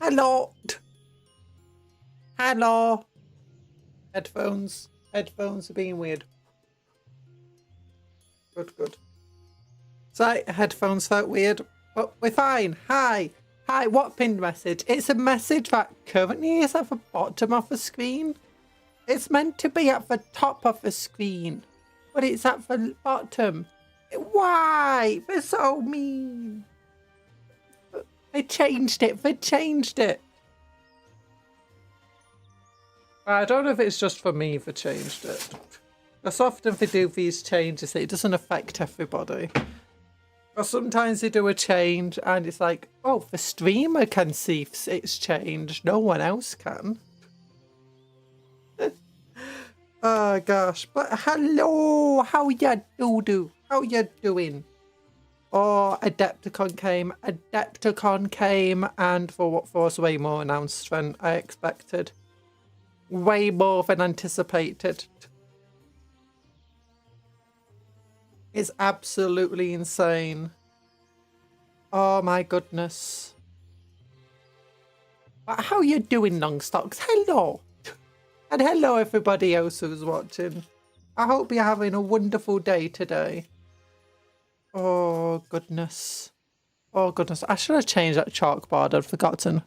Hello. Hello. Headphones. Headphones are being weird. Good. So, headphones felt weird, but we're fine. Hi. Hi, what pinned message? It's a message that currently is at the bottom of the screen. It's meant to be at the top of the screen, but it's at the bottom. Why? They're so mean. They changed it. I don't know if it's just for me they changed it. Because often they do these changes, it doesn't affect everybody. Or sometimes they do a change and it's like, oh, the streamer can see it's changed. No one else can. Oh gosh, but hello, how ya do? How ya doing? Oh, Adepticon came, and for what was way more announced than I expected. Way more than anticipated. It's absolutely insane. Oh my goodness. But how you doing, Longstocks? Hello. And hello everybody else who's watching. I hope you're having a wonderful day today. Oh goodness. Oh goodness. I should have changed that chalkboard. I'd forgotten.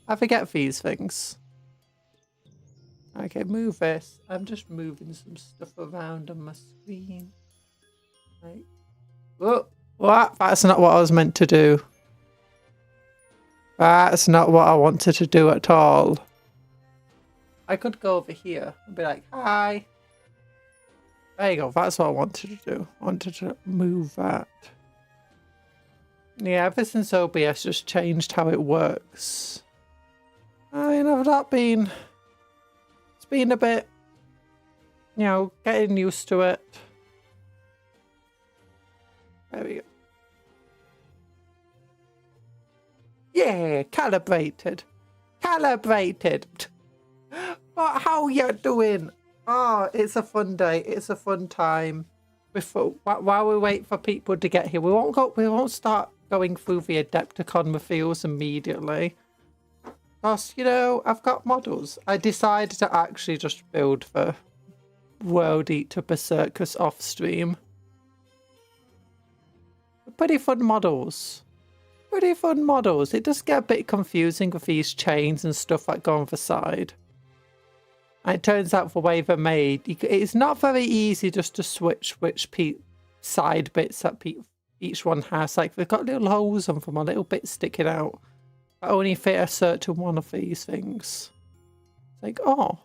I forget these things. Okay, move this. I'm just moving some stuff around on my screen. Right. Oh, what? That's not what I was meant to do. That's not what I wanted to do at all. I could go over here and be like, hi. There you go. That's what I wanted to do. I wanted to move that. Yeah, ever since OBS just changed how it works. I mean, I've not been... It's been a bit, you know, getting used to it. There we go. Yeah, calibrated. But how you doing? Oh, it's a fun day. It's a fun time. While we wait for people to get here, we won't start going through the Adepticon reveals immediately. Because, you know, I've got models. I decided to actually just build the World ENvtuber circus off stream. Pretty fun models. It does get a bit confusing with these chains and stuff that go on the side. And it turns out the way they're made, it's not very easy just to switch which side bits that each one has. Like, they've got little holes on them, a little bit sticking out. That only fit a certain one of these things. It's like, oh,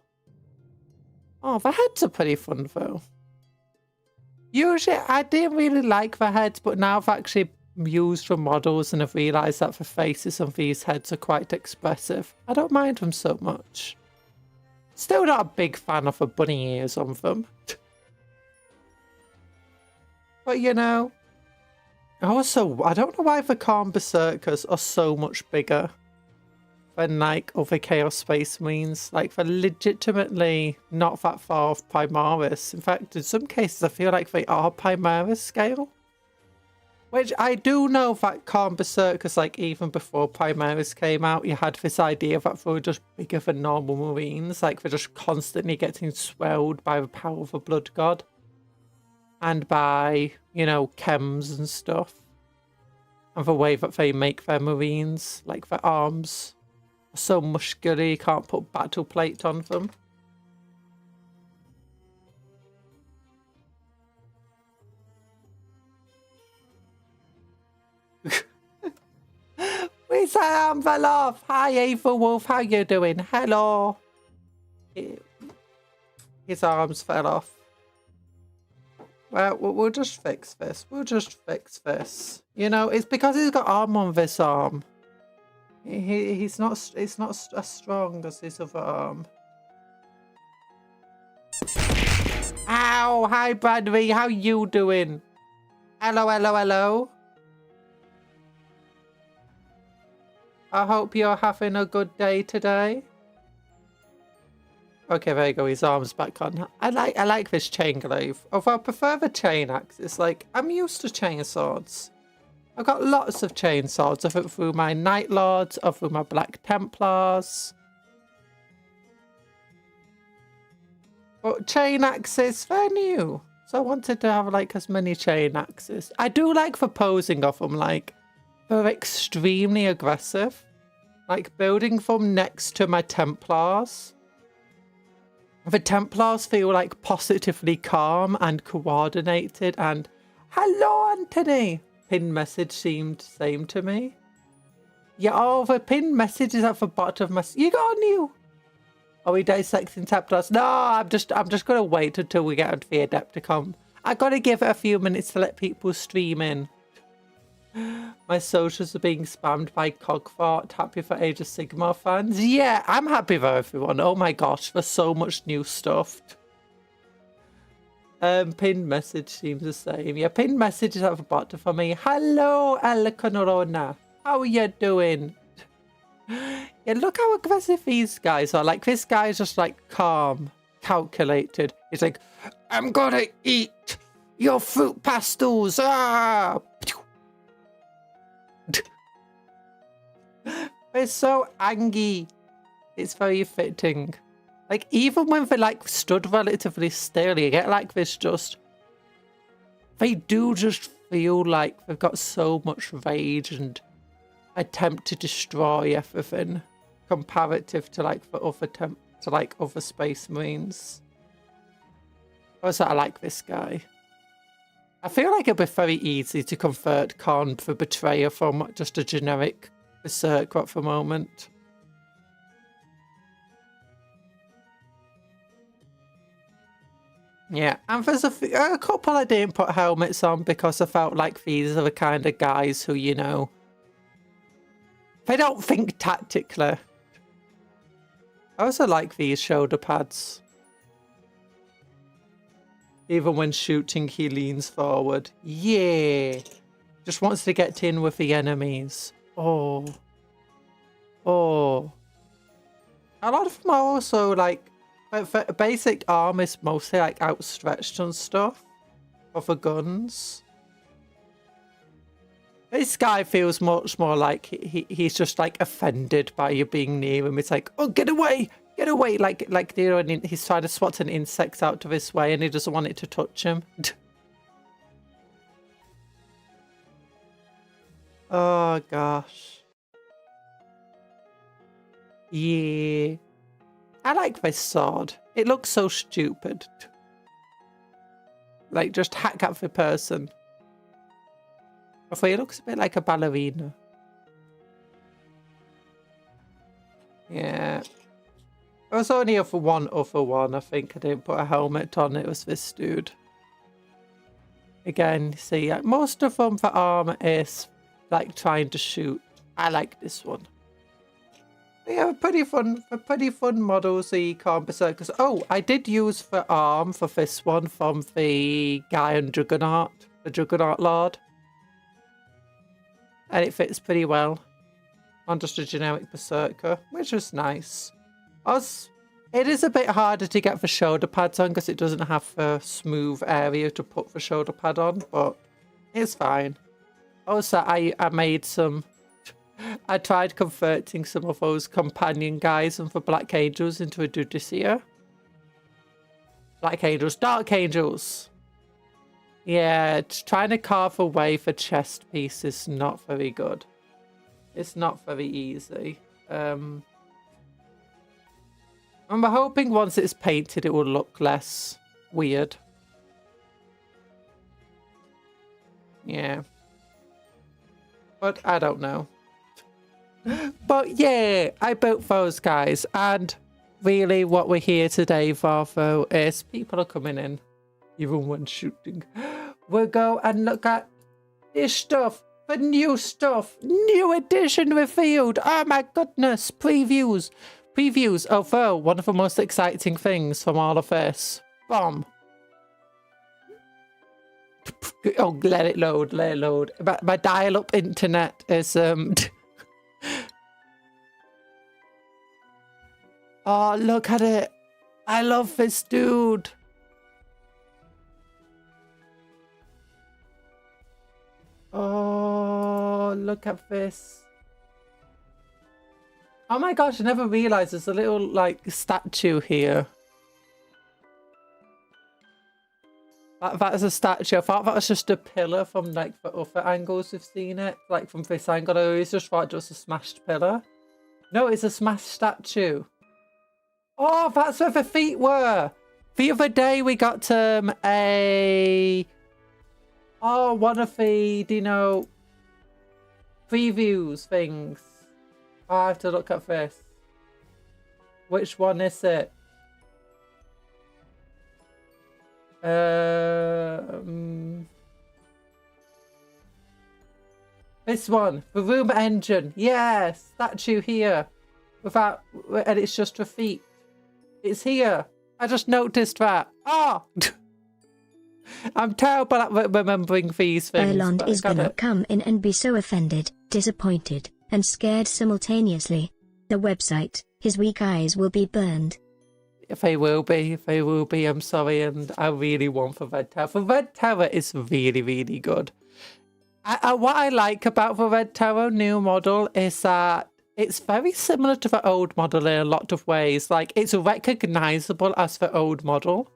the heads are pretty fun though. Usually, I didn't really like the heads, but now I've actually used the models and I've realised that the faces of these heads are quite expressive. I don't mind them so much. Still not a big fan of the bunny ears on them. But you know, also, I don't know why the Khan Berserkers are so much bigger than like other Chaos Space Marines. Like, they're legitimately not that far off Primaris. In fact, in some cases, I feel like they are Primaris scale. Which I do know that Khan Berserkers, like, even before Primaris came out, you had this idea that they were just bigger than normal Marines. Like, they're just constantly getting swelled by the power of the Blood God. And by, you know, chems and stuff. And the way that they make their Marines, like their arms, are so muscular you can't put battle plate on them. Where's that arm fell off? Hi, Ava Wolf, how you doing? Hello. His arms fell off. Well, we'll just fix this. You know, it's because he's got arm on this arm. It's not as strong as his other arm. Ow! Hi, Bradley. How you doing? Hello. I hope you're having a good day today. Okay, there you go. His arm's back on. I like this chain glaive. Although I prefer the chain axe. It's like, I'm used to chain swords. I've got lots of chain swords. I've went through my Night Lords, I've through my Black Templars. But chain axes, they're new. So I wanted to have like as many chain axes. I do like the posing of them, like they're extremely aggressive. Like building them next to my Templars. The Templars feel like positively calm and coordinated and hello Anthony! Pinned message seemed same to me. Yeah, oh, the pinned message is at the bottom of my... You got a new... Are we dissecting Templars? No, I'm just gonna wait until we get onto the Adepticon. I gotta give it a few minutes to let people stream in. My socials are being spammed by Cogfart. Happy for Age of Sigmar fans. Yeah, I'm happy for everyone. Oh my gosh, there's so much new stuff. Pinned message seems the same. Yeah, pinned message is at the bottom for me. Hello, Alaconorona. How are you doing? Yeah, look how aggressive these guys are. Like, this guy's just like calm, calculated. He's like, I'm gonna eat your fruit pastels. Ah! They're so angry. It's very fitting. Like, even when they like stood relatively still, you get like this just... They do just feel like they've got so much rage and attempt to destroy everything comparative to like for other Space Marines. Also, I like this guy. I feel like it'd be very easy to convert Khan for Betrayer from just a generic Berserker at the moment. Yeah, and there's a couple I didn't put helmets on because I felt like these are the kind of guys who, you know, they don't think tactically. I also like these shoulder pads. Even when shooting, he leans forward. Yeah. Just wants to get in with the enemies. Oh. Oh. A lot of them are also like... Basic arm is mostly like outstretched and stuff. Or for guns. This guy feels much more like he's just like offended by you being near him. It's like, oh, get away! Get away! Like you know, he's trying to swat an insect out of his way and he doesn't want it to touch him. Oh gosh. Yeah. I like this sword. It looks so stupid. Like, just hack at the person. I thought it looks a bit like a ballerina. Yeah. There was only one other one, I think. I didn't put a helmet on. It was this dude. Again, see, like, most of them for armor is like trying to shoot. I like this one. Yeah, pretty fun models, the Khan Berserkers. Oh, I did use the arm for this one from the guy on Juggernaut, the Juggernaut Lord. And it fits pretty well on just a generic Berserker, which was nice. It is a bit harder to get the shoulder pads on because it doesn't have a smooth area to put the shoulder pad on, but it's fine. Also, I made some... I tried converting some of those companion guys and for Black Angels into a Dudicia. Black Angels, Dark Angels. Yeah, trying to carve away for chest piece is not very good. It's not very easy. I'm hoping once it's painted it will look less weird. Yeah. But I don't know. But yeah, I built those guys, and really what we're here today for, though, is people are coming in, even when shooting. We'll go and look at this stuff, the new stuff, new edition revealed. Oh my goodness, previews. Although, one of the most exciting things from all of this. Bomb. Oh, let it load. My dial-up internet is, Oh, look at it. I love this dude. Oh, look at this. Oh my gosh, I never realized there's a little, like, statue here. That is a statue. I thought that was just a pillar from, like, the other angles we've seen it. Like, from this angle, I always just thought it was a smashed pillar. No, it's a smashed statue. Oh, that's where the feet were. The other day we got one of the, you know, previews things. I have to look at this. Which one is it? This one, the room engine. Yes, statue here. Without, and it's just the feet. It's here. I just noticed that. Oh! I'm terrible at remembering these things. Erland is gonna come in and be so offended, disappointed, and scared simultaneously. The website, his weak eyes will be burned. If they will be, I'm sorry, and I really want the Red Tower. The Red Tower is really, really good. What I like about the Red Tower new model is that it's very similar to the old model in a lot of ways. Like, it's recognizable as the old model.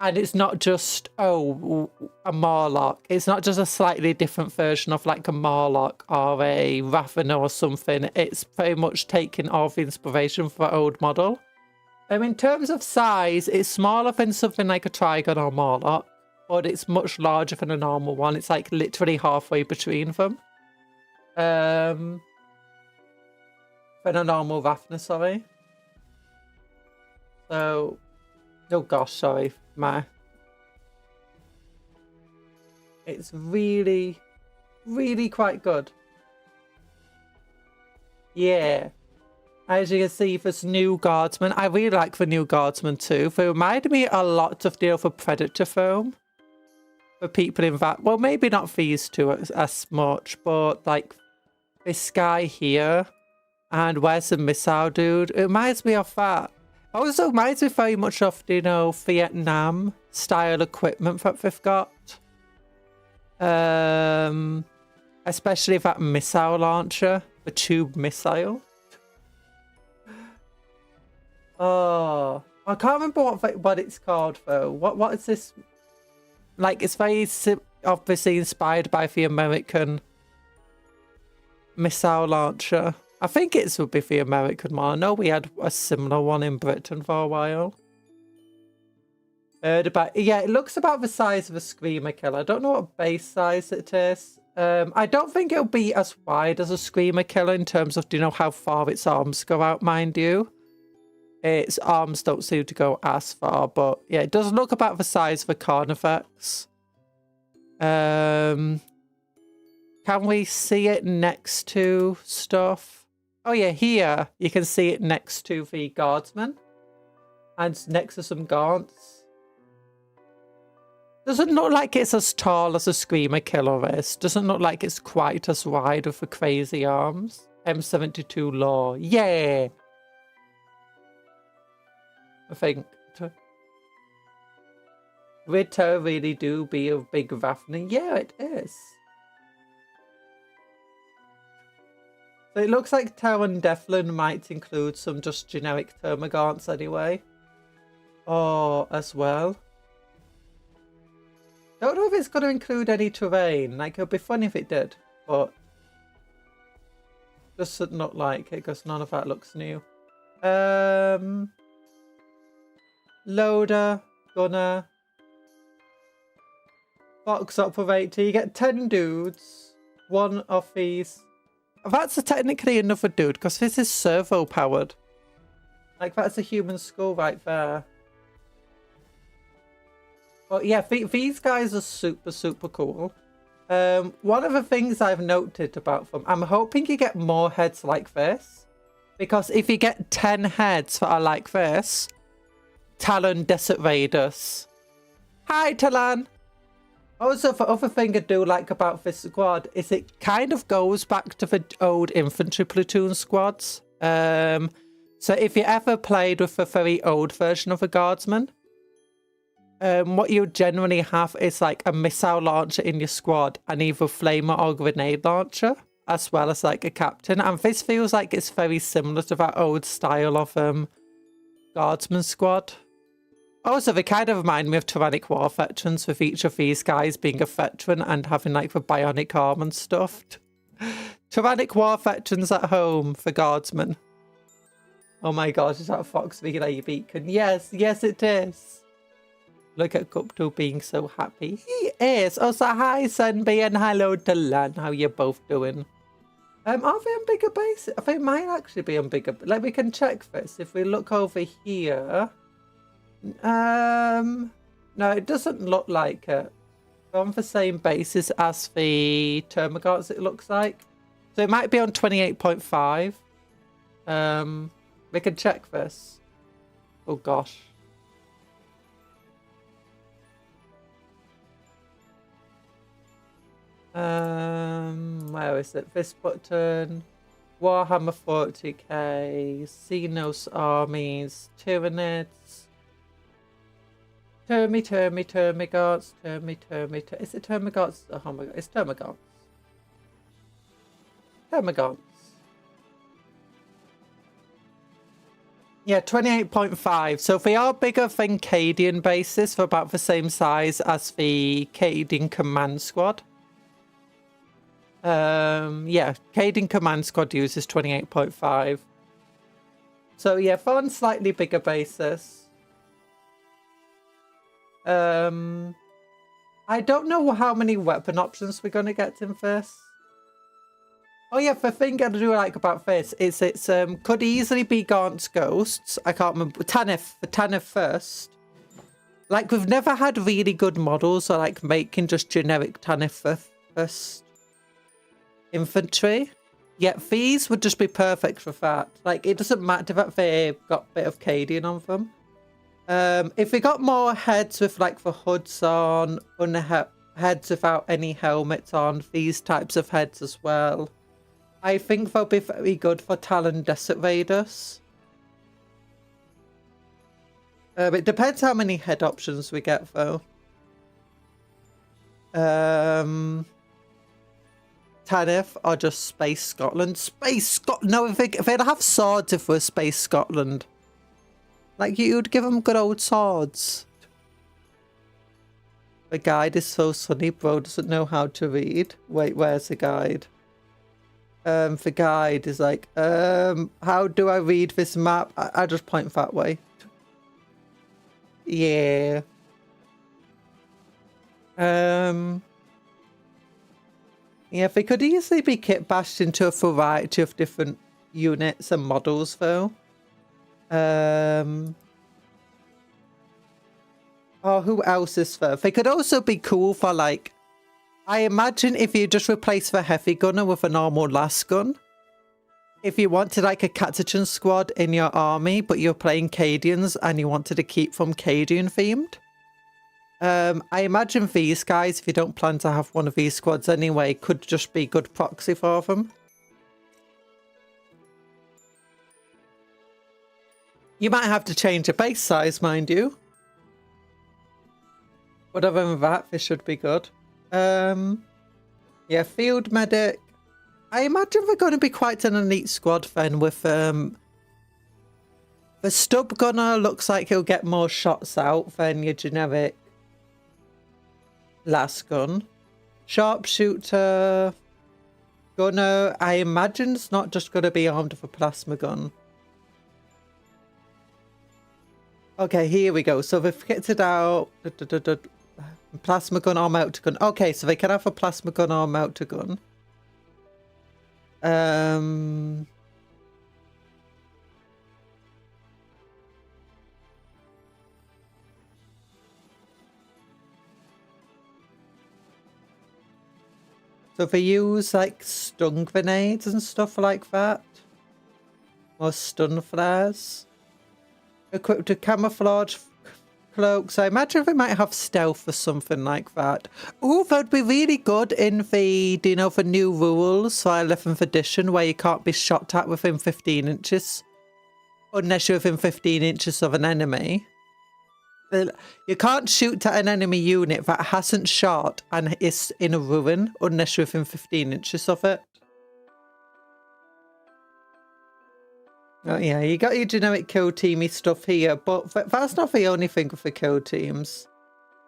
And it's not just, oh, a Marlock. It's not just a slightly different version of like a Marlock or a Ravana or something. It's very much taking all the inspiration from the old model. In terms of size, it's smaller than something like a Trigon or Marlock, but it's much larger than a normal one. It's like literally halfway between them. Than a normal Ravana, sorry. So, oh gosh, sorry. It's really, really quite good. Yeah. As you can see, this new Guardsman. I really like the new Guardsman too. They reminded me a lot of the other Predator foam. For people in that, well, maybe not these two as much, but like this guy here. And where's the missile dude? It reminds me of that. Also reminds me very much of, you know, Vietnam style equipment that they've got. Especially that missile launcher, the tube missile. Oh, I can't remember what it's called though. What is this? Like, it's very obviously inspired by the American missile launcher. I think it would be the American one. I know we had a similar one in Britain for a while. Yeah, it looks about the size of a Screamer Killer. I don't know what base size it is. I don't think it'll be as wide as a Screamer Killer in terms of, you know, how far its arms go out, mind you. Its arms don't seem to go as far, but yeah, it does look about the size of a Carnifex. Can we see it next to stuff? Oh yeah, here you can see it next to the Guardsman and next to some gaunts. Doesn't look like it's as tall as a Screamer Killer is. Doesn't look like it's quite as wide with the crazy arms. M72 Law, yeah. I think Red Tower really do be a big Ravana. Yeah, it is. So it looks like Terran Devlin might include some just generic Termagants anyway. Oh, as well. Don't know if it's going to include any terrain. Like, it would be fun if it did, but doesn't look like it because none of that looks new. Loader, Gunner, Box Operator. You get 10 dudes. One of these. That's technically another dude, because this is servo-powered. Like, that's a human skull right there. But yeah, these guys are super, super cool. One of the things I've noted about them, I'm hoping you get more heads like this. Because if you get 10 heads that are like this, Talon Desert Raiders. Hi, Talon! Also, the other thing I do like about this squad is it kind of goes back to the old infantry platoon squads. So So if you ever played with a very old version of a guardsman, what you generally have is like a missile launcher in your squad and either flamer or grenade launcher, as well as like a captain. And this feels like it's very similar to that old style of guardsman squad. Also, they kind of remind me of Tyrannic War veterans, with each of these guys being a veteran and having like the bionic arm and stuff. Tyrannic War veterans at home for guardsmen. Oh my gosh, is that a fox relay beacon? Yes, yes it is. Look at Cuptle being so happy. He is. Also, hi Sunby and hello to Lan. How you both doing? Are they on bigger bases? They might actually be on bigger. Like, we can check this. If we look over here. No, it doesn't look like it. They're on the same basis as the Termagants, it looks like. So it might be on 28.5. We can check this. Oh gosh. Where is it? This button. Warhammer 40k. Xenos armies. Tyranids. Termagants. Is it Termagants? Oh my god, it's Termagants. Termagants. Yeah, 28.5. So they are bigger than Cadian bases, for about the same size as the Cadian Command Squad. Yeah, Cadian Command Squad uses 28.5. So yeah, they're on slightly bigger bases. I don't know how many weapon options we're going to get in this. Oh yeah, the thing I do like about this is it's could easily be Gaunt's Ghosts. I can't remember. Tanith first. Like, we've never had really good models or like making just generic Tanith first infantry. Yet these would just be perfect for that. Like, it doesn't matter that they've got a bit of Cadian on them. If we got more heads with like the hoods on, heads without any helmets on, these types of heads as well, I think they'll be very good for Talon Desert Raiders. It depends how many head options we get though. Tanith or just Space Scotland? Space Scotland? No, if they'd have swords if we're Space Scotland. Like, you'd give them good old swords. The guide is so sunny, bro doesn't know how to read. Wait, where's the guide? The guide is like, how do I read this map? I just point that way. Yeah. Yeah, they could easily be kit bashed into a variety of different units and models though. Oh, who else is there? They could also be cool for like, I imagine if you just replace the heavy gunner with a normal last gun. If you wanted like a Catachan squad in your army, but you're playing Cadians and you wanted to keep them Cadian themed. I imagine these guys, if you don't plan to have one of these squads anyway, could just be good proxy for them. You might have to change your base size, mind you. But other than that, this should be good. Yeah, Field Medic. I imagine we're going to be quite an elite squad then with the Stub Gunner looks like he'll get more shots out than your generic last gun. Sharpshooter Gunner, I imagine it's not just going to be armed with a plasma gun. Okay, here we go. So they've kitted out plasma gun or melter gun. Okay, so they can have a plasma gun or melter gun. So they use like stun grenades and stuff like that. Or stun flares. Equipped with camouflage cloaks. I imagine they might have stealth or something like that. Oh, that'd be really good in the, do you know, the new rules for 11th edition where you can't be shot at within 15 inches unless you're within 15 inches of an enemy. You can't shoot at an enemy unit that hasn't shot and is in a ruin unless you're within 15 inches of it. Oh yeah, you got your generic kill teamy stuff here, but that's not the only thing with the kill teams.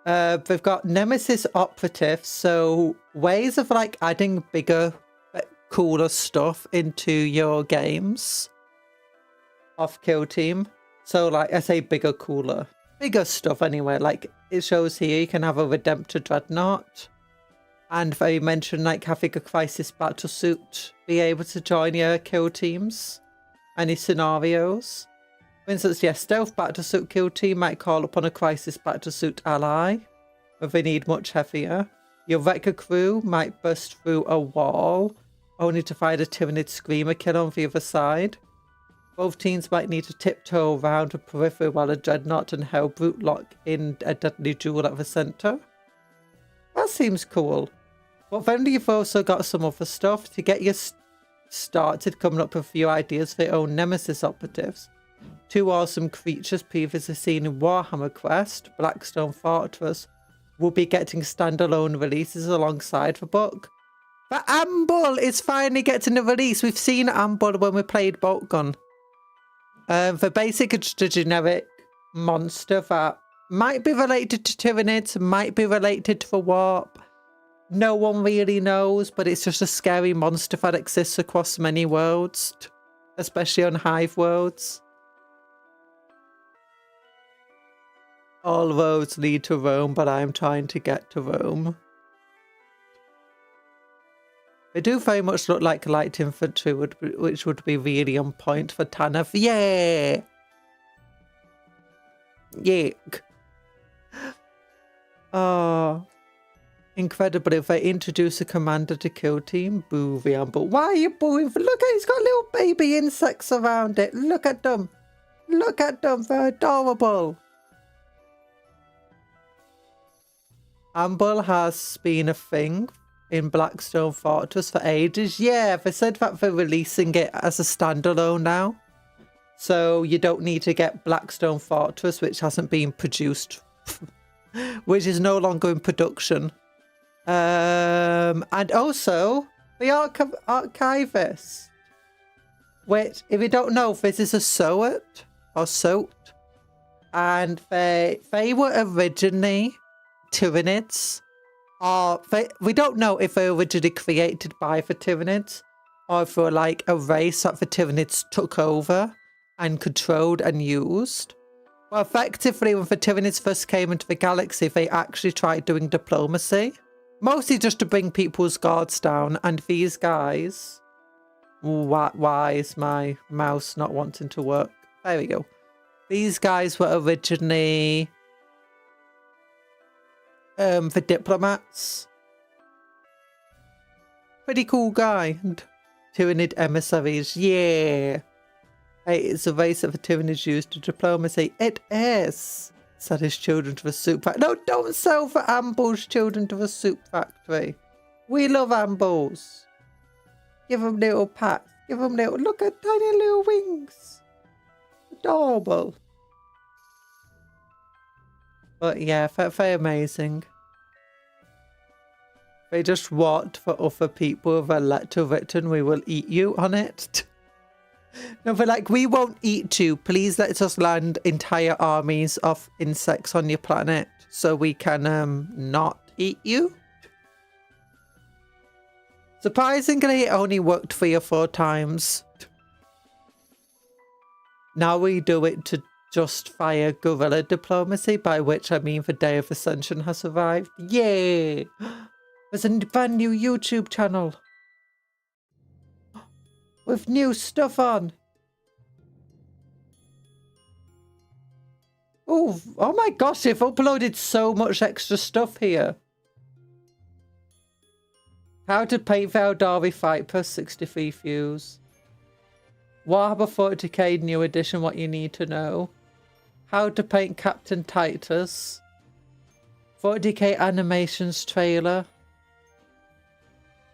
They've got Nemesis operatives, so ways of like adding bigger, cooler stuff into your games of kill team. So like I say bigger, cooler. Bigger stuff anyway, like it shows here you can have a Redemptor Dreadnought, and they mentioned like having a Crisis Battlesuit be able to join your kill teams. Any scenarios? For instance, yeah, Stealth Battlesuit kill team might call upon a Crisis Battlesuit ally if they need much heavier. Your Wrecker crew might burst through a wall only to find a Tyrannid Screamer kill on the other side. Both teams might need to tiptoe around the periphery while a Dreadnought and Hellbrute lock in a deadly duel at the centre. That seems cool. But then you've also got some other stuff to get you started coming up with a few ideas for your own Nemesis operatives. 2 awesome creatures previously seen in Warhammer Quest, Blackstone Fortress, will be getting standalone releases alongside the book. But Ambull is finally getting a release. We've seen Ambull when we played Boltgun. The basic is the generic monster that might be related to Tyrannids, might be related to the Warp. No one really knows, but it's just a scary monster that exists across many worlds, especially on Hive worlds. All roads lead to Rome, but I'm trying to get to Rome. They do very much look like light infantry, which would be really on point for Tanith. Yeah! Yuck. Oh. Incredibly, if they introduce a commander to kill team, boo the Ambull. Why are you booing? Look at it's got little baby insects around it. Look at them. Look at them. They're adorable. Ambull has been a thing in Blackstone Fortress for ages. Yeah, they said that they're releasing it as a standalone now. So you don't need to get Blackstone Fortress, which hasn't been produced, which is no longer in production. And also the Archivist, which, if you don't know, this is a Soat or Soat, and they were originally Tyrannids. We don't know if they were originally created by the Tyrannids or if they were like a race that the Tyrannids took over and controlled and used. Well, effectively, when the Tyrannids first came into the galaxy, they actually tried doing diplomacy. Mostly just to bring people's guards down, and these guys... Why is my mouse not wanting to work? There we go. These guys were originally... the diplomats. Pretty cool guy. And Tyrannid emissaries, yeah. Hey, it's a race that the Tyrannids used to diplomacy. It is. Said his children to the soup factory. No, don't sell for Ambull's children to the soup factory. We love Ambulls. Give them little pats. Give them little, look at tiny little wings. Adorable. But yeah, they're amazing. They just want for other people with a letter written, we will eat you on it. No, but like, we won't eat you. Please let us land entire armies of insects on your planet so we can not eat you. Surprisingly, it only worked 3 or 4 times. Now we do it to just fire guerrilla diplomacy, by which I mean the Day of Ascension has arrived. Yay! There's a brand new YouTube channel with new stuff on. Oh my gosh, they've uploaded so much extra stuff here. How to paint Veldari Viper, 63 views. Warhammer 40k new edition, what you need to know. How to paint Captain Titus. 40k animations trailer.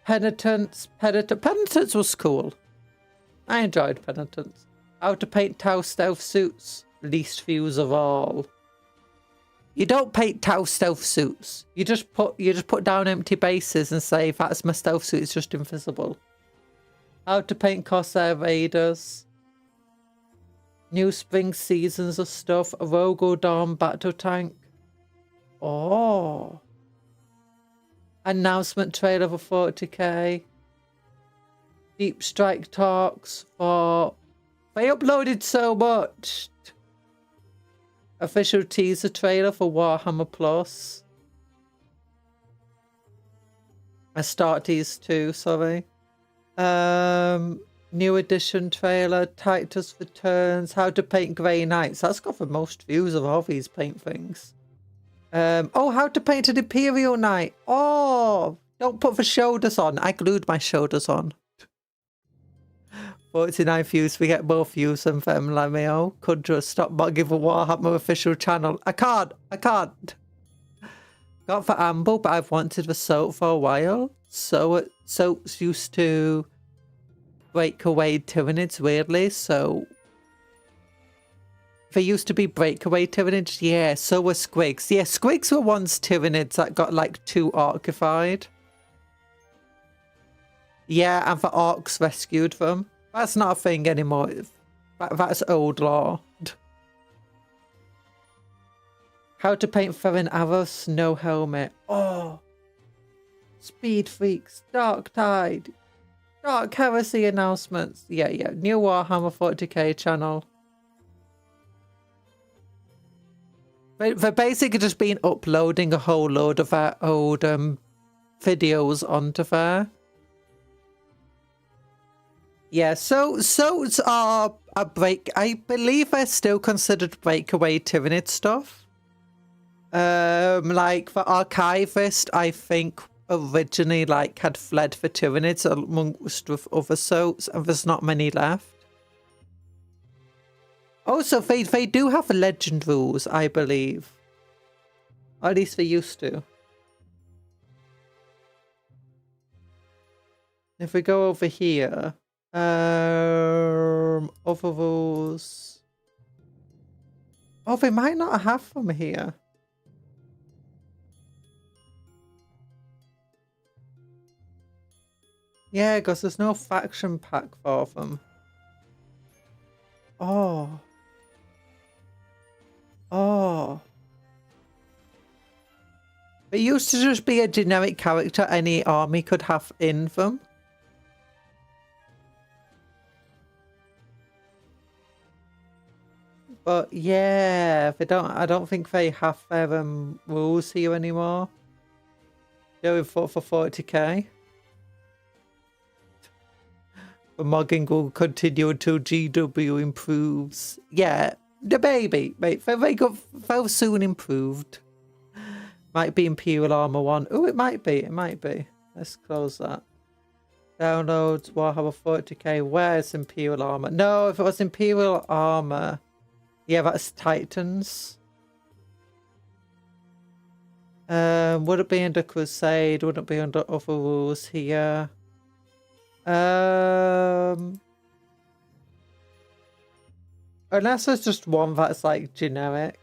Penitence was cool. I enjoyed Penitence. How to paint Tau stealth suits. Least views of all. You don't paint Tau stealth suits. You just put down empty bases and say that's my stealth suit. It's just invisible. How to paint Corsair Raiders. New spring seasons of stuff. A Rogo Dawn battle tank. Oh. Announcement trailer for 40k. Deep Strike talks for... They uploaded so much. Official teaser trailer for Warhammer Plus. Astartes 2, sorry. New edition trailer. Titus returns. How to paint Grey Knights. That's got the most views of all these paint things. Oh, how to paint an Imperial Knight. Oh, don't put the shoulders on. I glued my shoulders on. 49 views, we get more views than them, Lamio. Could just stop bugging the Warhammer official channel. I can't. Got the Amble, but I've wanted the Soap for a while. So Soaps used to breakaway Tyranids, weirdly, so... They used to be breakaway Tyranids, yeah, so were Squigs. Yeah, Squigs were once Tyranids that got, like, too archified. Yeah, and the Orcs rescued them. That's not a thing anymore. That's old law. How to paint Ferrin Arrow Snow Helmet. Oh. Speed Freaks. Dark Tide. Dark Heresy announcements. Yeah. New Warhammer 40k channel. They're basically just been uploading a whole load of their old videos onto there. Yeah, so are a break. I believe they're still considered breakaway Tyranid stuff. Like the Archivist, I think originally like had fled for Tyranids amongst with other soaps, and there's not many left. Also, they do have legend rules, I believe. Or at least they used to. If we go over here. Other rules. Oh, they might not have them here. Yeah, because there's no faction pack for them. Oh. It used to just be a generic character any army could have in them. But yeah, I don't think they have their rules here anymore. Going for 40k. The mugging will continue until GW improves. Yeah, the baby. Mate, they'll soon improved. Might be Imperial Armor 1. Oh, it might be. Let's close that. Downloads, Warhammer 40k. Where's Imperial Armor? No, if it was Imperial Armor... Yeah, that's Titans. Would it be under Crusade? Would it be under other rules here? Unless there's just one that's like generic.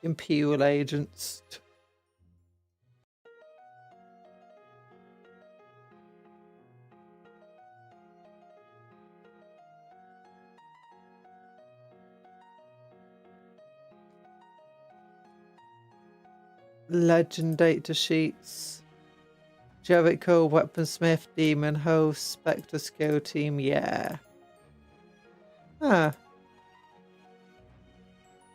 Imperial Agents. Legend data sheets. Jericho, Weaponsmith, Demon Host, Spectre Skill Team, yeah. Huh.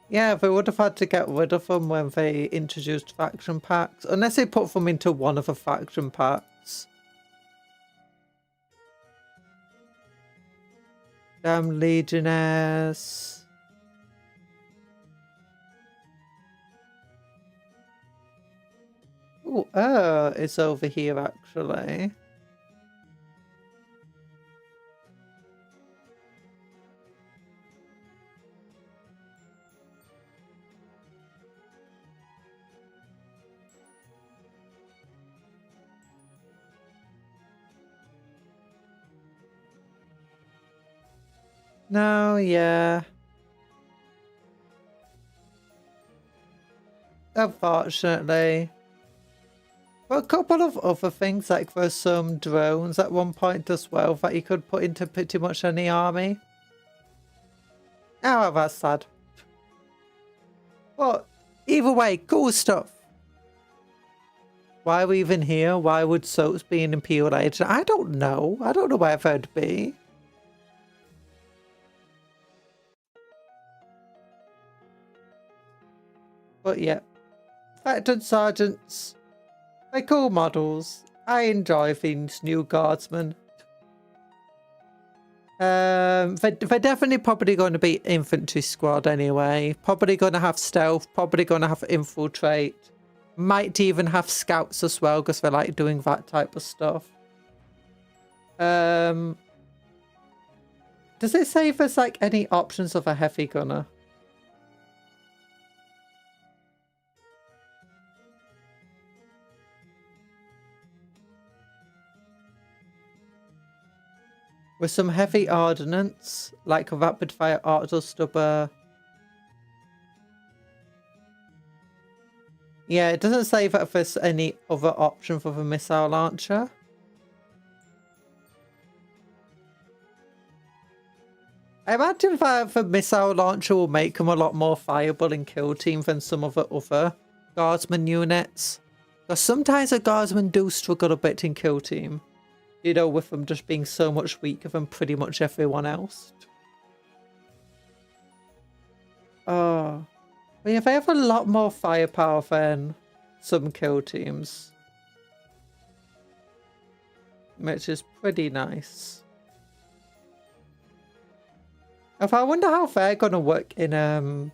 Yeah, they would have had to get rid of them when they introduced faction packs. Unless they put them into one of the faction packs. Damn Legionnaires. Oh, it's over here actually. No, yeah. Unfortunately. But a couple of other things, like there's some drones at one point as well that you could put into pretty much any army. Oh, that's sad. But either way, cool stuff. Why are we even here? Why would Soaps be an Imperial agent? I don't know. I don't know where they'd be. But yeah. Veteran Sergeants. They're cool models. I enjoy these new guardsmen. They're definitely probably going to be infantry squad anyway. Probably going to have stealth. Probably going to have infiltrate. Might even have scouts as well because they like doing that type of stuff. Does it say if there's like any options of a heavy gunner? With some heavy ordnance, like a rapid fire auto-stubber. Yeah, it doesn't say that if there's any other option for the missile launcher. I imagine that the missile launcher will make them a lot more fireable in kill team than some of the other guardsman units. Because sometimes the guardsmen do struggle a bit in kill team. You know, with them just being so much weaker than pretty much everyone else. Oh. Well, yeah, they have a lot more firepower than some kill teams. Which is pretty nice. I wonder how they're going to work in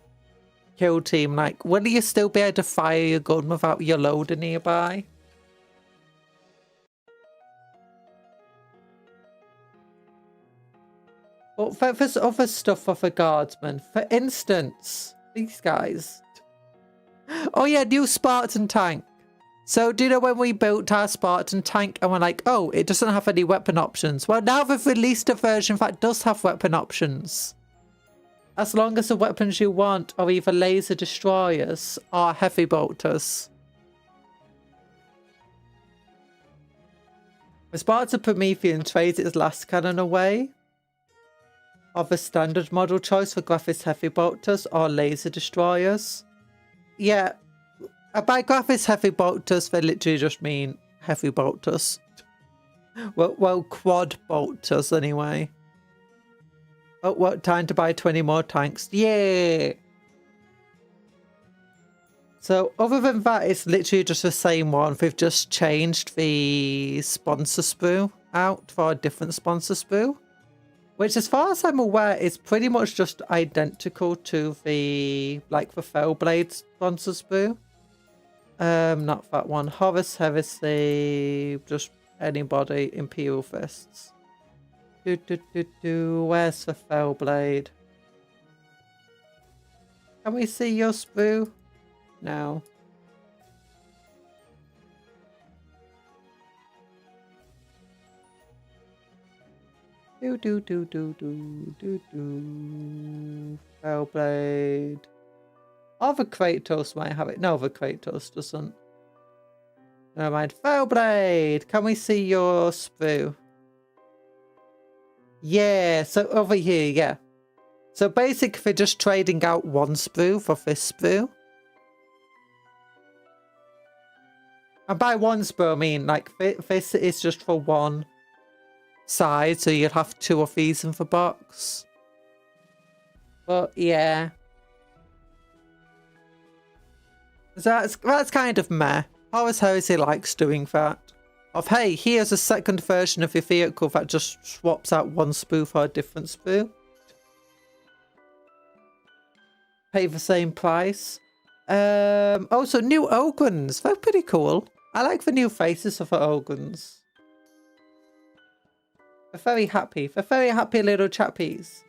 kill team. Like, will you still be able to fire your gun without your loader nearby? But there's other stuff for the guardsmen. For instance, these guys. Oh yeah, new Spartan tank. So do you know when we built our Spartan tank and we're like, oh, it doesn't have any weapon options? Well, now they've released a version that does have weapon options. As long as the weapons you want are either laser destroyers or heavy bolters. The Spartan Promethean trades its last cannon away of a standard model choice for graphics heavy bolters or laser destroyers. Yeah, by graphics heavy bolters, they literally just mean heavy bolters. Well, quad bolters anyway. Oh, what time to buy 20 more tanks? Yay! So other than that, it's literally just the same one. They've just changed the sponsor sprue out for a different sponsor sprue. Which, as far as I'm aware, is pretty much just identical to the, like, the Fellblade sponsor sprue. Not that one. Horus Heresy, just anybody. Imperial Fists. Where's the Fellblade? Can we see your sprue? No. Fellblade. Oh, the Kratos might have it. No, the Kratos doesn't. Never mind. Fellblade! Can we see your sprue? Yeah, so over here, yeah. So basically, they're just trading out one sprue for this sprue. And by one sprue, I mean, like, this is just for one side, so you'd have two of these in the box. But yeah, that's kind of meh. Horus Heresy likes doing that. Of hey, here's a second version of your vehicle that just swaps out one sprue for a different sprue. Pay the same price. Also new Ogons. They're pretty cool. I like the new faces of the Ogons. They're very happy. They're very happy little chappies.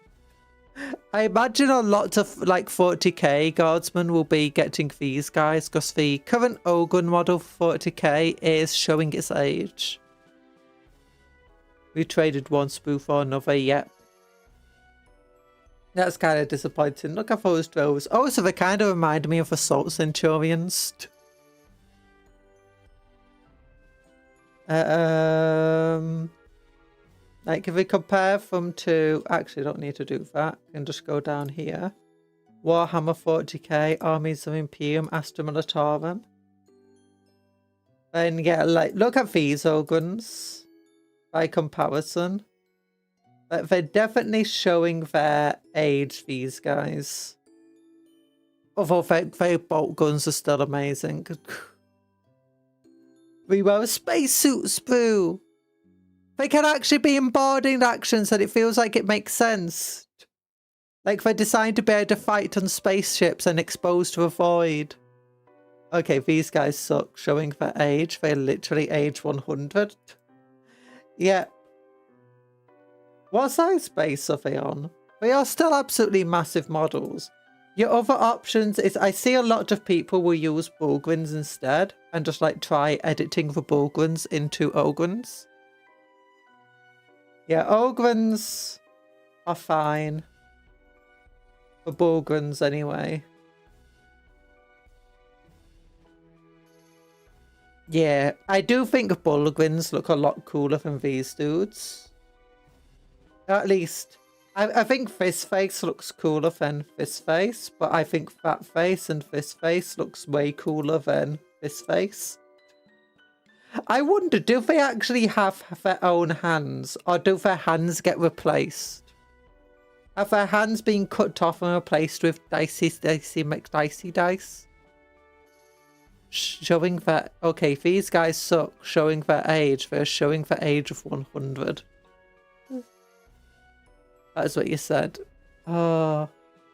I imagine a lot of like 40k guardsmen will be getting these guys because the current Ogun model for 40k is showing its age. We traded one sprue for another, yep. That's kind of disappointing. Look at those droves. Oh, so they kind of remind me of Assault Centurions. Like if we compare them to... Actually, I don't need to do that. I can just go down here. Warhammer 40k, Armies of Imperium, Astra Militarum. And yeah, like, look at these organs by comparison. Like, they're definitely showing their age, these guys. Although their bolt guns are still amazing. We wear spacesuits, boo! They can actually be embodied actions and it feels like it makes sense. Like they're designed to be able to fight on spaceships and exposed to a void. Okay, these guys suck, showing their age. They're literally age 100. Yeah. What size base are they on? They are still absolutely massive models. Your other options is, I see a lot of people will use Bulgrins instead and just like try editing the Bulgrins into Ogrins. Yeah, Ogrins are fine. For Bulgrins anyway. Yeah, I do think Bulgrins look a lot cooler than these dudes. At least, I think this face looks cooler than this face, but I think that face and this face looks way cooler than this face. I wonder, do they actually have their own hands, or do their hands get replaced? Have their hands been cut off and replaced with dicey McDicey dice? Showing that, okay, these guys suck, showing their age, they're showing the age of 100. That's what you said. Oh.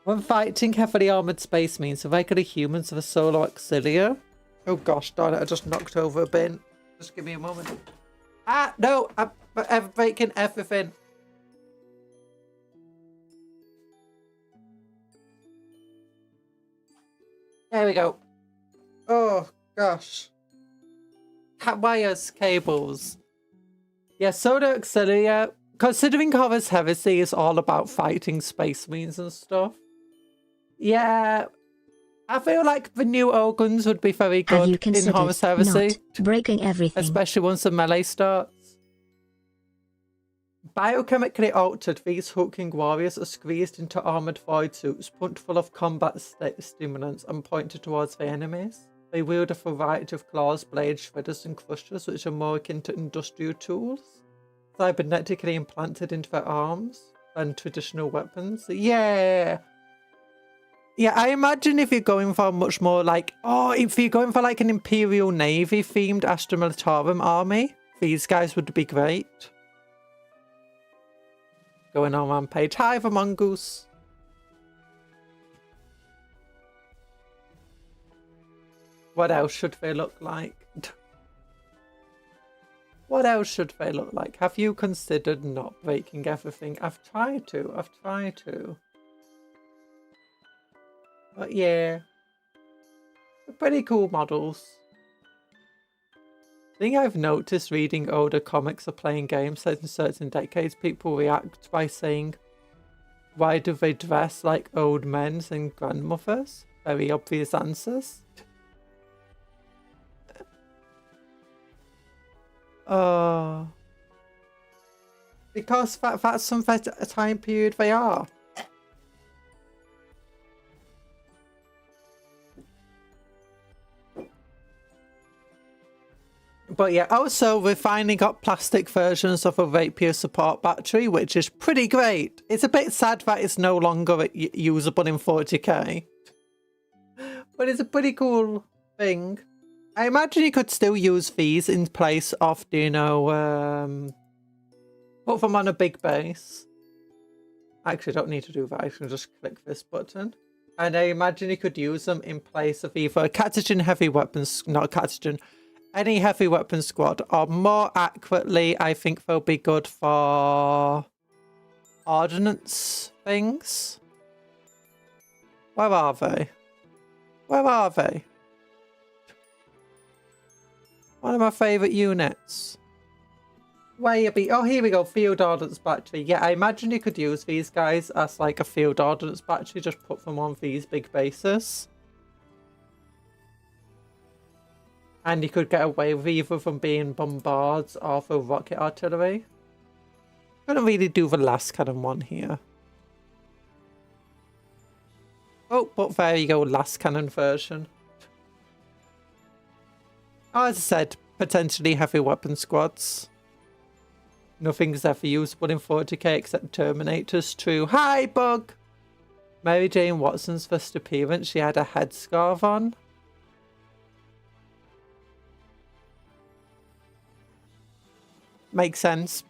When fighting heavily armoured space means, have I got a humans of a solar auxilia? Oh gosh, darn it, I just knocked over a bin. Just give me a moment. Ah, no, I'm breaking everything. There we go. Oh, gosh. Cat wires, cables. Yeah, Solar Auxilia, considering Horus Heresy is all about fighting space marines and stuff. Yeah, I feel like the new Ogons would be very good in Horus Heresy. Not breaking everything. Especially once the melee starts. Biochemically altered, these hulking warriors are squeezed into armoured void suits, pumped full of combat stimulants and pointed towards their enemies. They wield a variety of claws, blades, shredders and crushers, which are more akin to industrial tools, cybernetically implanted into their arms than traditional weapons. Yeah! Yeah, I imagine if you're going for much more like... Oh, if you're going for like an Imperial Navy themed Astra Militarum army, these guys would be great. Going on rampage. Hi, the mongoose. What else should they look like? What else should they look like? Have you considered not breaking everything? I've tried to. But yeah. They're pretty cool models. The thing I've noticed reading older comics or playing games set in certain decades, people react by saying, why do they dress like old men and grandmothers? Very obvious answers. Because that's some time period they are. But yeah, also we finally got plastic versions of a rapier support battery, which is pretty great. It's a bit sad that it's no longer usable in 40k. But it's a pretty cool thing. I imagine you could still use these in place of, you know, put them on a big base. I actually don't need to do that. I can just click this button. And I imagine you could use them in place of either a Catagen heavy weapons, not a Catagen, any heavy weapon squad, or more accurately, I think they'll be good for ordnance things. Where are they? Where are they? One of my favourite units. Way a bit. Oh, here we go. Field ordnance battery. Yeah, I imagine you could use these guys as like a field ordnance battery. Just put them on these big bases. And you could get away with either from being bombards or for rocket artillery. I'm going to really do the last cannon one here. Oh, but there you go. Last cannon version. Oh, as I said, potentially heavy weapon squads. Nothing's ever usable in 40k except Terminators. True. Hi, Bug! Mary Jane Watson's first appearance, she had a headscarf on. Makes sense.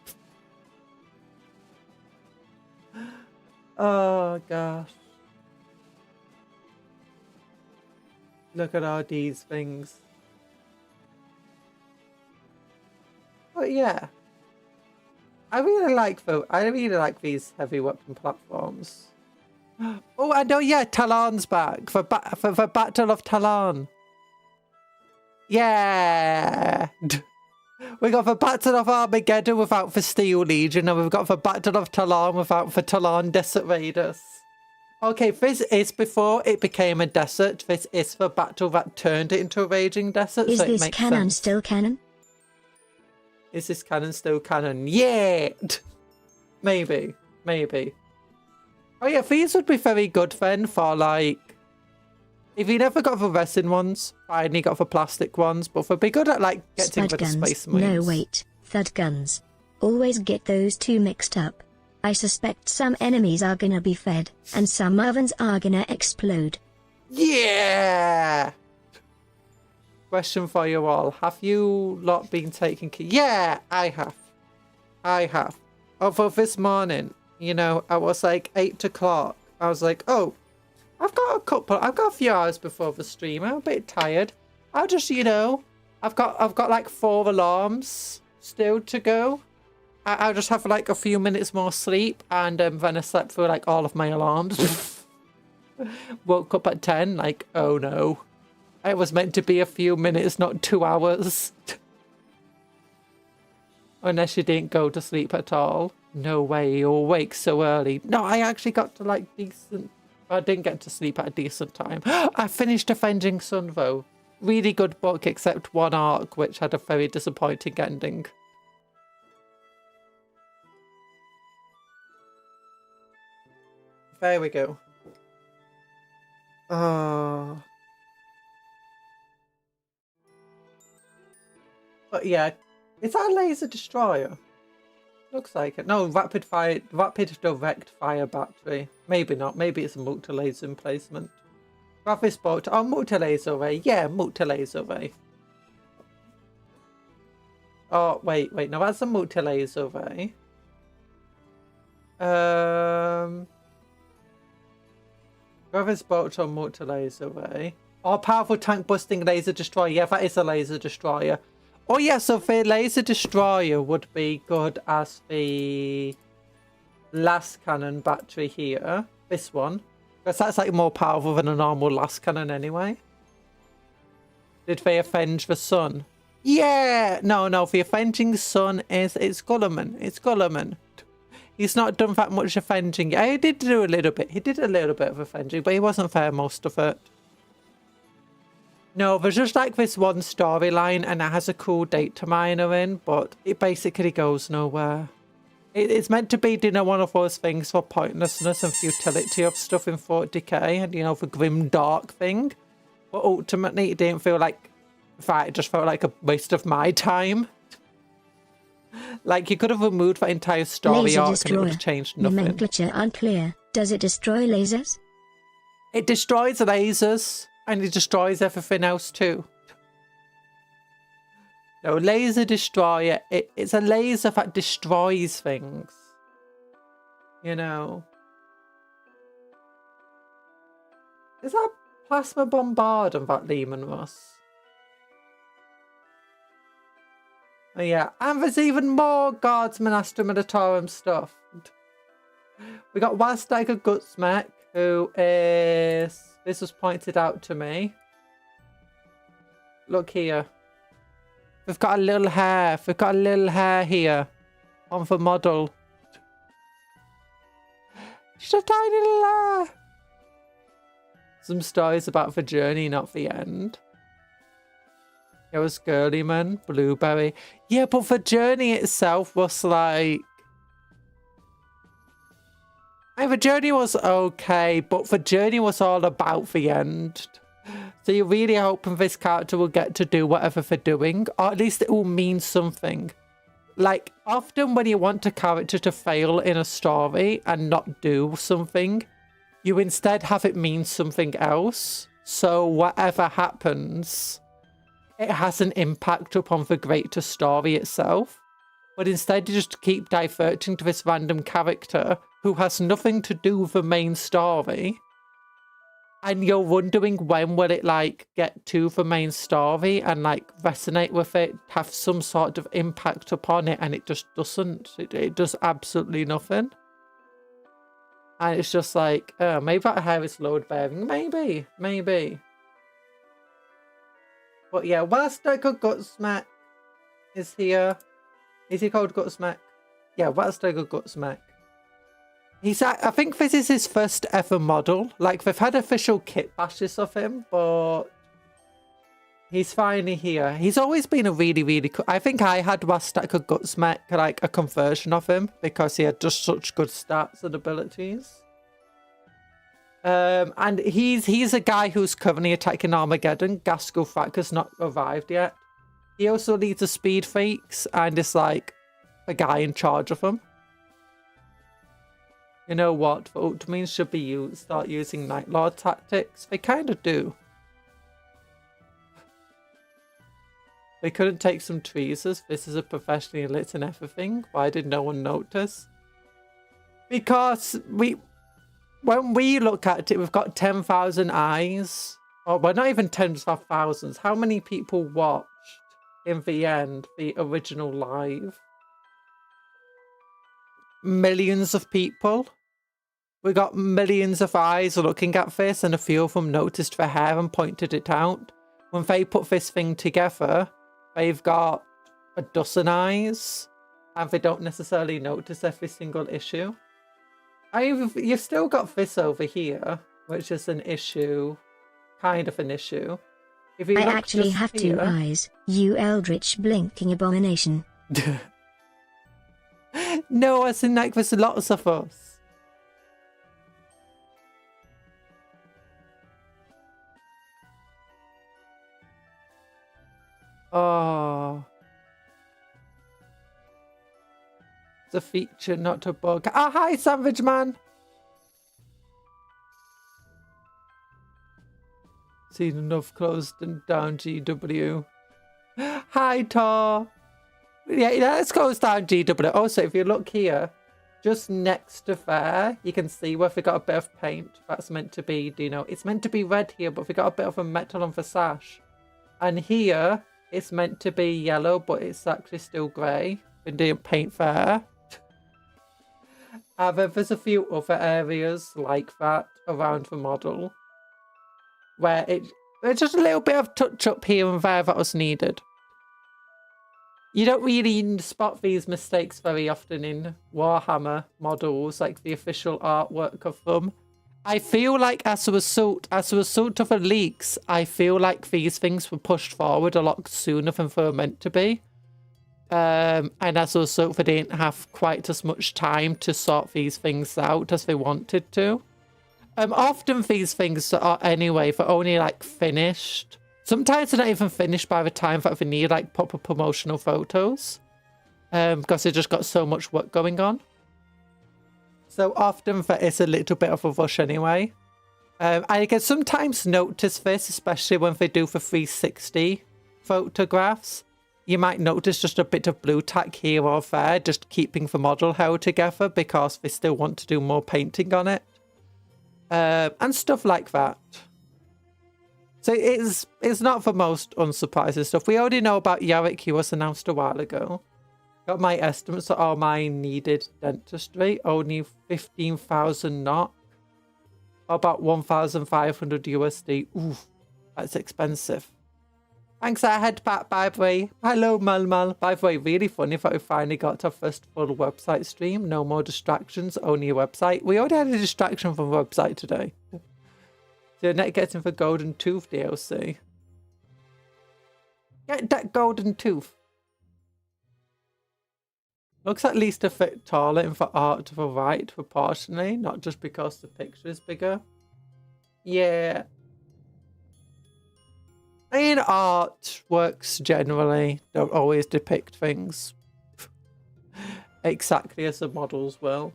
Oh, gosh. Look at all these things. But yeah. I really like these heavy weapon platforms. Oh, I know, yeah, Talon's back for the Battle of Talon. Yeah. We got the Battle of Armageddon without the Steel Legion, and we've got the Battle of Talon without the Talon Desert Raiders. Okay, this is before it became a desert. This is the battle that turned it into a raging desert. Is so this cannon still canon? Is this cannon still canon? Yeah! Maybe. Maybe. Oh yeah, these would be very good then for like... If you never got the resin ones, fine, you got the plastic ones, but they'd be good at like getting rid of Space Marines. No, wait. Thud guns. Always get those two mixed up. I suspect some enemies are gonna be fed, and some ovens are gonna explode. Yeah! Question for you all. Have you lot been taking care? Yeah, I have. I have. Although this morning, you know, I was like 8 o'clock. I was like, oh, I've got a few hours before the stream. I'm a bit tired. I'll just, you know, I've got like 4 alarms still to go. I'll just have like a few minutes more sleep, and then I slept through like all of my alarms. Woke up at 10, like, oh no. It was meant to be a few minutes, not 2 hours. Unless you didn't go to sleep at all. No way, you're awake so early. No, I actually got to like decent... I didn't get to sleep at a decent time. I finished Avenging Sun though. Really good book, except one arc, which had a very disappointing ending. There we go. But yeah, is that a laser destroyer? Looks like it. No, rapid direct fire battery. Maybe not. Maybe it's a multi-laser emplacement. Graphics bolt. Oh, multi-laser array. Yeah, multi-laser array. Oh, wait. No, that's a multi-laser array. Graphics bolt or multi-laser array. Oh, powerful tank busting laser destroyer. Yeah, that is a laser destroyer. Oh yeah, so the laser destroyer would be good as the last cannon battery here. This one. Because that's like more powerful than a normal last cannon anyway. Did they avenge the sun? Yeah! No, the avenging sun is... It's Gulliman. It's Gulliman. He's not done that much avenging. He did do a little bit. He did a little bit of avenging, but he wasn't there most of it. No, there's just like this one storyline and it has a cool data miner in, but it basically goes nowhere. It's meant to be, you know, one of those things for pointlessness and futility of stuff in 40k and, you know, the grim dark thing. But ultimately it didn't feel like that, it just felt like a waste of my time. Like, you could have removed that entire story Laser arc destroyer. and it would have changed nothing. Nomenclature unclear. Does it destroy lasers? It destroys lasers. And it destroys everything else too. No, laser destroyer. It's a laser that destroys things. You know. Is that plasma bombardment that Lehman was? Oh yeah, and there's even more Guardsman Astra Militarum stuff. We got Wildstagger Gutsmech, who is... This was pointed out to me. Look here. We've got a little hair. We've got a little hair here. on the model. She's a tiny little... Some stories about the journey, not the end. It was Girlyman, Blueberry. Yeah, but the journey itself was like... And the journey was okay, but the journey was all about the end. So you're really hoping this character will get to do whatever they're doing, or at least it will mean something. Like, often when you want a character to fail in a story and not do something, you instead have it mean something else. So whatever happens, it has an impact upon the greater story itself. But instead you just keep diverting to this random character who has nothing to do with the main story. And you're wondering when will it, like, get to the main story and, like, resonate with it, have some sort of impact upon it, and it just doesn't. It does absolutely nothing. And it's just like, oh, maybe that hair is load bearing. Maybe. But yeah, Wildstriker Gutsmack is here. Is he called Gutsmack? Yeah, Wildstriker Gutsmack. I think this is his first ever model. Like, they've had official kit bashes of him, but he's finally here. He's always been a really, really cool... I think I had Wildstriker Gutsmack, like, a conversion of him, because he had just such good stats and abilities. And he's a guy who's currently attacking Armageddon. Gaskell Fracker's not arrived yet. He also leads the Speed Freaks, and is, like, a guy in charge of them. You know what? The Ultramarines should be start using Night Lord tactics. They kind of do. They couldn't take some tweezers. This is a professionally lit and everything. Why did no one notice? Because when we look at it, we've got 10,000 eyes. Oh, well, not even tens of thousands. How many people watched in the end the original live? Millions of people. We got millions of eyes looking at this, and a few of them noticed the hair and pointed it out. When they put this thing together, they've got a dozen eyes, and they don't necessarily notice every single issue. You've still got this over here, which is an issue, kind of an issue. If you I actually have here, 2 eyes, you eldritch blinking abomination. No, I think like there's lots of us. Oh. It's a feature, not a bug. Ah, hi, Savage Man. Seen enough closed and down GW. Hi, Tor. Yeah, let's close down GW. Also, if you look here, just next to there, you can see where we got a bit of paint. That's meant to be, you know, it's meant to be red here, but we got a bit of a metal on the sash. And here, it's meant to be yellow, but it's actually still grey. We didn't paint there. There's a few other areas like that around the model where there's just a little bit of touch up here and there that was needed. You don't really spot these mistakes very often in Warhammer models, like the official artwork of them. I feel like as a result of the leaks, I feel like these things were pushed forward a lot sooner than they were meant to be. And as a result, they didn't have quite as much time to sort these things out as they wanted to. Often these things are, anyway, they're only like finished. Sometimes they're not even finished by the time that they need like proper promotional photos. Because they just got so much work going on. So often there is a little bit of a rush anyway. I can sometimes notice this, especially when they do the 360 photographs. You might notice just a bit of blue tack here or there, just keeping the model held together because they still want to do more painting on it. And stuff like that. So it's not the most unsurprising stuff. We already know about Yarick, he was announced a while ago. Got my estimates that all my needed dentistry, only 15,000 NOK. About 1,500 USD. Ooh, that's expensive. Thanks for a head pat, by the way. Hello, Mal. By the way, really funny that we finally got our first full website stream. No more distractions, only a website. We already had a distraction from the website today. So net getting the Golden Tooth DLC. Get that Golden Tooth. Looks at least a bit taller in the art to the right, proportionally, not just because the picture is bigger. Yeah. I mean, artworks generally don't always depict things exactly as the models will.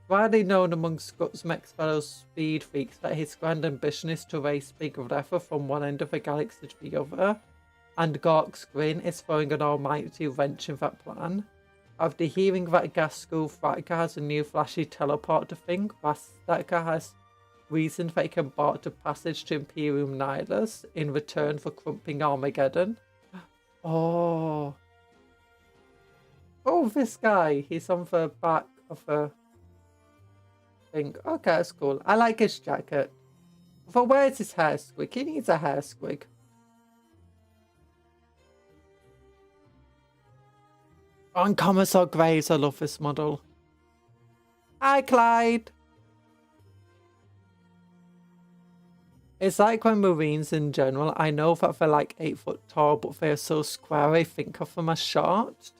Widely known among Scotsmex fellow speed freaks that his grand ambition is to race Big Refer from one end of the galaxy to the other, and Gork's grin is throwing an almighty wrench in that plan. After hearing that Gaskell Fratka has a new flashy teleporter thing, Vastatka has reasoned that he can barter passage to Imperium Nihilus in return for crumping Armageddon. Oh, this guy, he's on the back of a thing. Okay, that's cool. I like his jacket. But where's his hair squig? He needs a hair squig. On Commissar Graves, I love this model. Hi, Clyde. It's like when Marines in general, I know that they're like 8 foot tall, but they're so square, I think of them as short.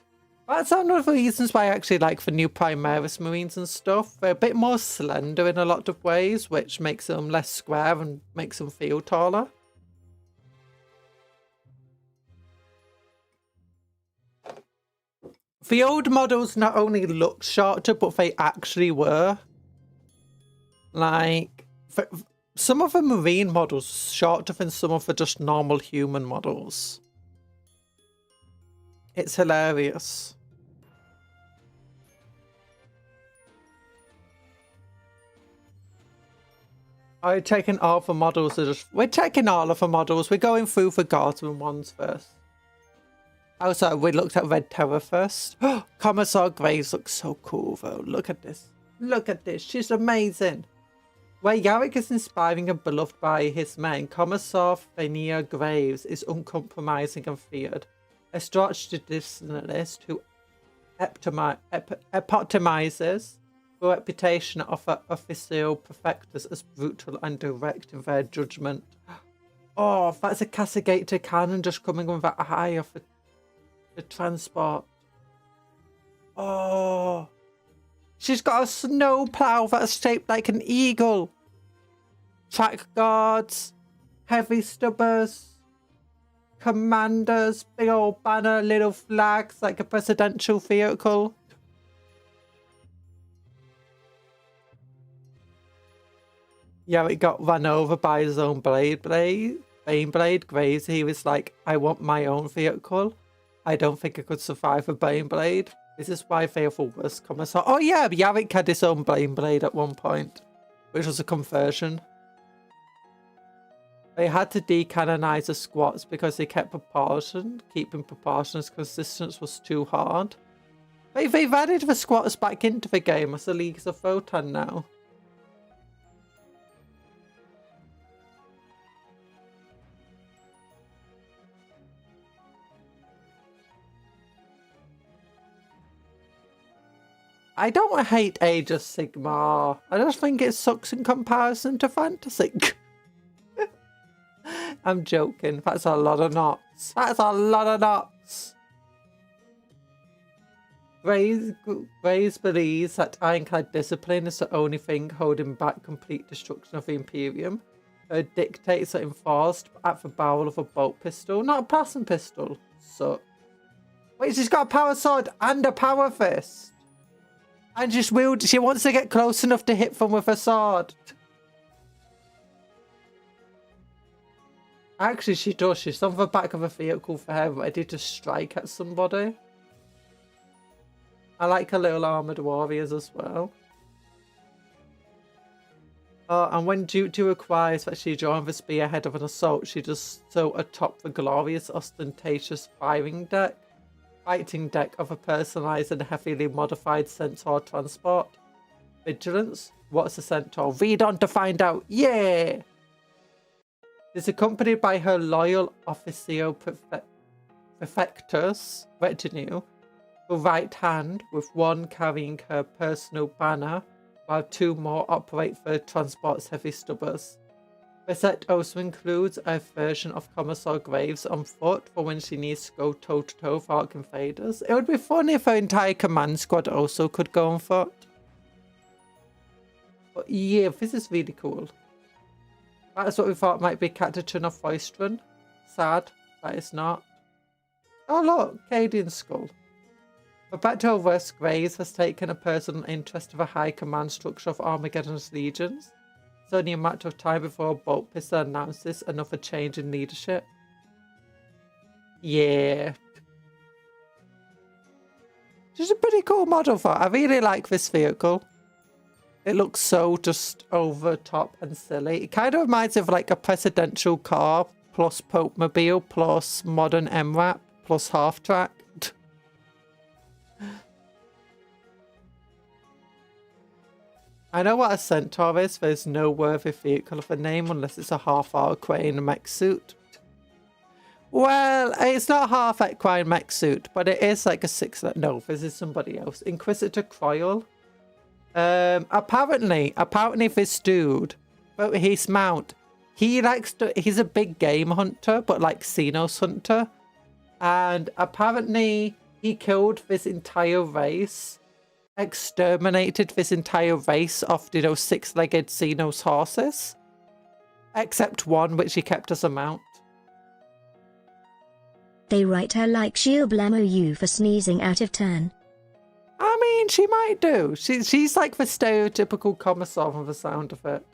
That's one of the reasons why I actually like the new Primaris Marines and stuff. They're a bit more slender in a lot of ways, which makes them less square and makes them feel taller. The old models not only looked shorter, but they actually were. Like, some of the Marine models shorter than some of the just normal human models. It's hilarious. Are you taking all the models? We're taking all of the models. We're going through the Guardsman ones first. Oh, sorry, we looked at Red Terror first. Commissar Graves looks so cool, though. Look at this. Look at this. She's amazing. Where Yarick is inspiring and beloved by his men, Commissar Fania Graves is uncompromising and feared. A staunch traditionalist who epitomizes the reputation of her official perfectors as brutal and direct in their judgment. Oh, that's a Cassegator cannon just coming with that eye of the transport. Oh, she's got a snowplow that's shaped like an eagle. Track guards, heavy stubbers, commanders, big old banner, little flags like a presidential vehicle. Yeah, it got run over by his own Baneblade. Graves, he was like, I want my own vehicle. I don't think I could survive a Baneblade. This is why they are the worst commissar. Oh yeah, Yarick had his own Baneblade at one point, which was a conversion. They had to decanonize the squats because they kept proportion. Keeping proportions consistent was too hard. They've added the squats back into the game as the Leagues of Photon now. I don't hate Age of Sigmar. I just think it sucks in comparison to Fantasy. I'm joking. That's a lot of knots. That's a lot of knots. Graves believes that ironclad discipline is the only thing holding back complete destruction of the Imperium. Her dictates are enforced at the barrel of a bolt pistol, not a passing pistol. So, wait, she's got a power sword and a power fist. And she wants to get close enough to hit them with a sword. Actually, she does. She's on the back of a vehicle for her, ready to strike at somebody. I like her little armoured warriors as well. And when duty requires that she join the spearhead of an assault, she does so atop the glorious, ostentatious fighting deck of a personalised and heavily modified Centaur transport. Vigilance? What's a Centaur? Read on to find out. Yeah! Is accompanied by her loyal officio prefectus retinue, her right hand, with one carrying her personal banner, while 2 more operate for transport's heavy stubbers. The set also includes a version of Commissar Graves on foot for when she needs to go toe-to-toe with Arc Invaders. It would be fun if her entire command squad also could go on foot. But yeah, this is really cool. That's what we thought might be Catachin of Roystron. Sad that it's not. Oh look, Cadian Skull. Roberto West Graves has taken a personal interest in the high command structure of Armageddon's legions. It's only a matter of time before Bolt Pisser announces another change in leadership. Yeah. It's a pretty cool model for it. I really like this vehicle. It looks so just over the top and silly. It kind of reminds me of like a presidential car plus Pope Mobile plus modern MRAP plus half track. I know what a centaur is. There's no worthy vehicle of a name unless it's a half equine mech suit. Well, it's not half equine mech suit, but it is like a 6. No, this is somebody else. Inquisitor Croyle. Apparently this dude, his mount, he's a big game hunter, but like Xenos hunter. And apparently he killed this entire race. Exterminated this entire race of, 6-legged Xenos horses. Except one, which he kept as a mount. They write her like she'll blammo you for sneezing out of turn. I mean, she might do. She's like the stereotypical commissar from the sound of it.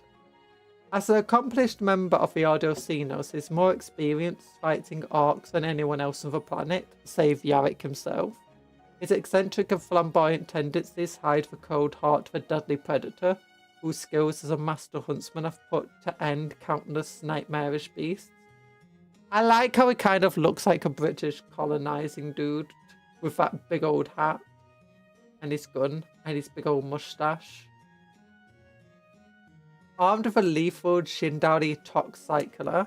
As an accomplished member of the Order of Xenos, he's more experienced fighting orcs than anyone else on the planet, save Yarrick himself. His eccentric and flamboyant tendencies hide the cold heart of a deadly predator, whose skills as a master huntsman have put to end countless nightmarish beasts. I like how he kind of looks like a British colonizing dude with that big old hat and his gun and his big old mustache. Armed with a lethal Shindari Toxcycler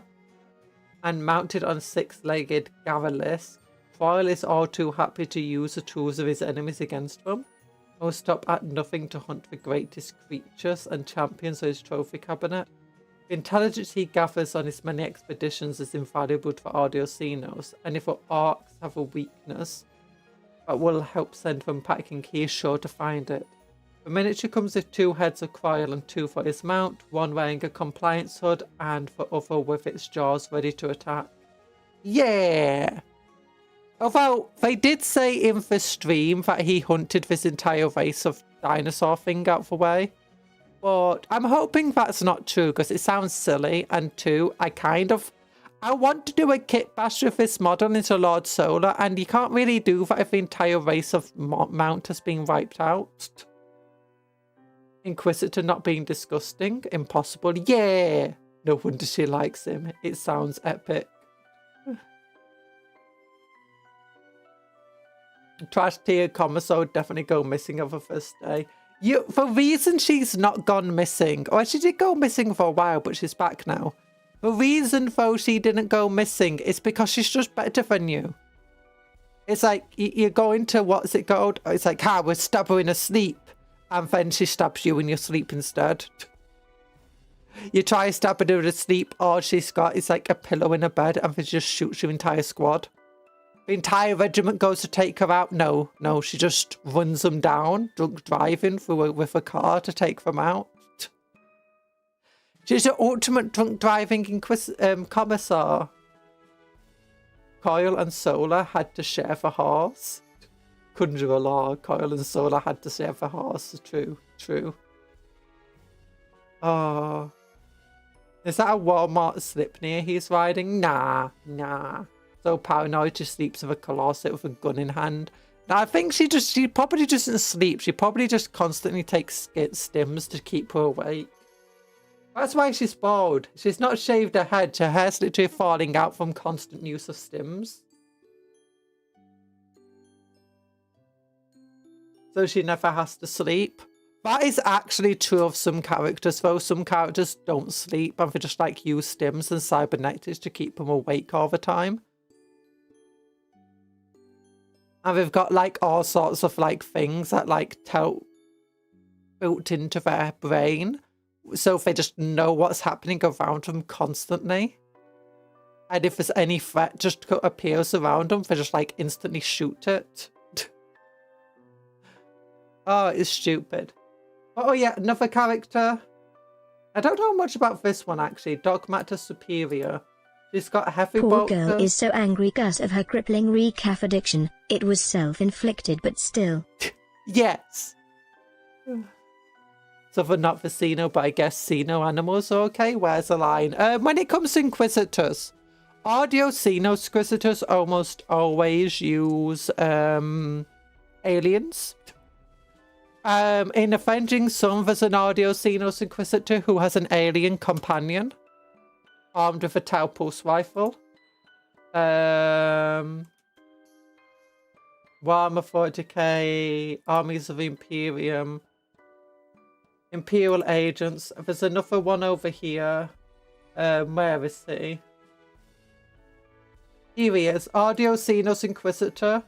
and mounted on 6-legged Garrulus, Foyle is all too happy to use the tools of his enemies against them, and will stop at nothing to hunt the greatest creatures and champions of his trophy cabinet. The intelligence he gathers on his many expeditions is invaluable to the Order of Xenos, and if the orcs have a weakness that will help send them packing, he is sure to find it. The miniature comes with 2 heads of Croyle and 2 for his mount, one wearing a compliance hood and the other with its jaws ready to attack. Yeah! Although, they did say in the stream that he hunted this entire race of dinosaur thing out the way. But I'm hoping that's not true, because it sounds silly. And 2, I want to do a kit bash with this model into Lord Solar, and you can't really do that if the entire race of mount has been wiped out. Inquisitor not being disgusting. Impossible. Yeah! No wonder she likes him. It sounds epic. Trash tier commissar definitely go missing on the first day. The reason she's not gone missing, or she did go missing for a while, but she's back now. The reason though she didn't go missing is because she's just better than you. It's like you're going to, what's it called? It's like, we'll stab her in her sleep, and then she stabs you in your sleep instead. You try stabbing her in her sleep, all she's got is like a pillow in her bed, and then she just shoots your entire squad. The entire regiment goes to take her out. No, she just runs them down, drunk driving with a car to take them out. She's the ultimate drunk driving commissar. Coyle and Solar had to share the horse. Conjurer law, Coyle and Solar had to share the horse. True. Oh. Is that a Walmart slip near he's riding? Nah. So paranoid she sleeps with a closet with a gun in hand. Now I think she probably doesn't sleep. She probably just constantly takes stims to keep her awake. That's why she's bald. She's not shaved her head. Her hair's literally falling out from constant use of stims. So she never has to sleep. That is actually true of some characters, though. Some characters don't sleep and they just like use stims and cybernetics to keep them awake all the time. And they've got like all sorts of like things that like built into their brain. So they just know what's happening around them constantly. And if there's any threat just appears around them, they just like instantly shoot it. Oh, it's stupid. Oh yeah, another character. I don't know much about this one actually. Dogmata Superior. She's got a heavy Poor girl is so angry because of her crippling recaf addiction. It was self-inflicted, but still. Yes. So they're not for Xeno, but I guess Xeno animals are okay. Where's the line? When it comes to Inquisitors, Audio Xeno Inquisitors almost always use aliens. In Avenging Sun, there's an Audio Xenos Inquisitor who has an alien companion armed with a Tau Pulse rifle. Warhammer 40k, Armies of Imperium, Imperial Agents. There's another one over here. Where is he? Here he is. Audio Xenos Inquisitor.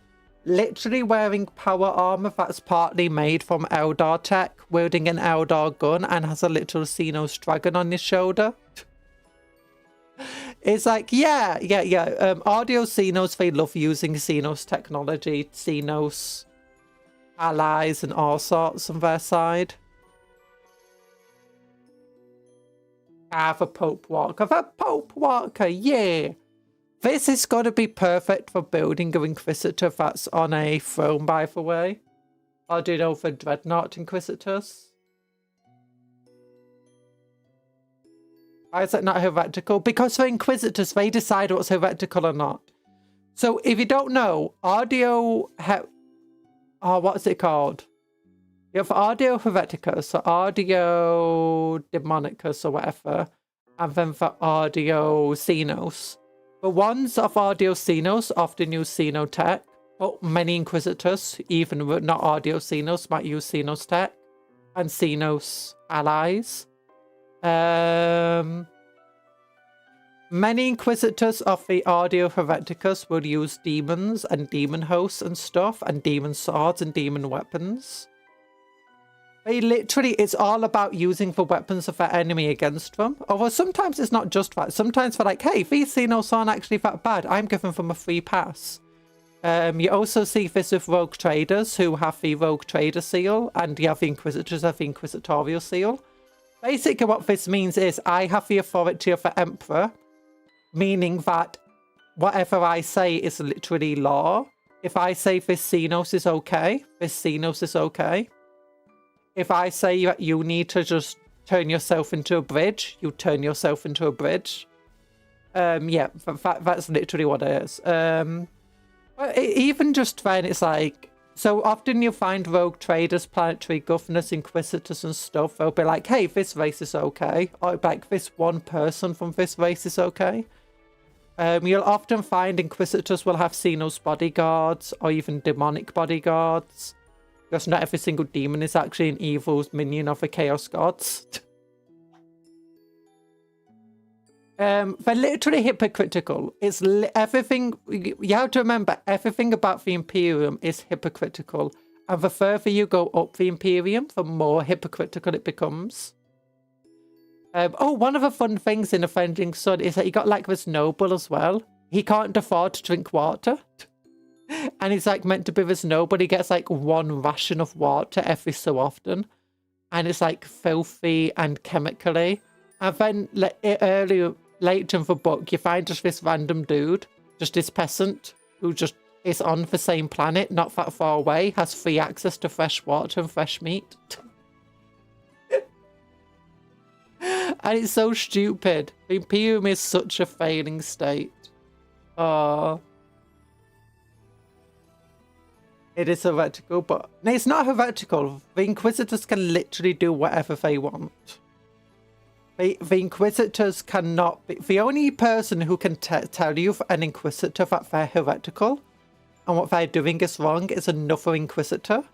Literally wearing power armor that's partly made from Eldar tech, wielding an Eldar gun, and has a literal Xenos dragon on his shoulder. It's like, yeah. Audio Xenos, they love using Xenos technology, Xenos allies, and all sorts on their side. The Pope Walker. The Pope Walker, yeah. This is going to be perfect for building an Inquisitor that's on a throne, by the way. Or do you know for Dreadnought Inquisitors? Why is that not heretical? Because for Inquisitors, they decide what's heretical or not. So if you don't know, what's it called? You have Audio Hereticus, or Audio Demonicus, or whatever. And then for Audio Xenos. The ones of Audio Xenos often use Xenotech, but many Inquisitors, even not Audio Xenos, might use Xenos tech and Xenos allies. Many Inquisitors of the Audio Hereticus will use demons and demon hosts and stuff, and demon swords and demon weapons. They literally, it's all about using the weapons of their enemy against them. Although sometimes it's not just that. Sometimes they're like, hey, these Xenos aren't actually that bad. I'm giving them a free pass. You also see this with Rogue Traders who have the Rogue Trader seal, and you have the Inquisitors have the Inquisitorial seal. Basically what this means is I have the authority of the Emperor, meaning that whatever I say is literally law. If I say this Xenos is okay, this Xenos is okay. If I say that you need to just turn yourself into a bridge, you turn yourself into a bridge. Yeah, that's literally what it is. Even just then, it's like, so often you find rogue traders, planetary governors, inquisitors and stuff. They'll be like, hey, this race is okay. Or like, this one person from this race is okay. You'll often find inquisitors will have Xenos bodyguards or even demonic bodyguards. Because not every single demon is actually an evil minion of the Chaos Gods. They're literally hypocritical. It's everything. You have to remember, everything about the Imperium is hypocritical. And the further you go up the Imperium, the more hypocritical it becomes. One of the fun things in Avenging Sun is that you got like this noble as well. He can't afford to drink water. And he's like meant to be this noble. He gets like one ration of water every so often. And it's like filthy and chemically. And then later in the book, you find just this random dude, just this peasant, who just is on the same planet, not that far away, has free access to fresh water and fresh meat. And it's so stupid. The Imperium is such a failing state. It is heretical, but no, it's not heretical. The Inquisitors can literally do whatever they want. The Inquisitors cannot be... The only person who can tell you, an Inquisitor, that they're heretical and what they're doing is wrong is another Inquisitor.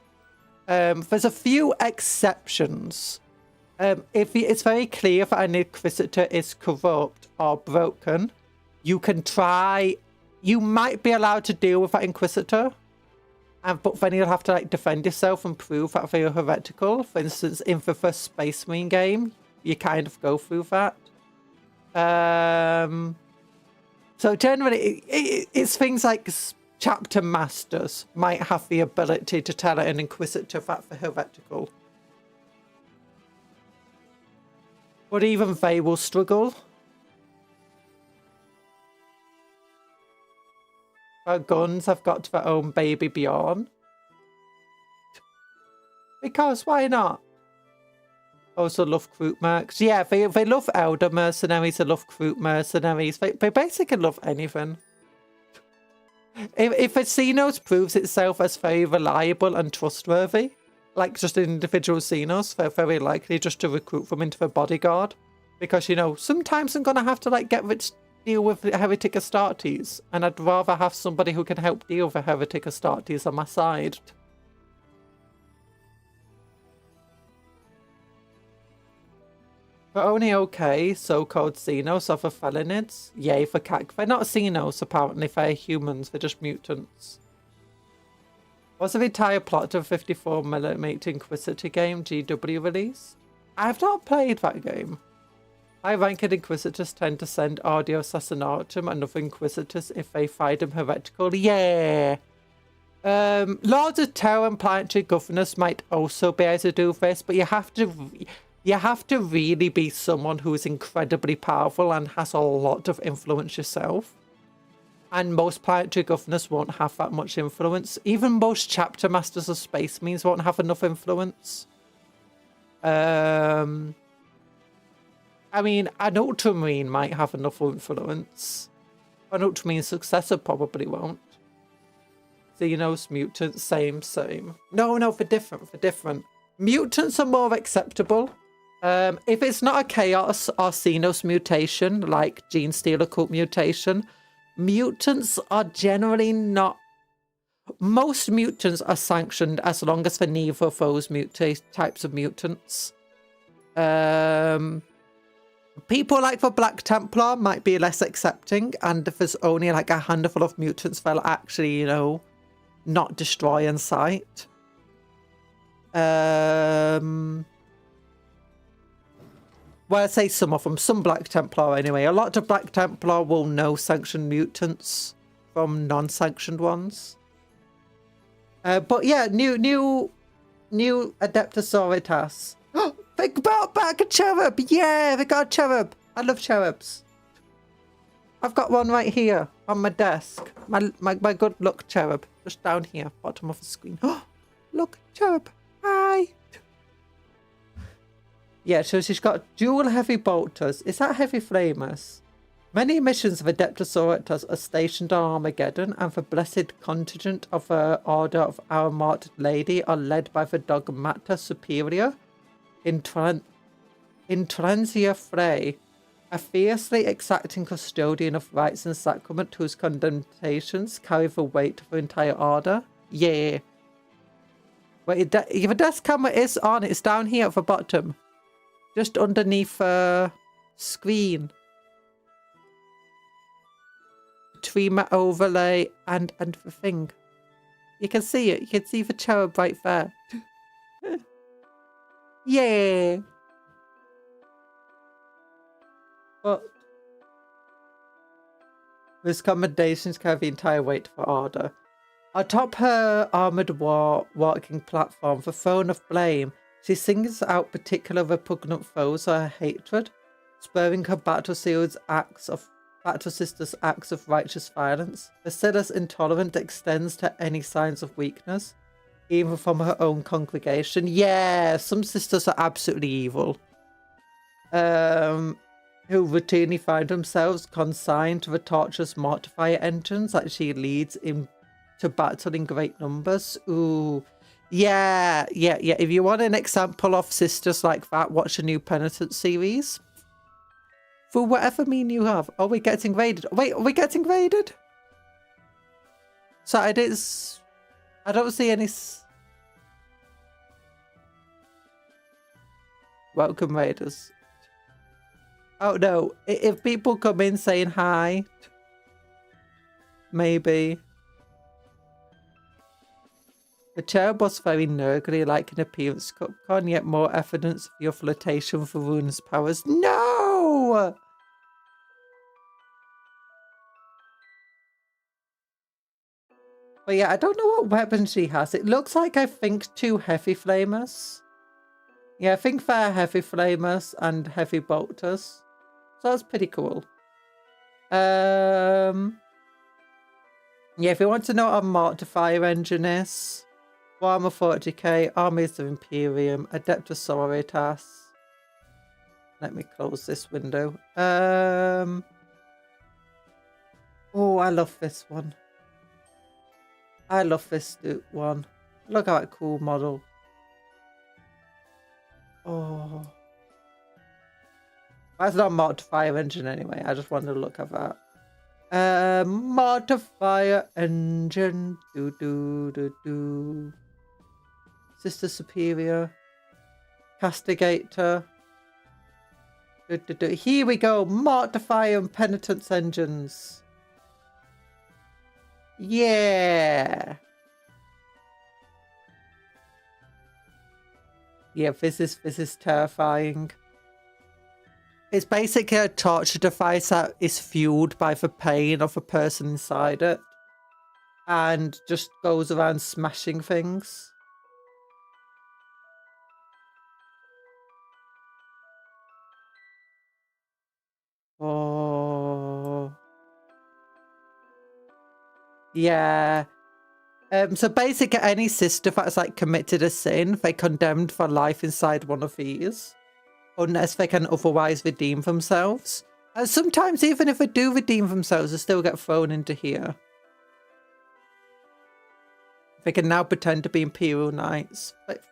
There's a few exceptions. If it's very clear that an Inquisitor is corrupt or broken, you can try... You might be allowed to deal with that Inquisitor, but then you'll have to like defend yourself and prove that they are heretical. For instance, in the first Space Marine game, you kind of go through that. So generally, it's things like chapter masters might have the ability to tell an Inquisitor that they're heretical. But even they will struggle. Our guns have got their own baby Bjorn. Because why not? Also love Kroot mercs. Yeah, they love Elder mercenaries, they love Kroot mercenaries. They basically love anything. If a Xenos proves itself as very reliable and trustworthy, like just individual Xenos, they're very likely just to recruit them into the bodyguard. Because, you know, sometimes I'm going to have to like deal with Heretic Astartes, and I'd rather have somebody who can help deal with Heretic Astartes on my side. They're only okay, so-called Xenos are the Felinids. Yay for cac. They're not Xenos, apparently. They're humans. They're just mutants. Was the entire plot of 54mm Inquisitor game GW released? I've not played that game. High-ranked Inquisitors tend to send Audio Assassinatum and other Inquisitors if they find them heretical. Yeah! Lords of Terror and Planetary Governors might also be able to do this, but you have to really be someone who is incredibly powerful and has a lot of influence yourself. And most Planetary Governors won't have that much influence. Even most Chapter Masters of Space Marines won't have enough influence. I mean, an Ultramarine might have enough influence. An Ultramarine successor probably won't. Xenos, mutants, same. No, for different. Mutants are more acceptable. If it's not a Chaos or Xenos mutation, like Gene Stealer Cult mutation, mutants are generally not... Most mutants are sanctioned as long as they're neither of those types of mutants. People like the Black Templar might be less accepting, and if there's only like a handful of mutants, they'll actually, you know, not destroy in sight. Well, I say some of them, some Black Templar anyway. A lot of Black Templar will know sanctioned mutants from non-sanctioned ones. But yeah, new Adepticon. They brought back a cherub! Yeah, they got a cherub! I love cherubs. I've got one right here on my desk. My good luck cherub. Just down here, bottom of the screen. Oh, look, cherub. Hi! Yeah, so she's got dual heavy bolters. Is that heavy flamers? Many missions of Adepticon are stationed on Armageddon, and the blessed contingent of the Order of Our Martyred Lady are led by the Dogmata Superior. Intransia Frey, a fiercely exacting custodian of rites and sacrament whose condemnations carry the weight of the entire order. Yeah. Wait, the desk camera is on. It's down here at the bottom. Just underneath the screen. Between my overlay and the thing. You can see it. You can see the cherub right there. Yeah. But this commendations carry the entire weight of her order. Atop her armoured walking platform, the throne of blame, she singles out particular repugnant foes or her hatred, spurring her battle sisters' acts of righteous violence. Basila's intolerance extends to any signs of weakness, even from her own congregation. Yeah, some sisters are absolutely evil. Who routinely find themselves consigned to the torturous mortifier engines that she leads into battle in great numbers. Ooh. Yeah. If you want an example of sisters like that, watch the new Penitent series. For whatever mean you have. Oh, we're getting raided. Wait, are we getting raided? So it is... I don't see any... Welcome, Raiders. Oh no, if people come in saying hi, maybe. The chair was very nurgly, like in appearance, Cupcon, yet more evidence of your flirtation for Rune's powers. No! But yeah, I don't know what weapon she has. It looks like, I think, 2 heavy flamers. Yeah, I think they're heavy flamers and heavy bolters. So that's pretty cool. Yeah, if you want to know what a Mortifier engine is, Warhammer 40k, Armies of Imperium, Adeptus Sororitas. Let me close this window. Oh, I love this one. I love this one. Look at that cool model. Oh. That's not a Mortifier engine anyway. I just wanted to look at that. Mortifier engine. Sister Superior. Castigator. Here we go. Mortifier and Penitence engines. Yeah. Yeah, this is terrifying. It's basically a torture device that is fueled by the pain of the person inside it. And just goes around smashing things. Oh. Yeah. So basically any sister that's like committed a sin, they're condemned for life inside one of these. Unless they can otherwise redeem themselves. And sometimes even if they do redeem themselves, they still get thrown into here. They can now pretend to be Imperial Knights. But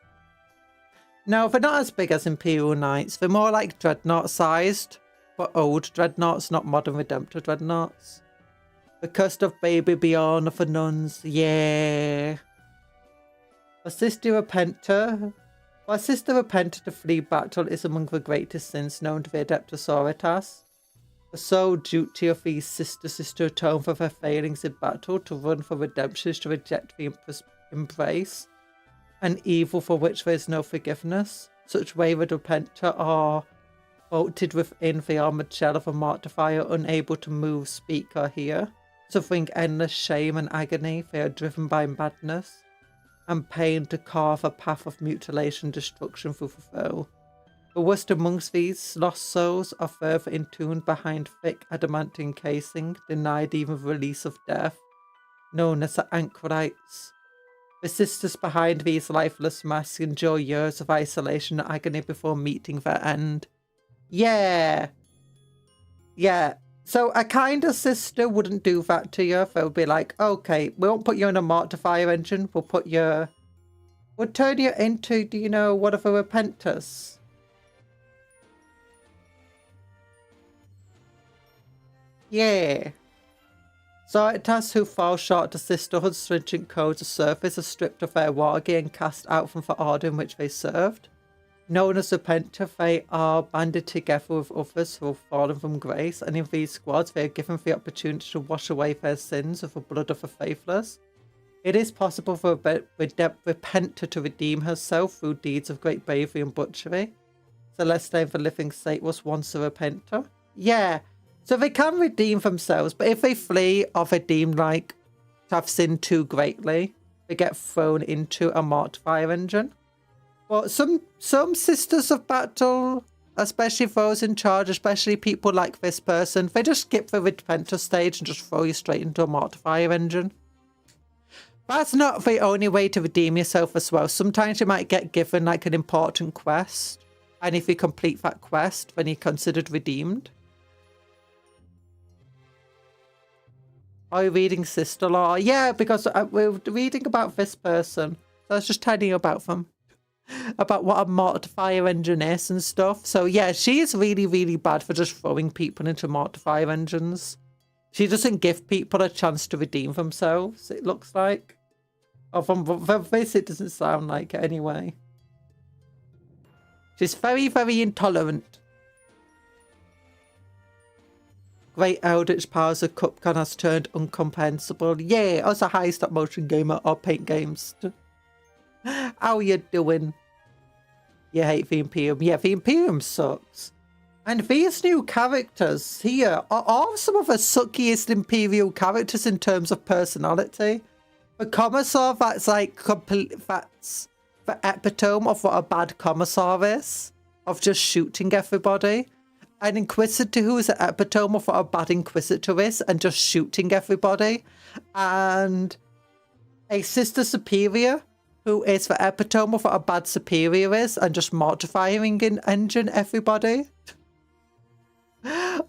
no, they're not as big as Imperial Knights. They're more like Dreadnought-sized. But old Dreadnoughts, not modern Redemptor Dreadnoughts. The Curse of Baby Beyond of the Nuns. Yeah. Assist your Repenter. While Sister Repenter to flee battle is among the greatest sins known to the Adeptus Sororitas, the sole duty of these sisters is to atone for their failings in battle, to run for redemption, to reject the embrace, an evil for which there is no forgiveness. Such wayward Repenter are bolted within the armoured shell of a Mortifier, unable to move, speak, or hear. Suffering endless shame and agony, they are driven by madness and pain to carve a path of mutilation and destruction through the foe. The worst amongst these lost souls are further entombed behind thick adamantine casing, denied even the release of death, known as the anchorites. The sisters behind these lifeless masks endure years of isolation and agony before meeting their end. Yeah. Yeah. So a kinder sister wouldn't do that to you. They'll be like, okay, we won't put you in a Mortifier engine. We'll turn you into, do you know, one of the Repenters. Yeah. Sororitas who fall short to sisterhood's stringent codes of service are stripped of their war gear and cast out from the order in which they served. Known as Repenter, they are banded together with others who have fallen from grace, and in these squads they are given the opportunity to wash away their sins with the blood of the faithless. It is possible for a Repenter to redeem herself through deeds of great bravery and butchery. Celeste, the living saint, was once a Repenter. Yeah, so they can redeem themselves, but if they flee or they deem like to have sinned too greatly, they get thrown into a Mortifier engine. Well, some sisters of battle, especially those in charge, especially people like this person, they just skip the Repenter stage and just throw you straight into a Mortifier engine. That's not the only way to redeem yourself as well. Sometimes you might get given like an important quest, and if you complete that quest, then you're considered redeemed. Are you reading Sister Law? Yeah, because we're reading about this person. So I was just telling you about them. About what a Mortifier engine is and stuff. So yeah, she is really, really bad for just throwing people into Mortifier engines. She doesn't give people a chance to redeem themselves, it looks like. Or from this, it doesn't sound like it anyway. She's very, very intolerant. Great eldritch powers of Cupcon has turned incomprehensible. Yeah, us a high stop motion gamer or paint games. How you doing? You hate the Imperium. Yeah, the Imperium sucks. And these new characters here are some of the suckiest Imperial characters in terms of personality. The Commissar, that's like that's the epitome of what a bad Commissar is. Of just shooting everybody. An Inquisitor who is an epitome of what a bad Inquisitor is and just shooting everybody. And a Sister Superior who is the epitome of what a bad Superior is and just mortifying in engine everybody.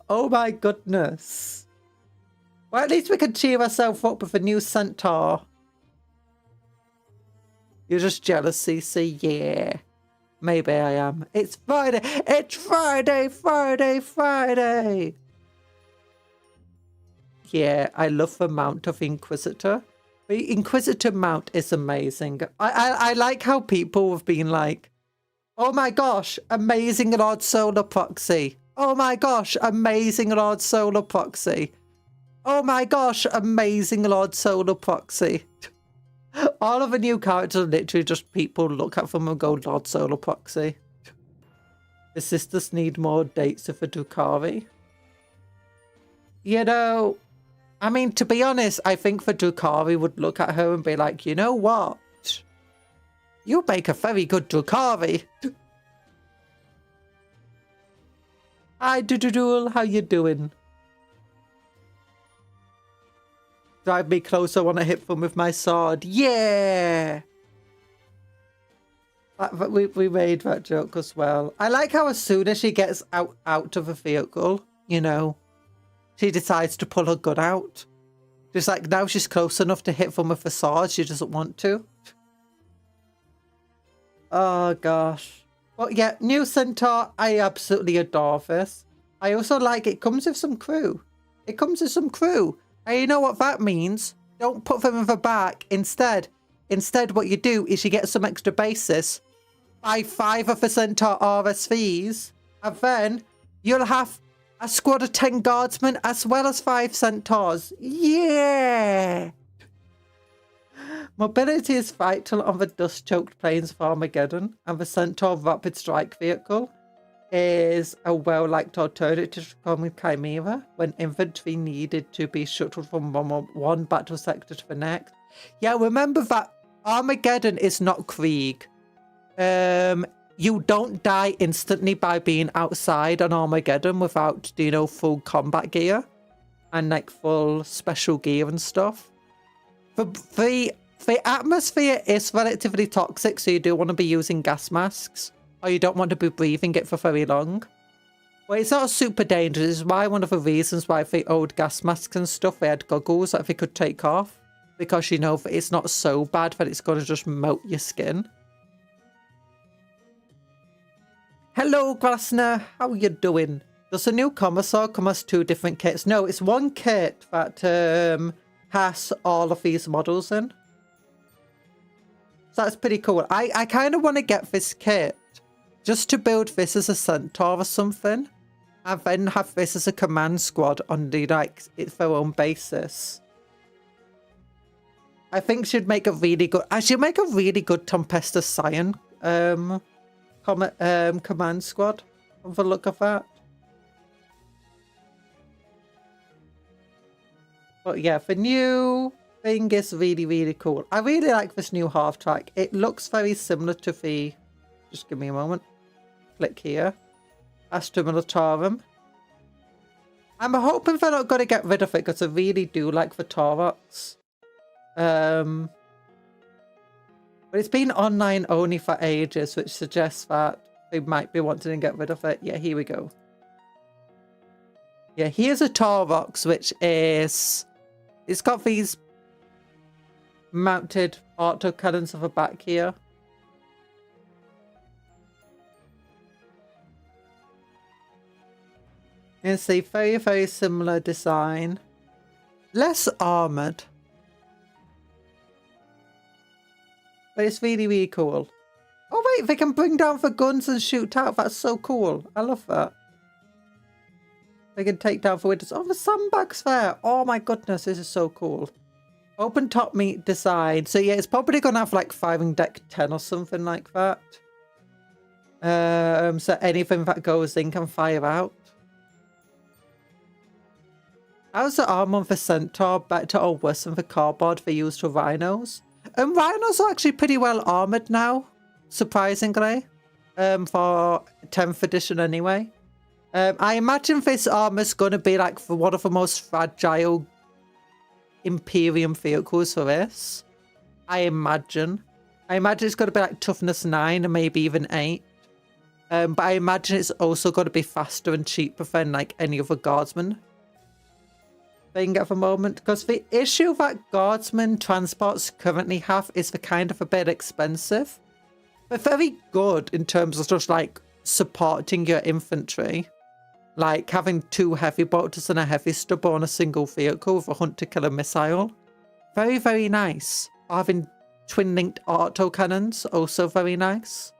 Oh my goodness. Well, at least we can cheer ourselves up with a new Centaur. You're just jealous, Cece? Yeah. Maybe I am. It's Friday. It's Friday, Friday, Friday. Yeah, I love the mount of Inquisitor. The Inquisitor mount is amazing. I like how people have been like, oh my gosh, amazing Lord Solar Proxy. Oh my gosh, amazing Lord Solar Proxy. Oh my gosh, amazing Lord Solar Proxy. All of the new characters are literally just people look at them and go, Lord Solar Proxy. The sisters need more dates for Drukhari. You know, I mean, to be honest, I think the Drukhari would look at her and be like, you know what? You make a very good Drukhari. Hi, Doodle, how you doing? Drive me closer, I want to hit them with my sword. Yeah! We made that joke as well. I like how as soon as she gets out of the vehicle, you know, she decides to pull her gun out. Just like now she's close enough to hit them with the sword, she doesn't want to. Oh gosh. But yeah, new Centaur, I absolutely adore this. I also like it comes with some crew. It comes with some crew. And you know what that means? Don't put them in the back. Instead, what you do is you get some extra bases. Buy 5 of the Centaur RSVs. And then you'll have a squad of 10 guardsmen as well as 5 Centaurs. Yeah! Mobility is vital on the dust-choked plains of Armageddon. And the Centaur Rapid Strike Vehicle is a well-liked alternative to common Chimera when infantry needed to be shuttled from one battle sector to the next. Yeah, remember that Armageddon is not Krieg. You don't die instantly by being outside on Armageddon without, you know, full combat gear and like full special gear and stuff. The atmosphere is relatively toxic, so you do want to be using gas masks. Or you don't want to be breathing it for very long. Well, it's not super dangerous. This is why one of the reasons why the old gas masks and stuff, they had goggles that they could take off. Because, you know, it's not so bad that it's going to just melt your skin. Hello, Grasner. How you doing? Does the new Commissar come as 2 different kits? No, it's one kit that has all of these models in. So that's pretty cool. I kind of want to get this kit. Just to build this as a Centaur or something. And then have this as a command squad on the, like, their own basis. I think she'd make a really good... she'd make a really good Tempestus Scion command squad. Have a look at that. But yeah, the new thing is really, really cool. I really like this new half track. It looks very similar to the... Just give me a moment. Click here. Astra Militarum. I'm hoping they're not going to get rid of it because I really do like the Taurox. But it's been online only for ages, which suggests that they might be wanting to get rid of it. Yeah, here we go. Yeah, here's a Taurox, which is... It's got these mounted autocannons of the back here. It's a very, very similar design. Less armoured. But it's really, really cool. Oh wait, they can bring down the guns and shoot out. That's so cool. I love that. They can take down the windows. Oh, the sandbags there. Oh my goodness, this is so cool. Open top meat design. So yeah, it's probably gonna have like firing deck 10 or something like that. So anything that goes in can fire out. How's the armor on the centaur better or worse than the cardboard they use for rhinos? Rhinos are actually pretty well armored now, surprisingly, for 10th edition anyway. I imagine this armor's going to be like for one of the most fragile Imperium vehicles for this. I imagine it's going to be like toughness 9 and maybe even 8. But I imagine it's also going to be faster and cheaper than like any other guardsman thing at the moment. Because the issue that guardsman transports currently have is they're kind of a bit expensive. They're very good in terms of just like supporting your infantry. Like having 2 heavy bolters and a heavy stubber on a single vehicle with a hunter-killer missile. Very, very nice. Having twin-linked autocannons, also very nice.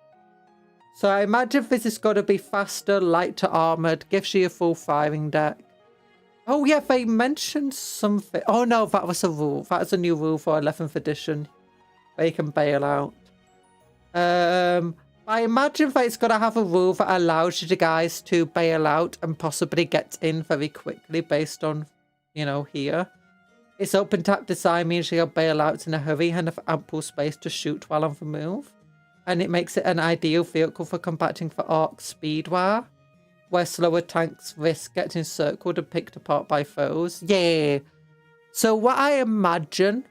So I imagine this is going to be faster, lighter armoured, gives you a full firing deck. Oh yeah, they mentioned something. Oh no, that was a rule. That was a new rule for 11th edition. Where you can bail out. I imagine that it's going to have a rule that allows you guys to bail out and possibly get in very quickly based on, you know, here. Its open tap design means you'll bail out in a hurry and have ample space to shoot while on the move. And it makes it an ideal vehicle for combating for orc speed war, where slower tanks risk getting encircled and picked apart by foes. Yeah. So what I imagine,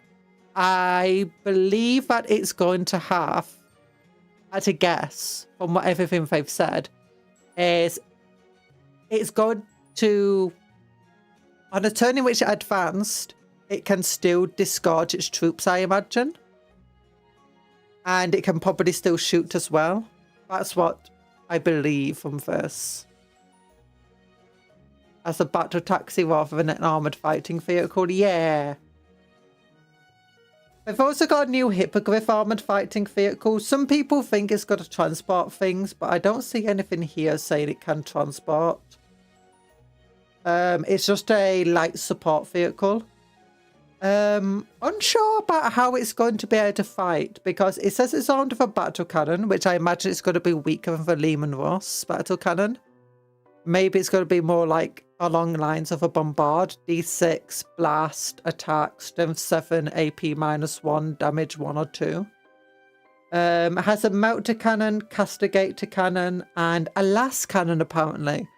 I believe that it's going to have, at a guess, from what everything they've said, is it's going to, on a turn in which it advanced, it can still disgorge its troops, I imagine. And it can probably still shoot as well. That's what I believe from this. As a battle taxi rather than an armoured fighting vehicle, yeah. They've also got a new hippogriff armoured fighting vehicle. Some people think it's got to transport things, but I don't see anything here saying it can transport. It's just a light support vehicle. Unsure about how it's going to be able to fight, because it says it's armed with a battle cannon, which I imagine it's going to be weaker than the Lehman Ross battle cannon. Maybe it's going to be more like along the lines of a bombard, D6, blast, attack, strength 7, AP -1, damage 1 or 2. It has a melter cannon, castigator cannon, and a las cannon apparently.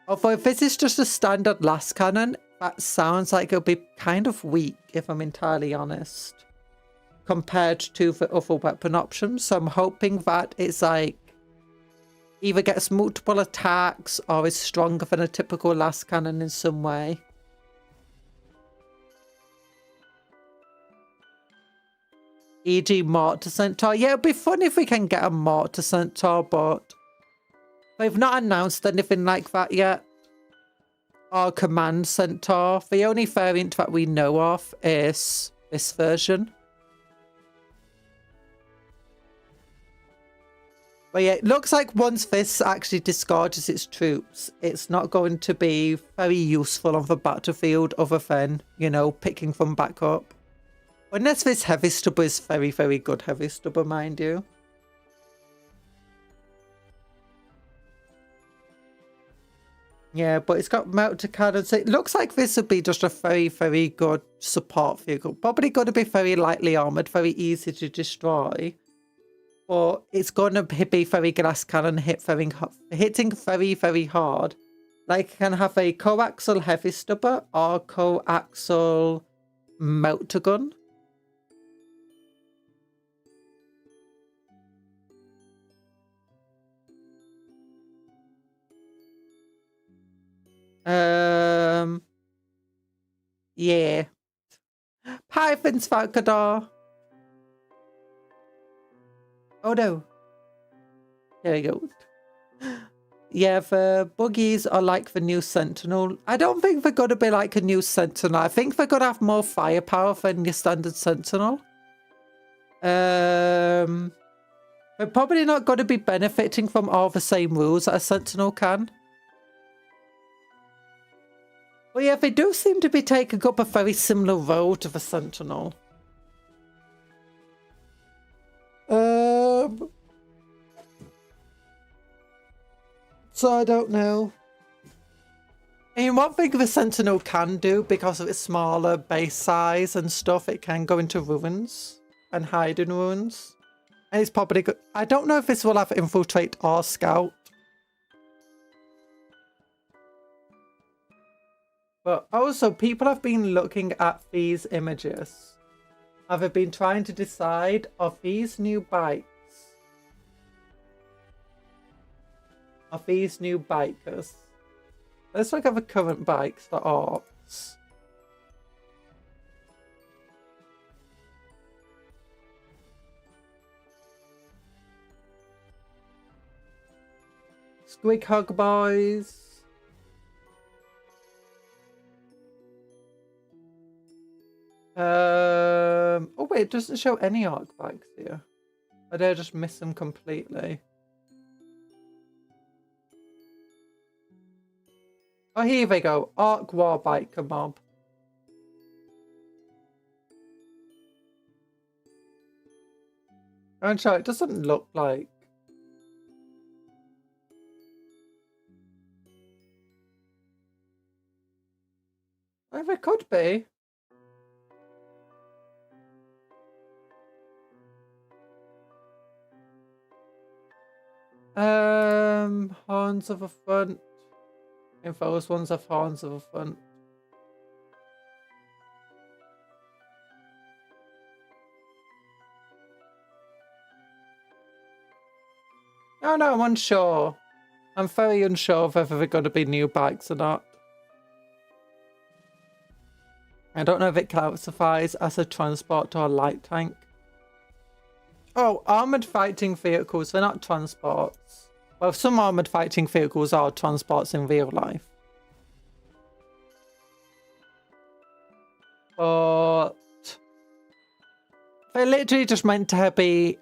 Although if this is just a standard las cannon, that sounds like it'll be kind of weak, if I'm entirely honest, compared to the other weapon options. So I'm hoping that it's like either gets multiple attacks or is stronger than a typical las cannon in some way. E.g. Mortar Centaur. Yeah, it'd be fun if we can get a Mortar Centaur, but they've not announced anything like that yet. Or Command Centaur. The only variant that we know of is this version. But yeah, it looks like once this actually disgorges its troops, it's not going to be very useful on the battlefield other than, you know, picking them back up. Unless this heavy stubber is very, very good heavy stubber, mind you. Yeah, but it's got melter cannons. It looks like this would be just a very, very good support vehicle. Probably going to be very lightly armoured, very easy to destroy. But it's going to be very glass cannon, hitting very, very hard. Like, it can have a coaxial heavy stubber or coaxial melter gun. Yeah. Python's Falcador. Oh no. There we go. Yeah, the buggies are like the new Sentinel. I don't think they're going to be like a new Sentinel. I think they're going to have more firepower than your standard Sentinel. They're probably not going to be benefiting from all the same rules that a Sentinel can. Well, yeah, they do seem to be taking up a very similar role to the Sentinel. So I don't know. I mean, one thing the Sentinel can do, because of its smaller base size and stuff, it can go into ruins and hide in ruins. And it's probably good. I don't know if this will have Infiltrate or Scout. But also, people have been looking at these images. Have they been trying to decide, are these new bikes? Are these new bikers? Let's look at the current bikes, the orcs. Squig Hug Boys. Oh wait, it doesn't show any orc bikes here. Or did I just miss them completely? Oh, here we go. Orc War Biker Mob. I'm sure it doesn't look like. Oh, it could be. Horns of a front. If those ones have horns of a front. Oh no, I'm unsure. I'm very unsure of whether they're going to be new bikes or not. I don't know if it classifies as a transport or a light tank. Oh, armoured fighting vehicles, they're not transports. Well, some armoured fighting vehicles are transports in real life. But they're literally just meant to be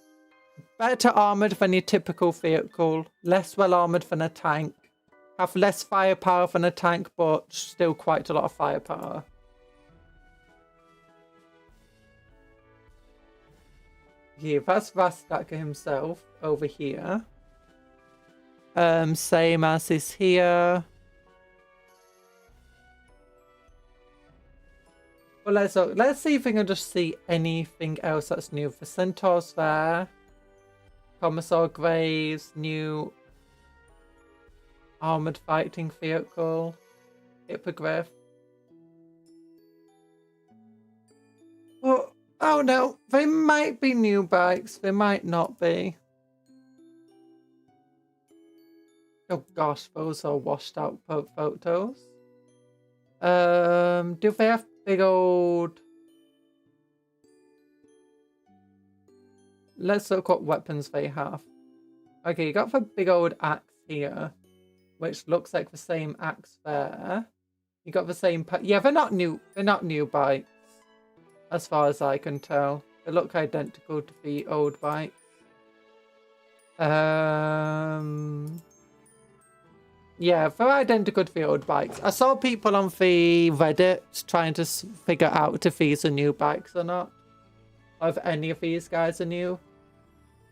better armoured than your typical vehicle, less well armoured than a tank, have less firepower than a tank, but still quite a lot of firepower. Yeah, that's Rastacker himself over here. Same as is here. Well, let's see if we can just see anything else that's new. The Centaur's there. Commissar Graves, new armored fighting vehicle. Hippogriff. Oh no, they might be new bikes. They might not be. Oh gosh, those are washed out photos. Do they have big old... Let's look what weapons they have. Okay, you got the big old axe here, which looks like the same axe there. You got the same... Yeah, they're not new. They're not new bikes, as far as I can tell. They look identical to the old bikes. Yeah, they're identical to the old bikes. I saw people on the Reddit trying to figure out if these are new bikes or not. Or if any of these guys are new.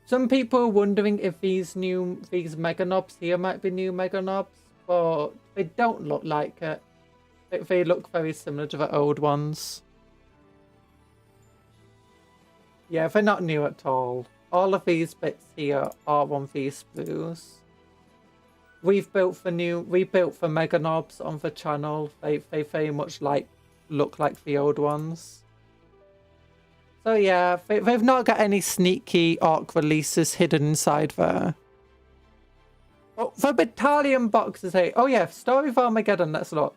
Some people are wondering if these Mega Knobs here might be new Mega Knobs, but they don't look like it. They look very similar to the old ones. Yeah, they're not new at all. All of these bits here are one of these sprues. We built for Mega Knobs on the channel. They very much look like the old ones. So yeah, they've not got any sneaky orc releases hidden inside there. Oh, the battalion boxes here. Oh yeah, Story of Armageddon, let's look.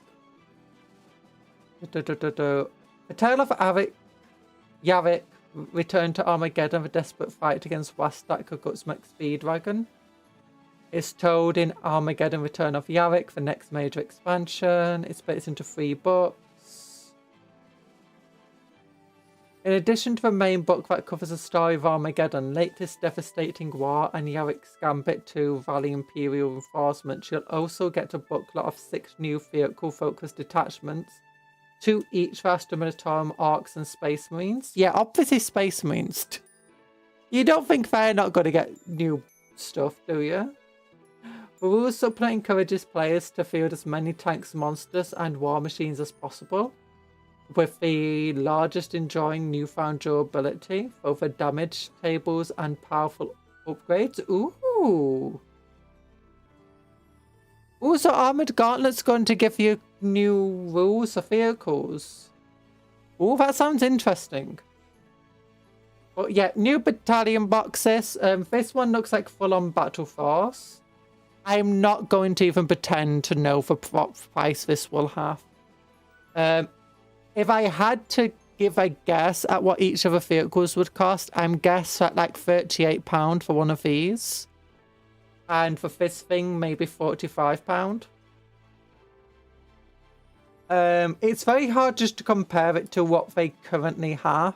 The Tale of Yavik returned to Armageddon, the desperate fight against Wastack Gutsmech Speedwagon. It's told in Armageddon Return of Yavik, the next major expansion. It's split into 3 books. In addition to the main book that covers the story of Armageddon, latest devastating war, and Yarick's Gambit to Valley Imperial Reinforcement, you'll also get a booklet of 6 new vehicle-focused detachments, 2 each for Astra Militarum, Orcs, and Space Marines. Yeah, obviously Space Marines. You don't think they're not going to get new stuff, do you? The rules supplement encourages players to field as many tanks, monsters, and war machines as possible, with the largest enjoying newfound durability, both for damage tables and powerful upgrades. Ooh. Ooh, so Armored Gauntlet's going to give you new rules for vehicles. Ooh, that sounds interesting. But yeah, new battalion boxes. This one looks like full-on battle force. I'm not going to even pretend to know for what price this will have. If I had to give a guess at what each of the vehicles would cost, I'm guess at like £38 for one of these. And for this thing, maybe £45. It's very hard just to compare it to what they currently have.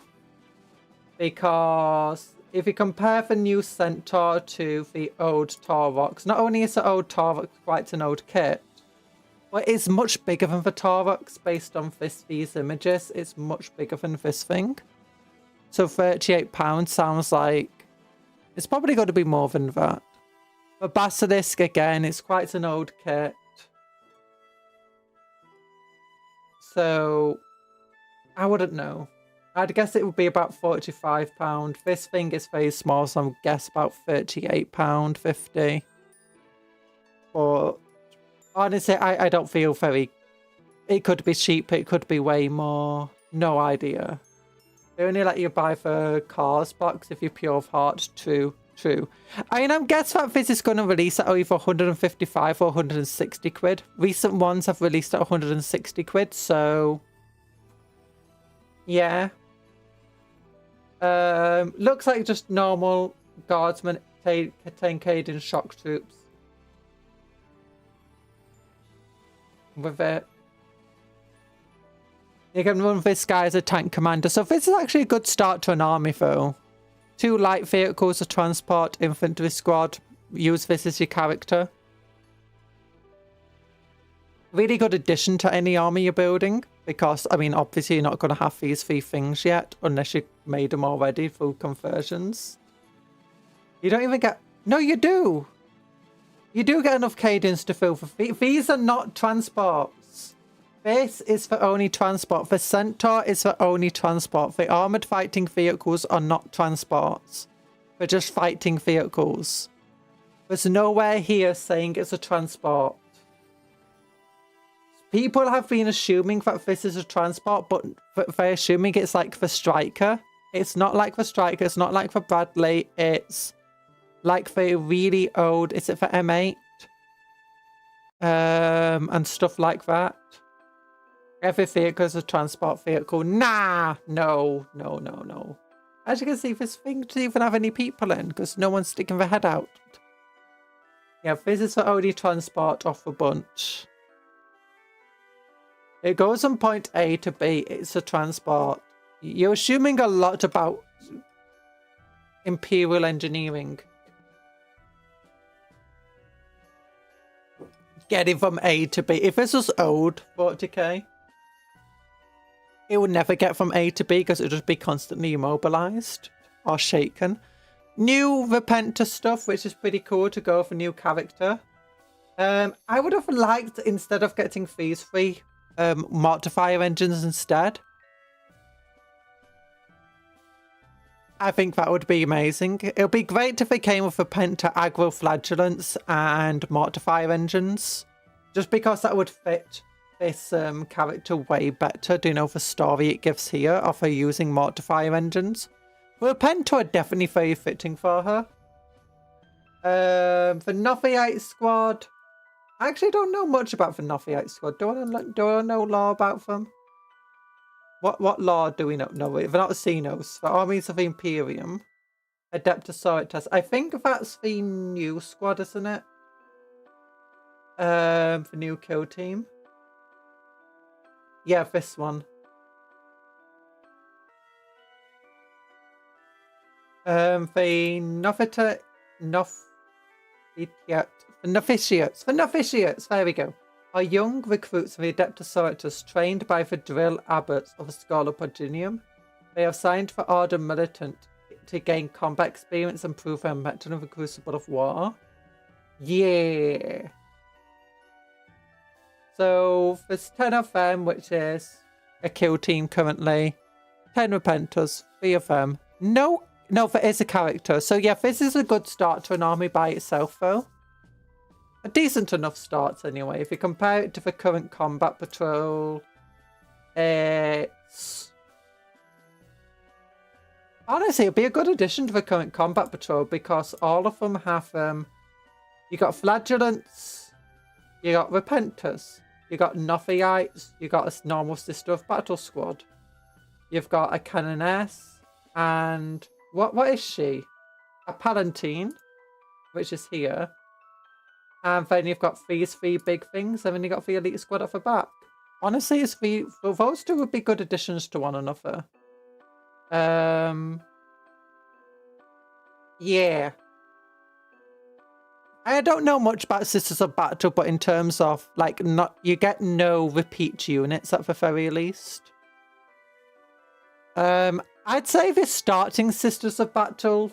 Because if you compare the new Centaur to the old Taurox, not only is the old Taurox quite an old kit, but it's much bigger than the Taurox based on these images. It's much bigger than this thing. So £38 sounds like it's probably got to be more than that. But Basilisk, again, it's quite an old kit. So I wouldn't know. I'd guess it would be about £45. This thing is very small, so I'm guess about £38.50. But honestly, I don't feel very... It could be cheap, it could be way more. No idea. They only let you buy the cars box if you're pure of heart. True. I mean, I'm guessing that this is going to release at either 155 or 160 quid. Recent ones have released at 160 quid, so... Yeah. Looks like just normal guardsmen, 10 Caden shock troops. With it. You can run this guy as a tank commander. So this is actually a good start to an army though. 2 light vehicles to transport infantry squad. Use this as your character. Really good addition to any army you're building. Because, I mean, obviously you're not going to have these 3 things yet. Unless you made them already through conversions. You don't even get... No, you do! You do get enough cadence to fill for... These are not transports. This is for only transport. The Centaur is for only transport. The armoured fighting vehicles are not transports. They're just fighting vehicles. There's nowhere here saying it's a transport. People have been assuming that this is a transport, but they're assuming it's like the Striker. It's not like the Striker. It's not like the Bradley. It's like the really old... Is it for M8? And stuff like that. Every vehicle is a transport vehicle. Nah! No. As you can see, this thing doesn't even have any people in, because no one's sticking their head out. Yeah, this is the only transport off the bunch. It goes from point A to B. It's a transport. You're assuming a lot about Imperial engineering. Getting from A to B. If this was old 40k, it would never get from A to B because it would just be constantly immobilized or shaken. New Repenter stuff, which is pretty cool to go for new character. I would have liked, instead of getting these 3, Mortifier engines instead. I think that would be amazing. It would be great if they came with a Penta Aggro Flagellants and Mortifier engines. Just because that would fit this character way better. Do you know the story it gives here of her using Mortifier engines? Well, Penta are definitely very fitting for her. The Nothiite squad. I actually don't know much about the Nothiite squad. Do I know lore about them? What lore do we know? No, they're not Xenos. The armies of the Imperium. Adepticon. I think that's the new squad, isn't it? The new kill team. Yeah, this one. The novitiates, there we go, are young recruits of the Adepticon trained by the drill abbots of Scholar Podinium. They are signed for Ardent Militant to gain combat experience and prove their mettle in the crucible of war. Yeah. So there's 10 of them, which is a kill team currently. 10 Repenters, 3 of them. No, there is a character. So yeah, this is a good start to an army by itself though. A decent enough start anyway. If you compare it to the current combat patrol, it's... honestly, it'd be a good addition to the current combat patrol because all of them have, you got Flagellants, you got Repenters, you got Nothiites, you got a normal Sister of Battle squad. You've got a Canoness, and what is she? A Palatine, which is here. And then you've got these 3 big things, and then you got the elite squad at the back. Honestly, those 2 would be good additions to one another. Yeah. I don't know much about Sisters of Battle, but in terms of, like, you get no repeat units at the very least. I'd say this starting Sisters of Battle,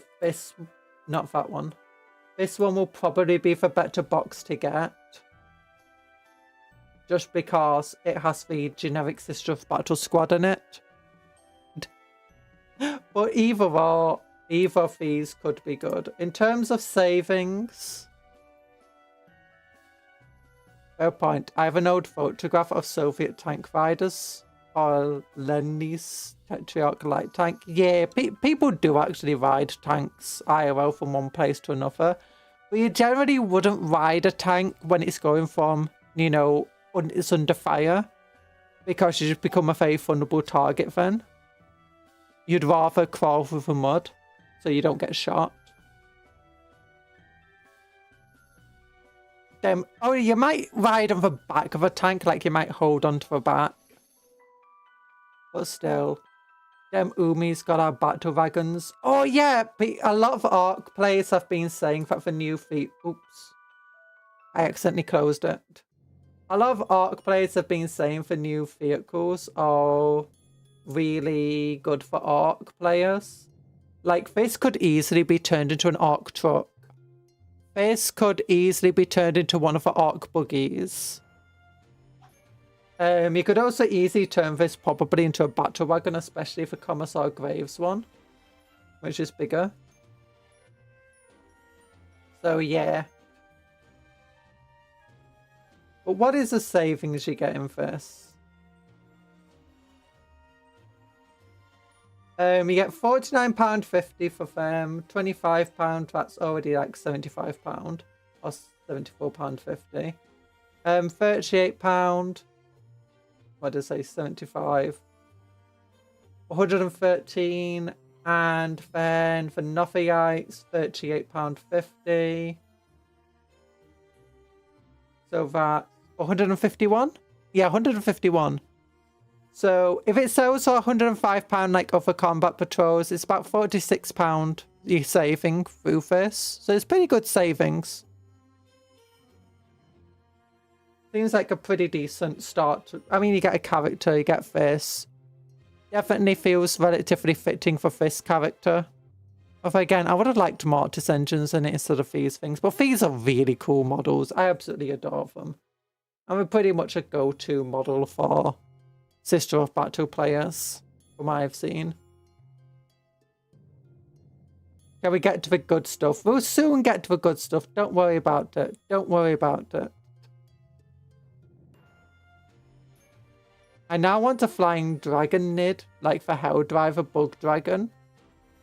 not that one. This one will probably be the better box to get. Just because it has the generic Sister of Battle squad in it. But either of these could be good. In terms of savings... fair point. I have an old photograph of Soviet tank riders. Or Lenin's Tetrarch light tank. Yeah, people do actually ride tanks IRL from one place to another. But you generally wouldn't ride a tank when it's going from, you know, it's under fire. Because you just become a very vulnerable target then. You'd rather crawl through the mud so you don't get shot. Oh, you might ride on the back of a tank, like you might hold onto the back. But still, them Umi's got our battle wagons. Oh yeah, a lot of Arc players have been saying that the new feat... oops. I accidentally closed it. A lot of Arc players have been saying the new vehicles are really good for Arc players. Like, this could easily be turned into an Arc truck. This could easily be turned into one of the Arc buggies. You could also easily turn this probably into a battle wagon, especially for Commissar Graves one, which is bigger. So yeah. But what is the savings you get in this? You get £49.50 for them, £25, that's already like £75, or £74.50. £38, what did I say, 75, 113, and then for Nothiites, £38.50. So that 151? Yeah, 151. So if it sells for £105 like other combat patrols, it's about £46 you're saving through this. So it's pretty good savings. Seems like a pretty decent start. I mean, you get a character, you get this. Definitely feels relatively fitting for this character. Although again, I would have liked Mortis engines in it instead of these things. But these are really cool models. I absolutely adore them. I'm pretty much a go-to model for Sister of Battle players, from what I've seen. Can we get to the good stuff? We'll soon get to the good stuff. Don't worry about it. Don't worry about it. I now want a flying dragon nid, like the Helldriver bug dragon.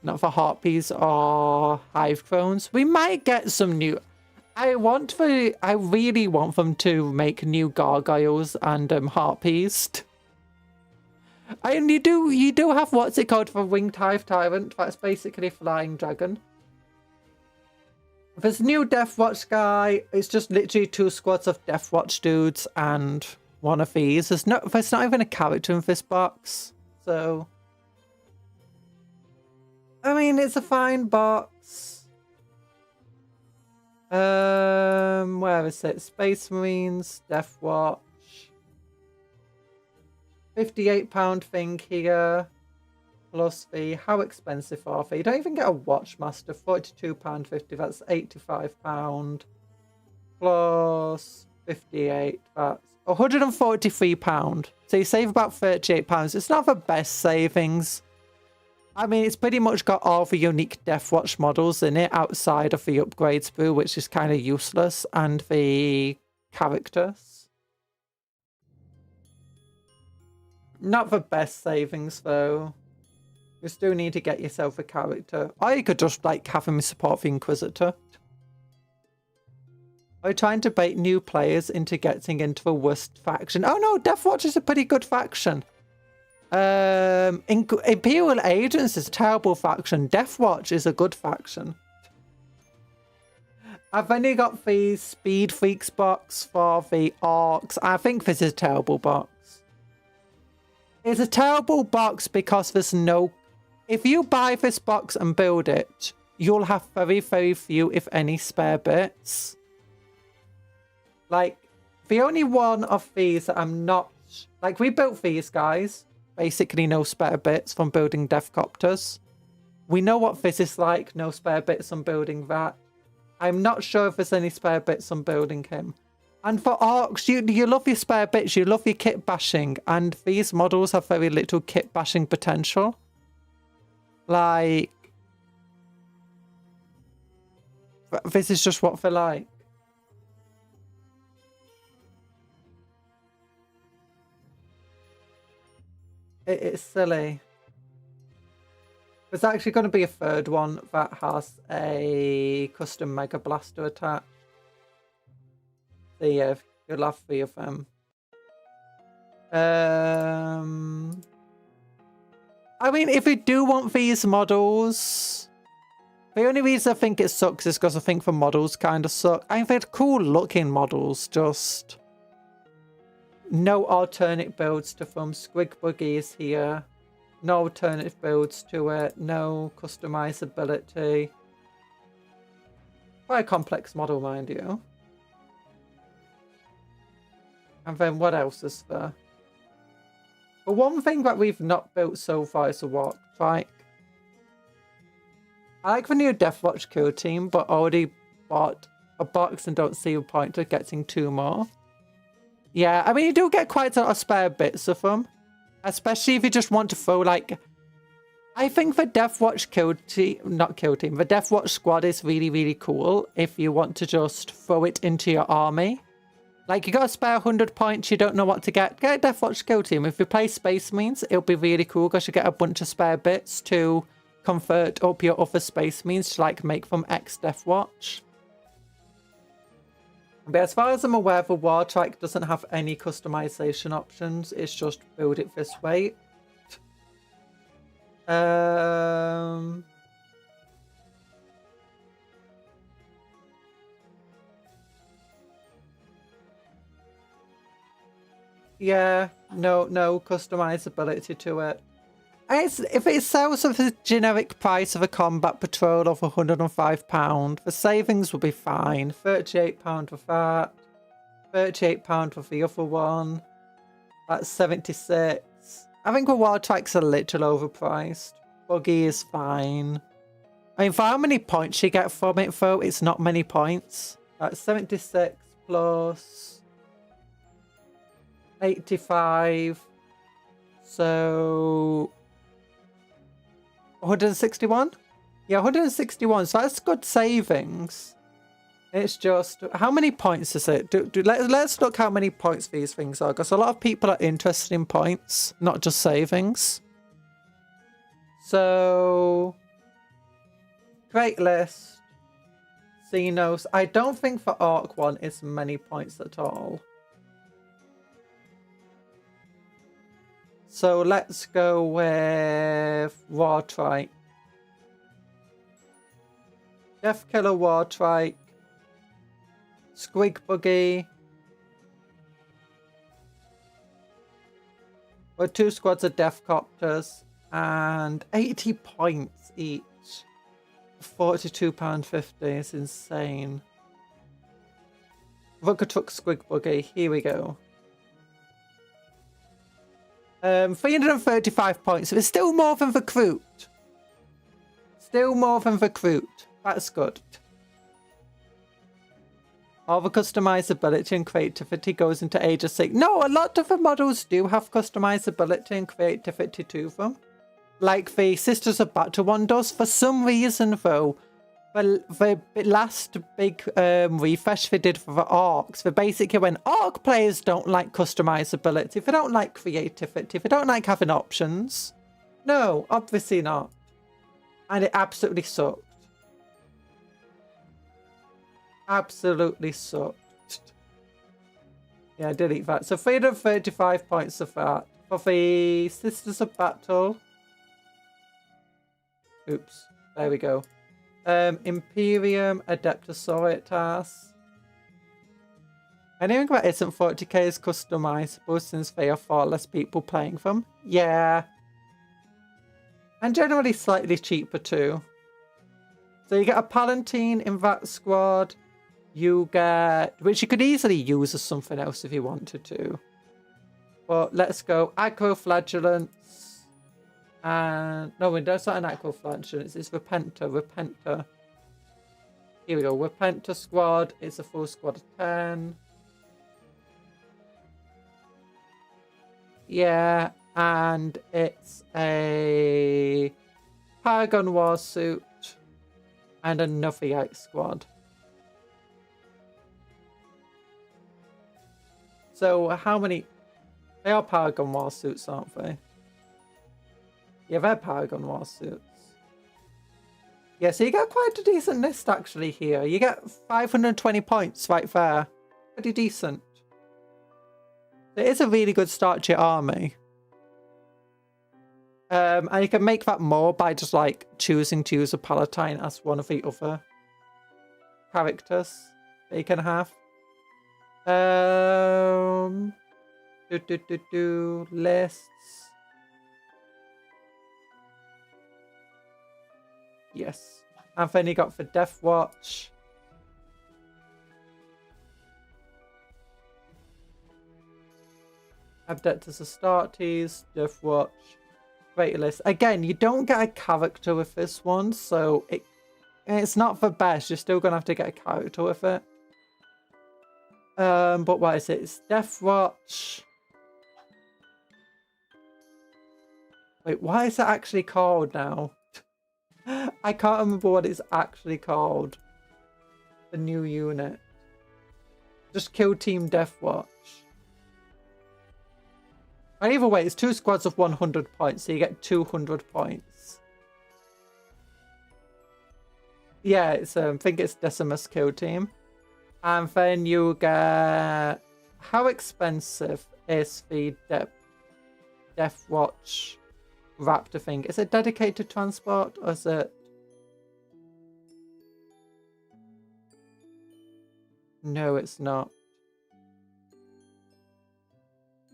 Not for Harpies or Hive Crones. We might get some new... I really want them to make new gargoyles and Harpies. And you do have, what's it called, for Winged Hive Tyrant. That's basically a flying dragon. There's new Deathwatch guy. It's just literally 2 squads of Deathwatch dudes and one of these. There's not even a character in this box. So I mean, it's a fine box. Where is it? Space Marines, Death Watch. £58 thing here. Plus fee. How expensive are they? You don't even get a Watchmaster. £42.50. That's £85. Plus 58. That's £143. So you save about £38. It's not the best savings. I mean, it's pretty much got all the unique Deathwatch models in it outside of the upgrades brew, which is kind of useless, and the characters. Not the best savings, though. You still need to get yourself a character. Or you could just, like, have him support the Inquisitor. Or trying to bait new players into getting into the worst faction. Oh no, Deathwatch is a pretty good faction. Imperial Agents is a terrible faction. Deathwatch is a good faction. I've only got the Speed Freaks box for the Orcs. I think this is a terrible box. It's a terrible box because there's no... If you buy this box and build it, you'll have very, very few, if any, spare bits. Like, the only one of these that I'm not... Like, we built these guys. Basically no spare bits from building Deathcopters. We know what this is like, no spare bits on building that. I'm not sure if there's any spare bits on building him. And for Orcs, you love your spare bits, you love your kit bashing, and these models have very little kit bashing potential. Like... This is just what they're like. It's silly. There's actually going to be a third one that has a custom Mega Blaster attack. So yeah, you'll have 3 of them. I mean, if we do want these models, the only reason I think it sucks is because I think the models kind of suck. I mean, they're cool looking models, just... No alternate builds to them. Squig Buggy is here. No alternative builds to it. No customizability. Quite a complex model, mind you. And then what else is there? But one thing that we've not built so far is a Warp Trike. I like the new Deathwatch kill team, but already bought a box and don't see a point of getting 2 more. Yeah, I mean, you do get quite a lot of spare bits of them. Especially if you just want to throw, like... I think the Deathwatch kill team... Not kill team. The Deathwatch squad is really, really cool if you want to just throw it into your army. Like, you got a spare 100 points, you don't know what to get. Get a Deathwatch kill team. If you play Space Marines, it'll be really cool because you get a bunch of spare bits to convert up your other Space Marines to, like, make them ex-Deathwatch. But as far as I'm aware, the War Trike doesn't have any customization options. It's just build it this way. Yeah, no customizability to it. If it sells at the generic price of a combat patrol of £105, the savings will be fine. £38 for that. £38 for the other one. That's 76. I think the War Trike's a little overpriced. Buggy is fine. I mean, for how many points you get from it, though, it's not many points. That's 76 plus 85. So... 161? Yeah, 161. So that's good savings. It's just... How many points is it? Let's look how many points these things are. Because a lot of people are interested in points, not just savings. So... Great list. Xenos. I don't think the Orc one is many points at all. So let's go with War Trike. Death Killer War Trike. Squig Buggy. Or 2 squads of Deathcopters. And 80 points each. £42.50. It's insane. Ruckatuck Squig Buggy. Here we go. 335 points. So it's still more than Recruit. Still more than Recruit. That's good. All the customizability and creativity goes into Age of 6. No, a lot of the models do have customizability and creativity to them. Like the Sisters of Battle one does. For some reason, though, the last big refresh they did for the Orcs, they basically went, Orc players don't like customizability, they don't like creativity, they don't like having options. No, obviously not. And it absolutely sucked. Absolutely sucked. Yeah, delete that. So 335 points of that. For the Sisters of Battle. Oops. There we go. Imperium Adepticoritas. Anything that isn't 40k is customizable since there are far less people playing them. Yeah. And generally slightly cheaper too. So you get a Palatine in that squad. You get, which you could easily use as something else if you wanted to. But let's go. Acroflagellants. And no, that's not an Acroflagellant. It's Repenter. Here we go. Repenter squad. It's a full squad of 10. Yeah, and it's a Paragon Warsuit and another Yike squad. So how many? They are Paragon Warsuits, aren't they? Yeah, they're Paragon Warsuits. Yeah, so you get quite a decent list actually here. You get 520 points right there. Pretty decent. It is a really good start to your army. And you can make that more by just like choosing to use a Palatine as one of the other characters that you can have. Lists. Yes. And then you got for Death Watch. Abductors Astartes, Death Watch. Great list. Again, you don't get a character with this one, so it's not the best. You're still gonna have to get a character with it. But what is it? It's Death Watch. Wait, what is it actually called now? I can't remember what it's actually called. The new unit. Just Kill Team Death Watch. Either way, it's 2 squads of 100 points, so you get 200 points. Yeah, it's I think it's Decimus Kill Team. And then you get... How expensive is the Death Watch Raptor thing? Is it dedicated transport or is it... No, it's not.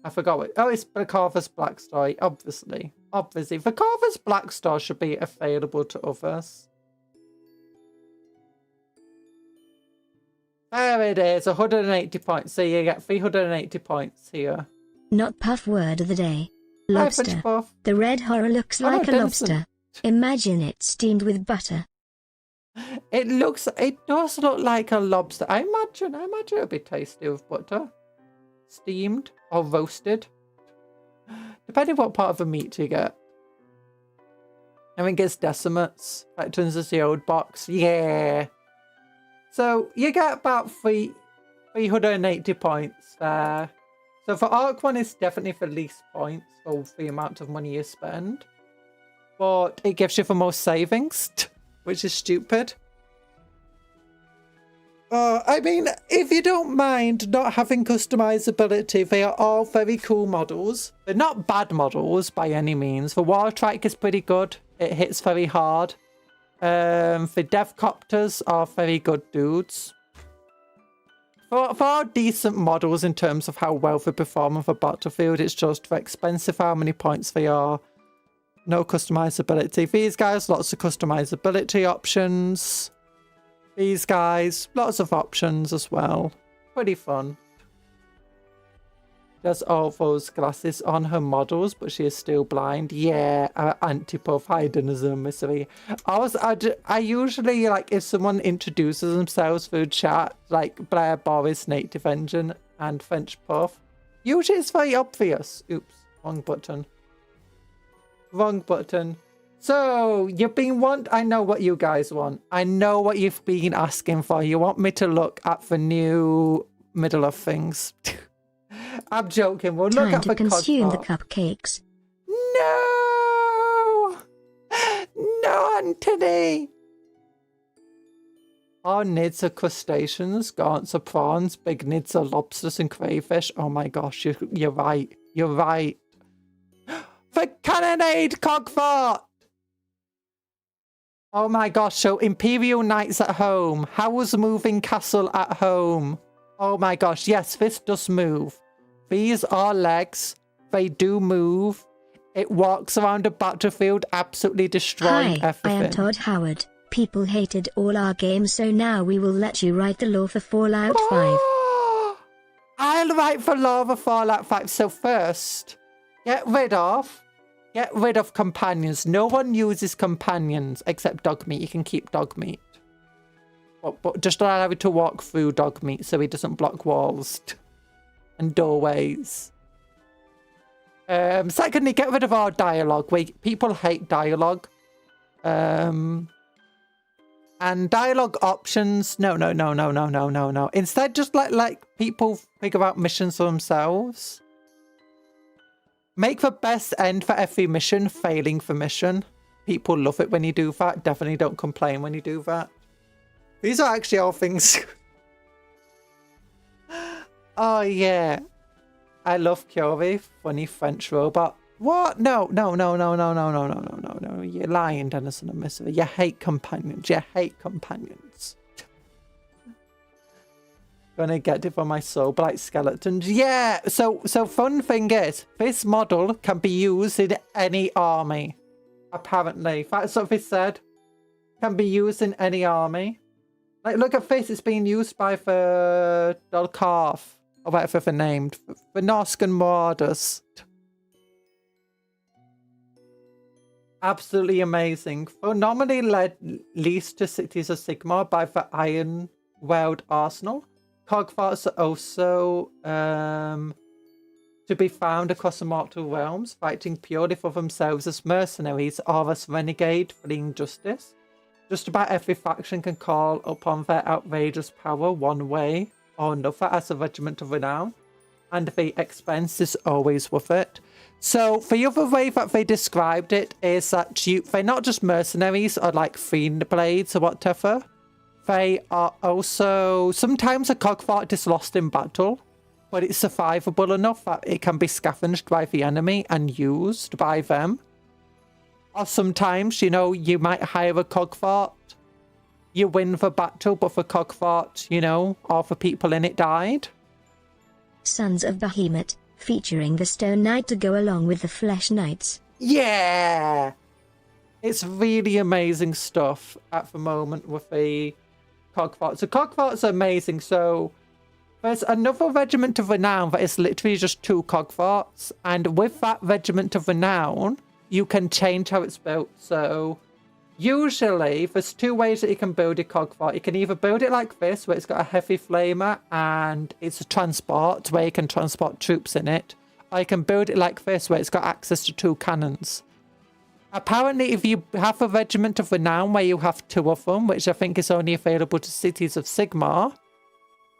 I forgot what... Oh, it's Vacarthus Blackstar, obviously. Obviously. Vacarthus Blackstar should be available to others. There it is, 180 points. So you get 380 points here. Not Puff word of the day. Lobster. Puff. The red horror looks like a lobster. Imagine it steamed with butter. It does look like a lobster. I imagine it would be tasty with butter. Steamed or roasted. Depending what part of the meat you get. I think it's decimates. That turns as the old box. Yeah. So you get about 380 points there. So for Arc 1 it's definitely the least points for the amount of money you spend. But it gives you the most savings, which is stupid. I mean, if you don't mind not having customizability, they are all very cool models. They're not bad models by any means. The Wartrike is pretty good. It hits very hard. The Devcopters are very good dudes. For decent models in terms of how well they perform on the battlefield, it's just for expensive how many points they are. no customizability. These guys, lots of customizability options. These guys, lots of options as well. Pretty fun. Does all those glasses on her models, but she is still blind. Yeah, anti-puff hiddenism mystery. I usually, like, if someone introduces themselves through chat, like Blair, Boris, Native Engine, and French Puff, usually it's very obvious. Oops, wrong button. Wrong button. So, you've been I know what you guys want. I know what you've been asking for. You want me to look at the new middle of things. I'm joking. We'll look at the consume the cupcakes. No! No, Anthony! Our nids are crustaceans, gaunts are prawns, big nids are lobsters and crayfish. Oh my gosh, you're right. You're right. The cannonade cogfort! Oh my gosh, so Imperial Knights at home. How was moving castle at home? Oh my gosh, yes, this does move. These are legs. They do move. It walks around a battlefield, absolutely destroying everything. I am Todd Howard. People hated all our games, so now we will let you write the lore for Fallout 5. I'll write for lore for Fallout 5. So first, get rid of companions. No one uses companions except dog meat. You can keep dog meat. But just allow it to walk through dog meat so he doesn't block walls and doorways. Secondly, get rid of our dialogue. People hate dialogue. And dialogue options. No. Instead, just let people figure out missions for themselves. Make the best end for every mission, failing for mission. People love it when you do that. Definitely don't complain when you do that. These are actually all things. Oh, yeah. I love Curie. Funny French robot. What? No. You're lying, Denison and Mystery. You hate companions. Gonna get it for my soul blight skeletons. Yeah, so fun thing is, this model can be used in any army. Apparently. That's what they said. Can be used in any army. Like, look at this. It's being used by the Dolkarth, or whatever they're named. The Norscan Marauders. Absolutely amazing. Phenomenally led leased to Cities of Sigmar by the Iron World Arsenal. Cogfarts are also to be found across the mortal realms, fighting purely for themselves as mercenaries or as renegade fleeing justice. Just about every faction can call upon their outrageous power one way or another as a regiment of renown, and the expense is always worth it. So the other way that they described it is that they're not just mercenaries or like fiend blades or whatever. They are also... Sometimes a cogfart is lost in battle, but it's survivable enough that it can be scavenged by the enemy and used by them. Or sometimes, you know, you might hire a cogfart. You win the battle, but the cogfart, you know, all the people in it died. Sons of Behemoth, featuring the Stone Knight to go along with the Flesh Knights. Yeah! It's really amazing stuff at the moment with the cogfarts. The cogfarts are amazing, so there's another regiment of renown that is literally just 2 cogfarts, and with that regiment of renown, you can change how it's built. So usually there's 2 ways that you can build a cogfart. You can either build it like this, where it's got a heavy flamer and it's a transport where you can transport troops in it, or you can build it like this, where it's got access to 2 cannons. Apparently, if you have a regiment of renown where you have 2 of them, which I think is only available to Cities of Sigmar,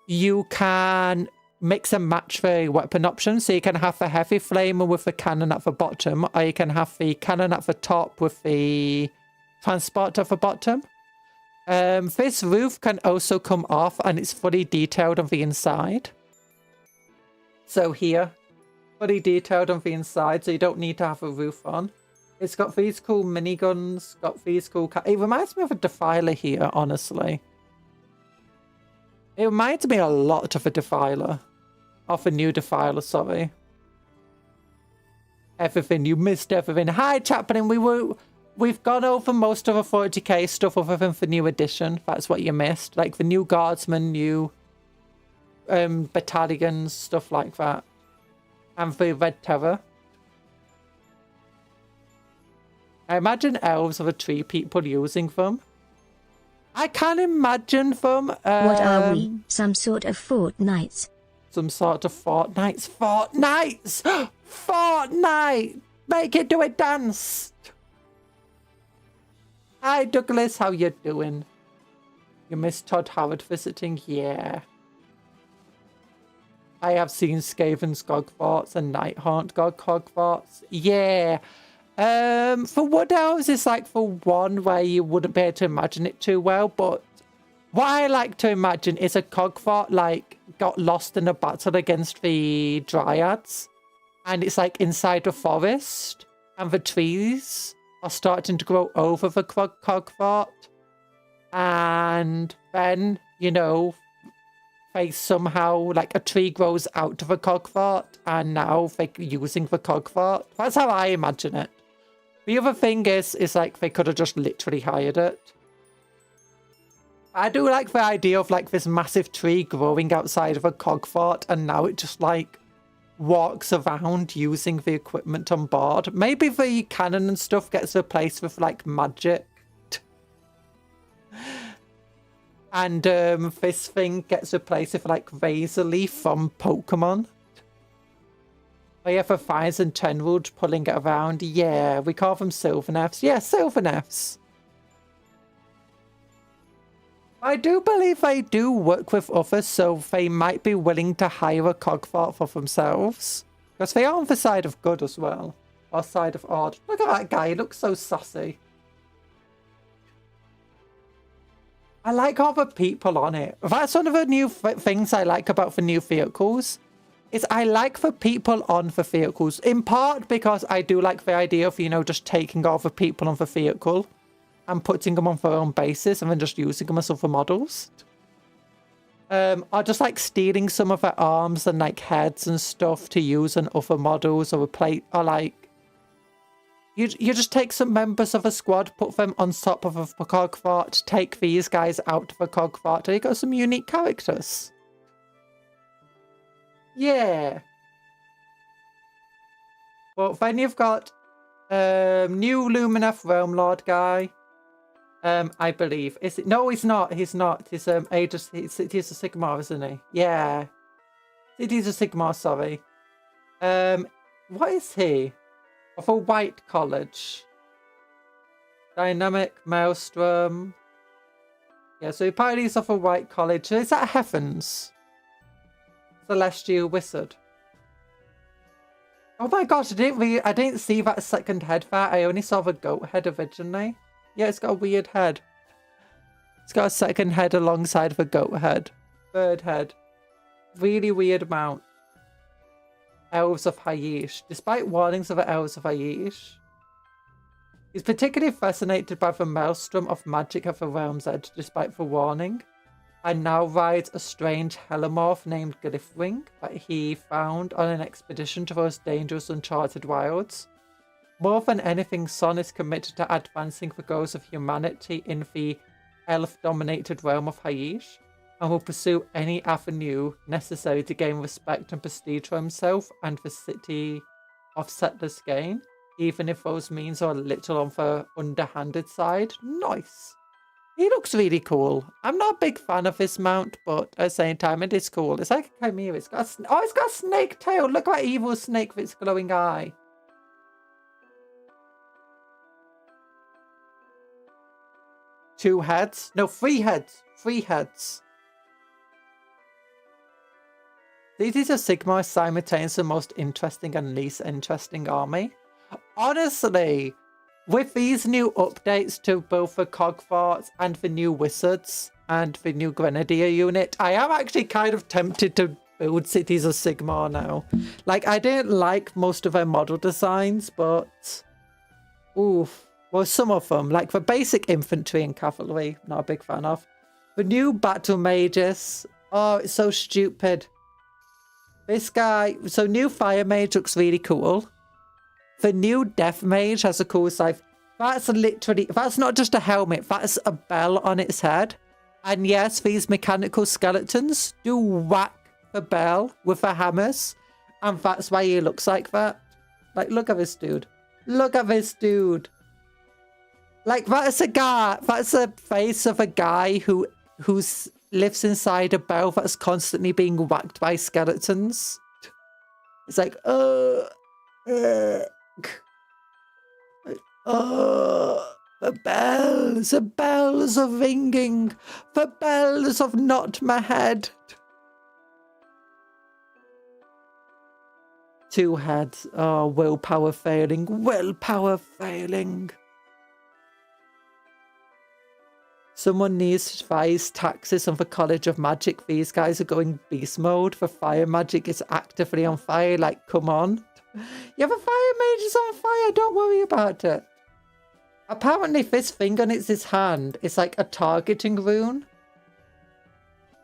you can mix and match the weapon options. So you can have the heavy flamer with the cannon at the bottom, or you can have the cannon at the top with the transport at the bottom. This roof can also come off, and it's fully detailed on the inside. So here, fully detailed on the inside, so you don't need to have a roof on. It's got these cool miniguns, got these cool... It reminds me of a Defiler here, honestly. It reminds me a lot of a Defiler. Of a new Defiler, sorry. everything. You missed everything. Hi, Chaplain. We've gone over most of the 40k stuff other than the new edition. That's what you missed. Like the new guardsmen, new battalions, stuff like that. And the Red Terror. I imagine elves are the tree people using them. I can imagine them. What are we? Some sort of fortnights? Some sort of fortnights. Fortnights! Fortnite! Make it do a dance! Hi, Douglas. How you doing? You missed Todd Howard visiting? Yeah. I have seen Skaven's Gogforts and Nighthaunt Gogforts. Yeah. For Wood Elves, it's like for one where you wouldn't be able to imagine it too well, but what I like to imagine is a Cogfort like got lost in a battle against the Dryads, and it's like inside a forest, and the trees are starting to grow over the Cogfort, and then, you know, they somehow, like a tree grows out of a Cogfort, and now they're using the Cogfort. That's how I imagine it. The other thing is like they could have just literally hired it. I do like the idea of like this massive tree growing outside of a Cogfort, and now it just like walks around using the equipment on board. Maybe the cannon and stuff gets replaced with like magic. And this thing gets replaced with like Razor Leaf from Pokemon. Oh yeah, for Fires and Tenwood pulling it around. Yeah, we call them Sylvaneths. Yeah, Sylvaneths. I do believe they do work with others, so they might be willing to hire a Cogfort for themselves. Because they are on the side of good as well. Or side of odd. Look at that guy, he looks so sassy. I like all the people on it. That's one of the new things I like about the new vehicles. Is I like the people on the vehicles. In part because I do like the idea of, you know, just taking all the people on the vehicle and putting them on their own basis and then just using them as other models. Or just like stealing some of their arms and like heads and stuff to use on other models, or replace, or like you just take some members of a squad, put them on top of a Cogfort, take these guys out of a Cogfort, and you got some unique characters. Yeah. Well, then you've got new Lumineth Realm Lord guy. I believe. Is it? No, he's not. He's not. He's he's a Sigmar, isn't he? Yeah. He's a Sigmar, sorry. What is he? Of a White College. Dynamic Maelstrom. Yeah, so apparently he's off a White College. Is that Heavens? Celestial Wizard. Oh my gosh, I didn't see that second head there. I only saw the goat head originally. Yeah, it's got a weird head. It's got a second head alongside the goat head. Third head. Really weird mount. Elves of Haish. Despite warnings of the Elves of Haish, he's particularly fascinated by the maelstrom of magic at the realm's edge despite the warning, and now rides a strange helomorph named Glyphwing that he found on an expedition to those dangerous uncharted wilds. More than anything, Son is committed to advancing the goals of humanity in the elf-dominated realm of Haish, and will pursue any avenue necessary to gain respect and prestige for himself and the city of Settlers Gain, even if those means are a little on the underhanded side. Nice. He looks really cool. I'm not a big fan of this mount, but at the same time, it is cool. It's like a chimera. It's got a snake tail. Look at that evil snake with its glowing eye. Two heads? No, three heads. Three heads. These are Sigmar's simultaneously most interesting and least interesting army. Honestly, with these new updates to both the Cogforts and the new Wizards and the new Grenadier unit, I am actually kind of tempted to build Cities of Sigmar now. Like, I didn't like most of their model designs, but... oof. Well, some of them, like the basic infantry and cavalry, not a big fan of. The new battle mages, oh, it's so stupid. This guy, so new fire mage looks really cool. The new Death Mage has a cool scythe. That's literally, that's not just a helmet, that's a bell on its head. And yes, these mechanical skeletons do whack the bell with their hammers. And that's why he looks like that. Like, look at this dude. Look at this dude. Like, that's a guy, that's a face of a guy who lives inside a bell that's constantly being whacked by skeletons. It's like, the bells are ringing. The bells have knocked my head. 2 heads. Oh, willpower failing. Willpower failing. Someone needs to raise taxes on the College of Magic. These guys are going beast mode. The fire magic is actively on fire. Like, come on. Yeah, the fire mage is on fire. Don't worry about it. Apparently, this thing on its hand is like a targeting rune.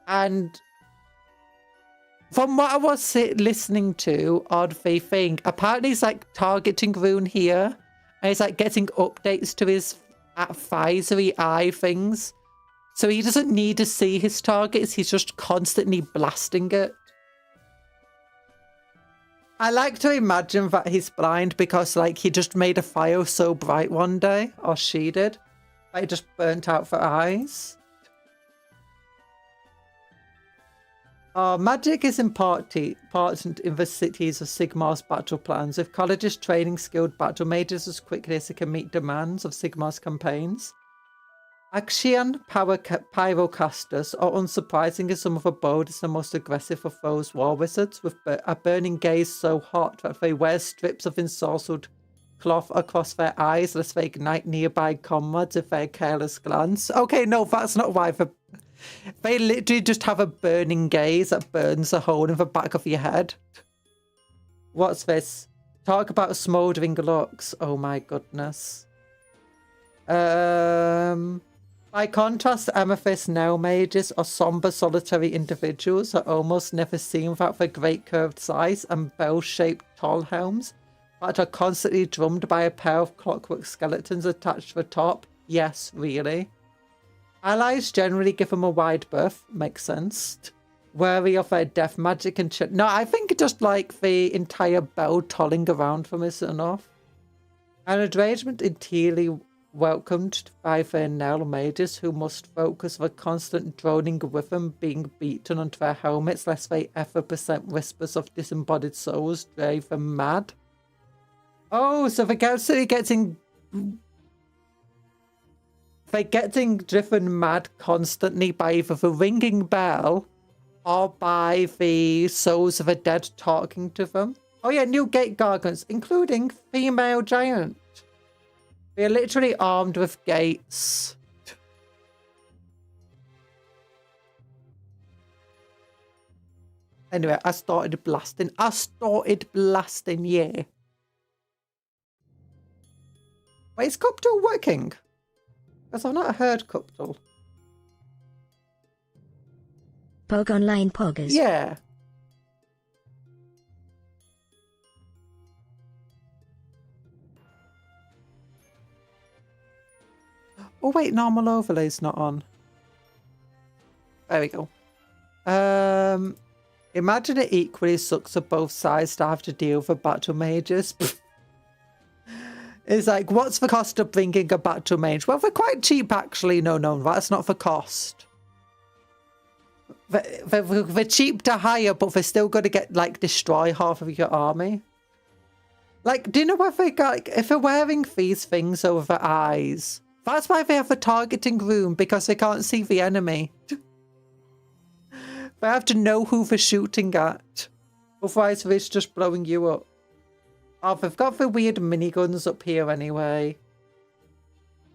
And from what I was listening to on the thing, apparently it's like targeting rune here. And it's like getting updates to his advisory eye things. So he doesn't need to see his targets. He's just constantly blasting it. I like to imagine that he's blind because, like, he just made a fire so bright one day, or she did, that it just burnt out their eyes. Magic is important in the cities of Sigmar's battle plans, with colleges training skilled battle mages as quickly as they can meet demands of Sigmar's campaigns. Axian pyrocasters are unsurprisingly some of the boldest and most aggressive of those war wizards, with a burning gaze so hot that they wear strips of ensorcelled cloth across their eyes lest they ignite nearby comrades with their careless glance. Okay, no, that's not why. They literally just have a burning gaze that burns a hole in the back of your head. What's this? Talk about smouldering looks. Oh my goodness. By contrast, amethyst now mages are somber, solitary individuals that almost never seen without their great curved size and bell-shaped tall helms that are constantly drummed by a pair of clockwork skeletons attached to the top. Yes, really. Allies generally give them a wide berth. Makes sense. Wary of their death magic and shit. No, I think just like the entire bell tolling around them is enough. An arrangement entirely welcomed by their Nell mages who must focus the constant droning rhythm being beaten onto their helmets lest they ever present whispers of disembodied souls drive them mad. Oh, so they're getting driven mad constantly by either the ringing bell or by the souls of the dead talking to them. Oh yeah, new gate gargants, including female giant. They're literally armed with gates. Anyway, I started blasting, yeah. Wait, is Cuptle working? Because I've not heard Cuptle. Pog Online Poggers. Yeah. Oh wait, normal overlay's not on. There we go. Imagine it equally sucks at both sides to have to deal with battle mages. It's like, what's the cost of bringing a battle mage? Well, they're quite cheap actually. No, that's not the cost. They're cheap to hire, but they're still going to get, like, destroy half of your army. Like, do you know what they got? Like, if they're wearing these things over their eyes, that's why they have a targeting room, because they can't see the enemy. They have to know who they're shooting at. Otherwise, it's just blowing you up. Oh, they've got the weird miniguns up here anyway.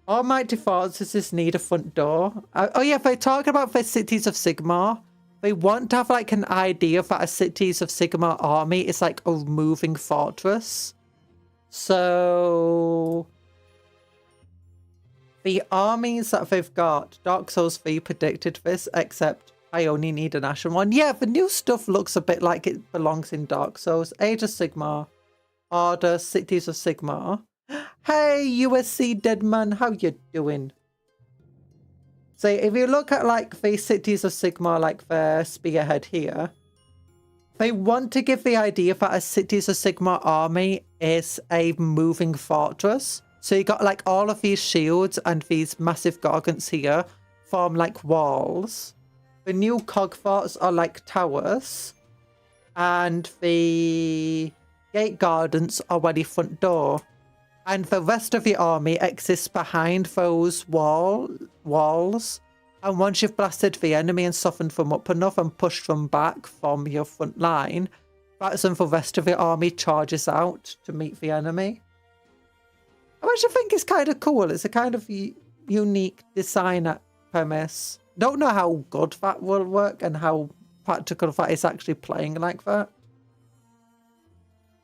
All my defaults is just need a front door. Oh yeah, if they're talking about the cities of Sigmar, they want to have like an idea that a cities of Sigmar army is like a moving fortress. So the armies that they've got, Dark Souls 3 predicted this, except I only need an Ashen one. Yeah, the new stuff looks a bit like it belongs in Dark Souls. Age of Sigmar. Order Cities of Sigmar. Hey, USC Deadman, how you doing? So if you look at like the Cities of Sigmar, like the spearhead here, they want to give the idea that a Cities of Sigmar army is a moving fortress. So you got like all of these shields and these massive gargants here form like walls. The new cog forts are like towers. And the gate gardens are by the front door. And the rest of the army exists behind those walls. And once you've blasted the enemy and softened them up enough and pushed them back from your front line, that's when the rest of the army charges out to meet the enemy. Which I think is kind of cool. It's a kind of unique design premise. Don't know how good that will work and how practical that is actually playing like that.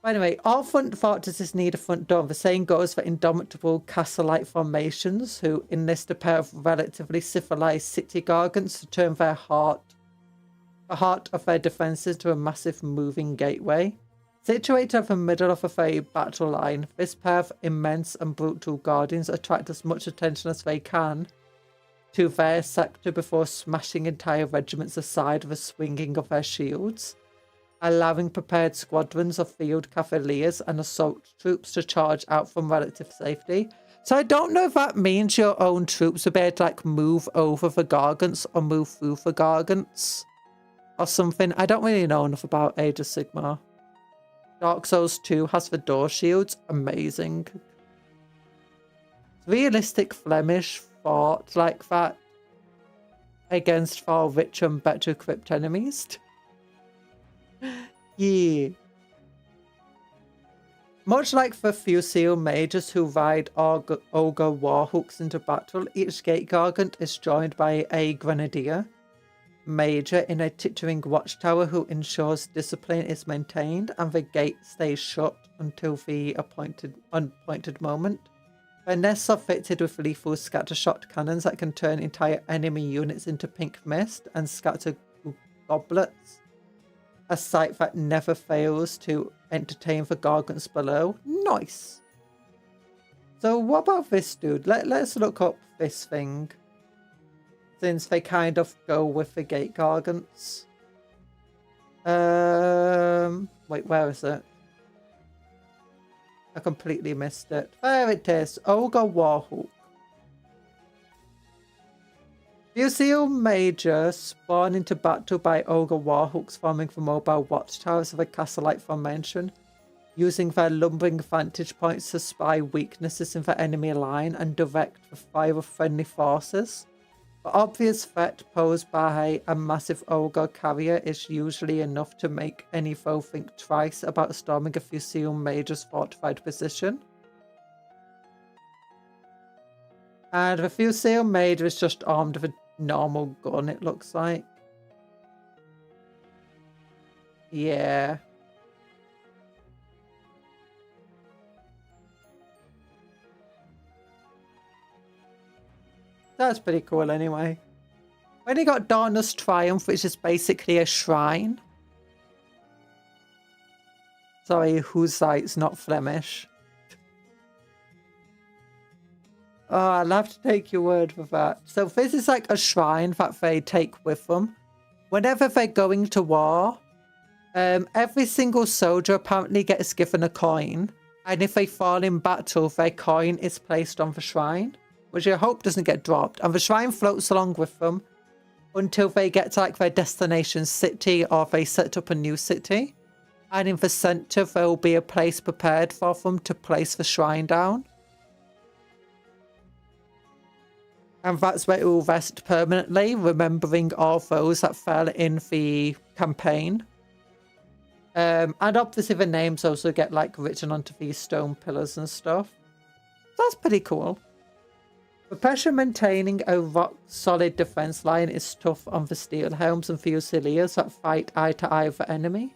By the way, all front fortresses need a front door. The saying goes for indomitable castle-like formations who enlist a pair of relatively civilized city gargants to turn the heart of their defences into a massive moving gateway. Situated at the middle of a battle line, this pair of immense and brutal guardians attract as much attention as they can to their sector before smashing entire regiments aside with the swinging of their shields, allowing prepared squadrons of field cavaliers and assault troops to charge out from relative safety. So I don't know if that means your own troops will be able to like move over the gargants or move through the gargants or something. I don't really know enough about Age of Sigmar. Dark Souls 2 has the door shields. Amazing. Realistic Flemish fought like that against far richer and better equipped enemies. Yeah. Much like the Fusile mages who ride ogre warhooks into battle, each gate gargant is joined by a grenadier major in a tittering watchtower who ensures discipline is maintained and the gate stays shut until the appointed moment. Their nests are fitted with lethal scattershot cannons that can turn entire enemy units into pink mist and scatter goblets. A sight that never fails to entertain the gargants below. Nice. So what about this dude? Let's look up this thing. Since they kind of go with the gate gargants. Wait, where is it? I completely missed it. There it is. Ogre Warhook. Fusile Major spawn into battle by Ogre Warhooks forming the mobile watchtowers of a castle-like formation, using their lumbering vantage points to spy weaknesses in the enemy line and direct the fire of friendly forces. The obvious threat posed by a massive ogre carrier is usually enough to make any foe think twice about storming a Fusile Major's fortified position. And the Fusile Major is just armed with a normal gun, it looks like. Yeah. That's pretty cool anyway. When you got Dawnless Triumph, which is basically a shrine. Sorry, Hussite's not Flemish. Oh, I'll have to take your word for that. So this is like a shrine that they take with them. Whenever they're going to war, every single soldier apparently gets given a coin. And if they fall in battle, their coin is placed on the shrine, which I hope doesn't get dropped. And the shrine floats along with them until they get to like their destination city or they set up a new city. And in the center, there will be a place prepared for them to place the shrine down. And that's where it will rest permanently, remembering all those that fell in the campaign. And obviously the names also get like written onto these stone pillars and stuff. That's pretty cool. The pressure maintaining a rock-solid defense line is tough on the steel helms and fusiliers that fight eye to eye with the enemy.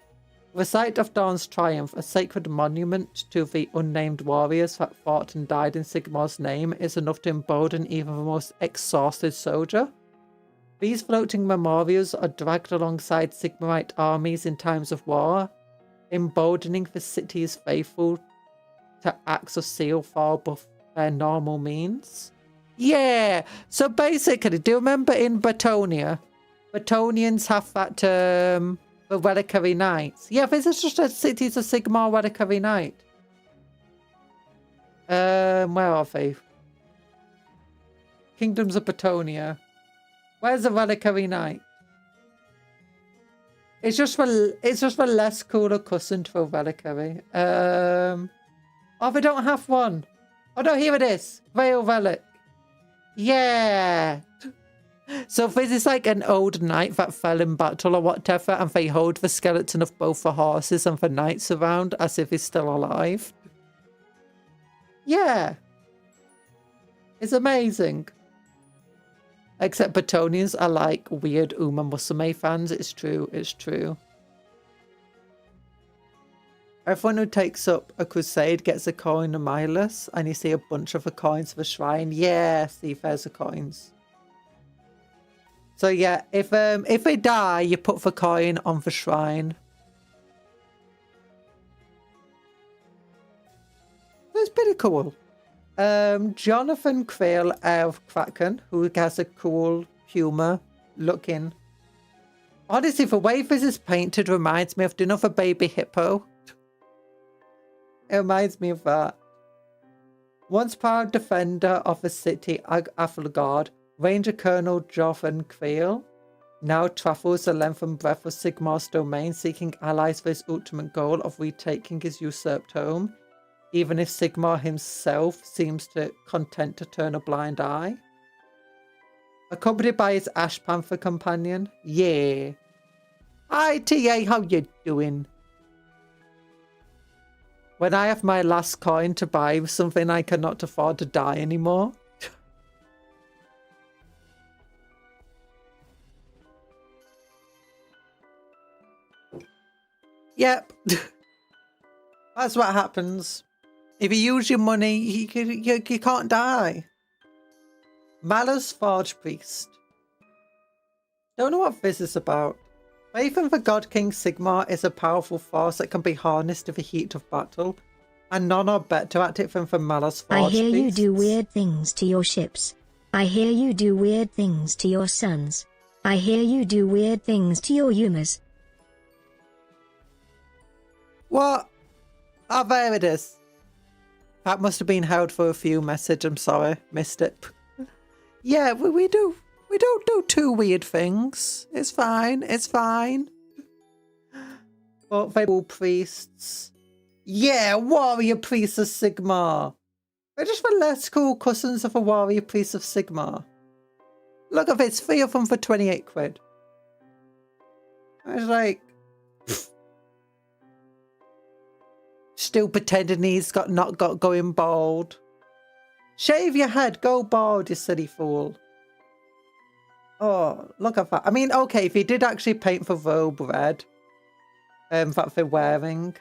The site of Dawn's Triumph, a sacred monument to the unnamed warriors that fought and died in Sigmar's name, is enough to embolden even the most exhausted soldier. These floating memorials are dragged alongside Sigmarite armies in times of war, emboldening the city's faithful to acts of zeal far above their normal means. Yeah, so basically, do you remember in Batonia? Batonians have that the Reliquary Knights. Yeah, this is just a Cities of Sigmar Reliquary Knight. Where are they? Kingdoms of Batonia. Where's the Reliquary Knight? It's just for less cooler cousin to a Reliquary. Oh, they don't have one. Oh no, here it is. Veil Relic. Yeah. So this is like an old knight that fell in battle or whatever, and they hold the skeleton of both the horses and the knights around as if he's still alive. Yeah. It's amazing. Except Batonians are like weird Uma Musume fans. It's true. It's true. Everyone who takes up a crusade gets a coin of Milas, and you see a bunch of the coins of the shrine. Yeah, see, there's the coins. So yeah, if they die, you put the coin on the shrine. That's pretty cool. Jonathan Creel of Kraken, who has a cool humor looking. Honestly, the way this is painted reminds me of, do you know the baby hippo? It reminds me of that. Once proud defender of the city Athelgard, Ranger Colonel Jonathan Creel now travels the length and breadth of Sigmar's domain, seeking allies for his ultimate goal of retaking his usurped home, even if Sigmar himself seems content to turn a blind eye. Accompanied by his Ash Panther companion. Yeah. Hi TA, how you doing? When I have my last coin to buy something, I cannot afford to die anymore. Yep. That's what happens. If you use your money, you can't die. Malus Forge Priest. Don't know what this is about. Faith in the God King Sigmar is a powerful force that can be harnessed in the heat of battle, and none are better at it than the Malus Forge I hear Priests. you do weird things to your ships. I hear you do weird things to your sons. I hear you do weird things to your humors. What? Oh, there it is. That must have been held for a few message. I'm sorry, missed it. Yeah, we don't do two weird things. It's fine. It's fine. But they all priests. Yeah, warrior priests of Sigmar. They're just the less cool cousins of a warrior priest of Sigmar. Look at this, 3 of them for 28 quid. I was like, still pretending he's not got going bald. Shave your head, go bald, you silly fool. Oh, look at that. I mean, okay, if he did actually paint the robe red, that they're wearing,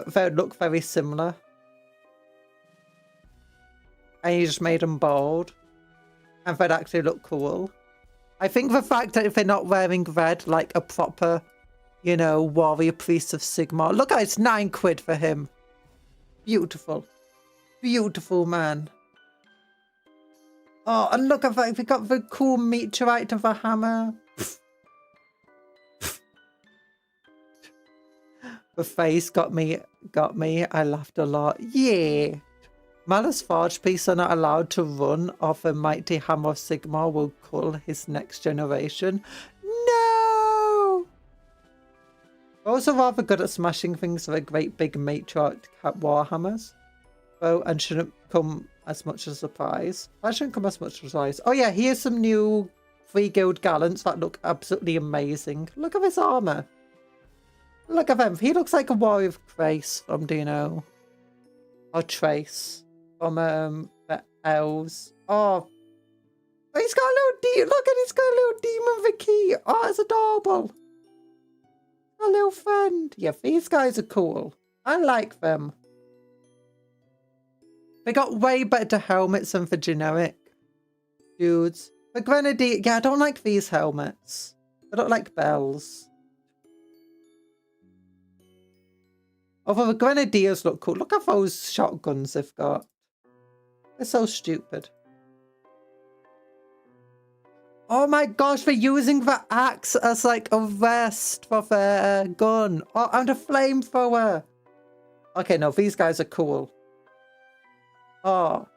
they look very similar. And he just made them bald, and they'd actually look cool. I think the fact that if they're not wearing red, like a proper, you know, warrior priest of Sigmar. Look at it, it's 9 quid for him. Beautiful. Beautiful man. Oh, and look at that, we got the cool meteorite of a hammer. The face got me. I laughed a lot. Yeah. Malus Forge Priests are not allowed to run off a mighty hammer of Sigmar will cull his next generation. No! Also rather good at smashing things with a great big matriarch warhammers. Oh, and shouldn't come as much as a surprise. That shouldn't come as much as a surprise. Oh yeah, here's some new 3 guild gallants that look absolutely amazing. Look at his armor. Look at him. He looks like a warrior of Trace from, do you know? Or Trace from the elves. Oh, he's got a little demon. Look at, he's got a little demon with a key. Oh, it's adorable. A little friend. Yeah, these guys are cool. I like them. They got way better helmets than the generic dudes. The Grenadier, yeah, I don't like these helmets. I don't like bells. Although the grenadiers look cool. Look at those shotguns they've got. They're so stupid. Oh my gosh, they're using the axe as like a vest for their gun. Oh, and a flamethrower. Okay, no, these guys are cool. Oh.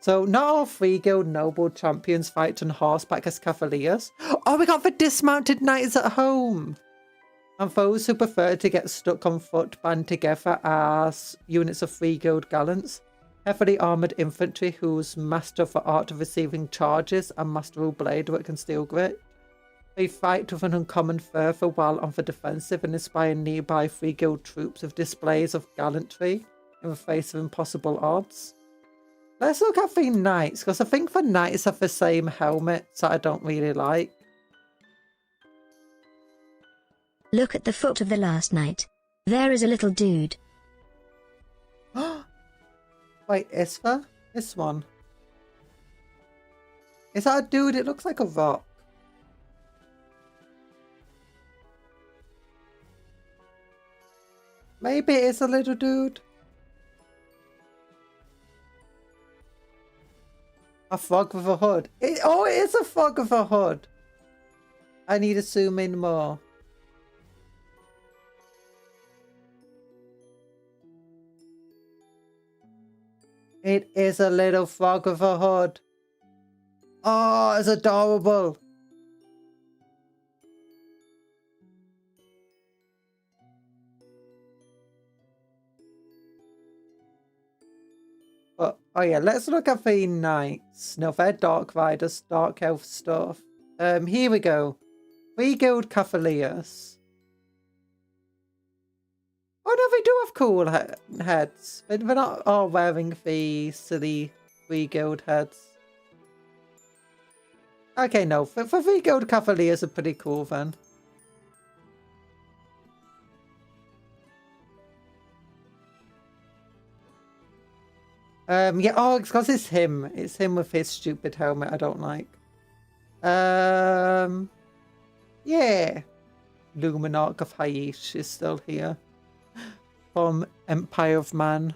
So not all 3 guild noble champions fight on horseback as cavaliers. Oh, we got the dismounted knights at home. And those who prefer to get stuck on foot band together as units of 3 guild gallants. Heavily armoured infantry whose master of the art of receiving charges and master of blade work and steel grit. They fight with an uncommon fervour while on the defensive and inspire nearby 3 guild troops with displays of gallantry in the face of impossible odds. Let's look at the knights, because I think the knights have the same helmets that I don't really like. Look at the foot of the last knight. There is a little dude. Wait, is there? This one. Is that a dude? It looks like a rock. Maybe it is a little dude. A frog with a hood. Oh, it is a frog with a hood. I need to zoom in more. It is a little frog with a hood. Oh, it's adorable. Oh yeah, let's look at the knights. No, they're dark riders, dark elf stuff. Here we go. 3 guild cavaliers. Oh no, they do have cool heads. They're not all wearing the silly 3 guild heads. Okay, no, the 3 guild cavaliers are pretty cool then. Yeah, oh, it's because it's him. It's him with his stupid helmet I don't like. Yeah. Luminarch of Haish is still here. From Empire of Man.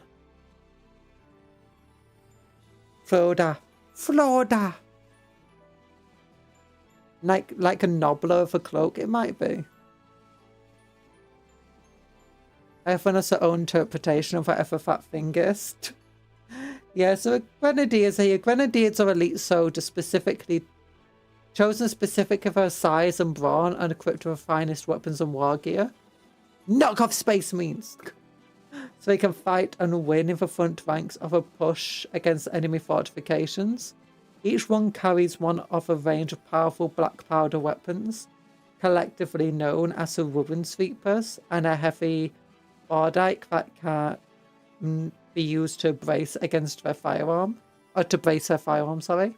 Florida. Florida! Like a nobbler of a cloak, it might be. Everyone has their own interpretation of whatever that thing is. Yeah, so grenadiers are here. Grenadiers are elite soldiers specifically chosen specifically for size and brawn and equipped with the finest weapons and war gear. Knock off Space Marines! So they can fight and win in the front ranks of a push against enemy fortifications. Each one carries one of a range of powerful black powder weapons, collectively known as the Ruin Sweepers, and a heavy bardike that can be used to brace against their firearm, or to brace their firearm, sorry.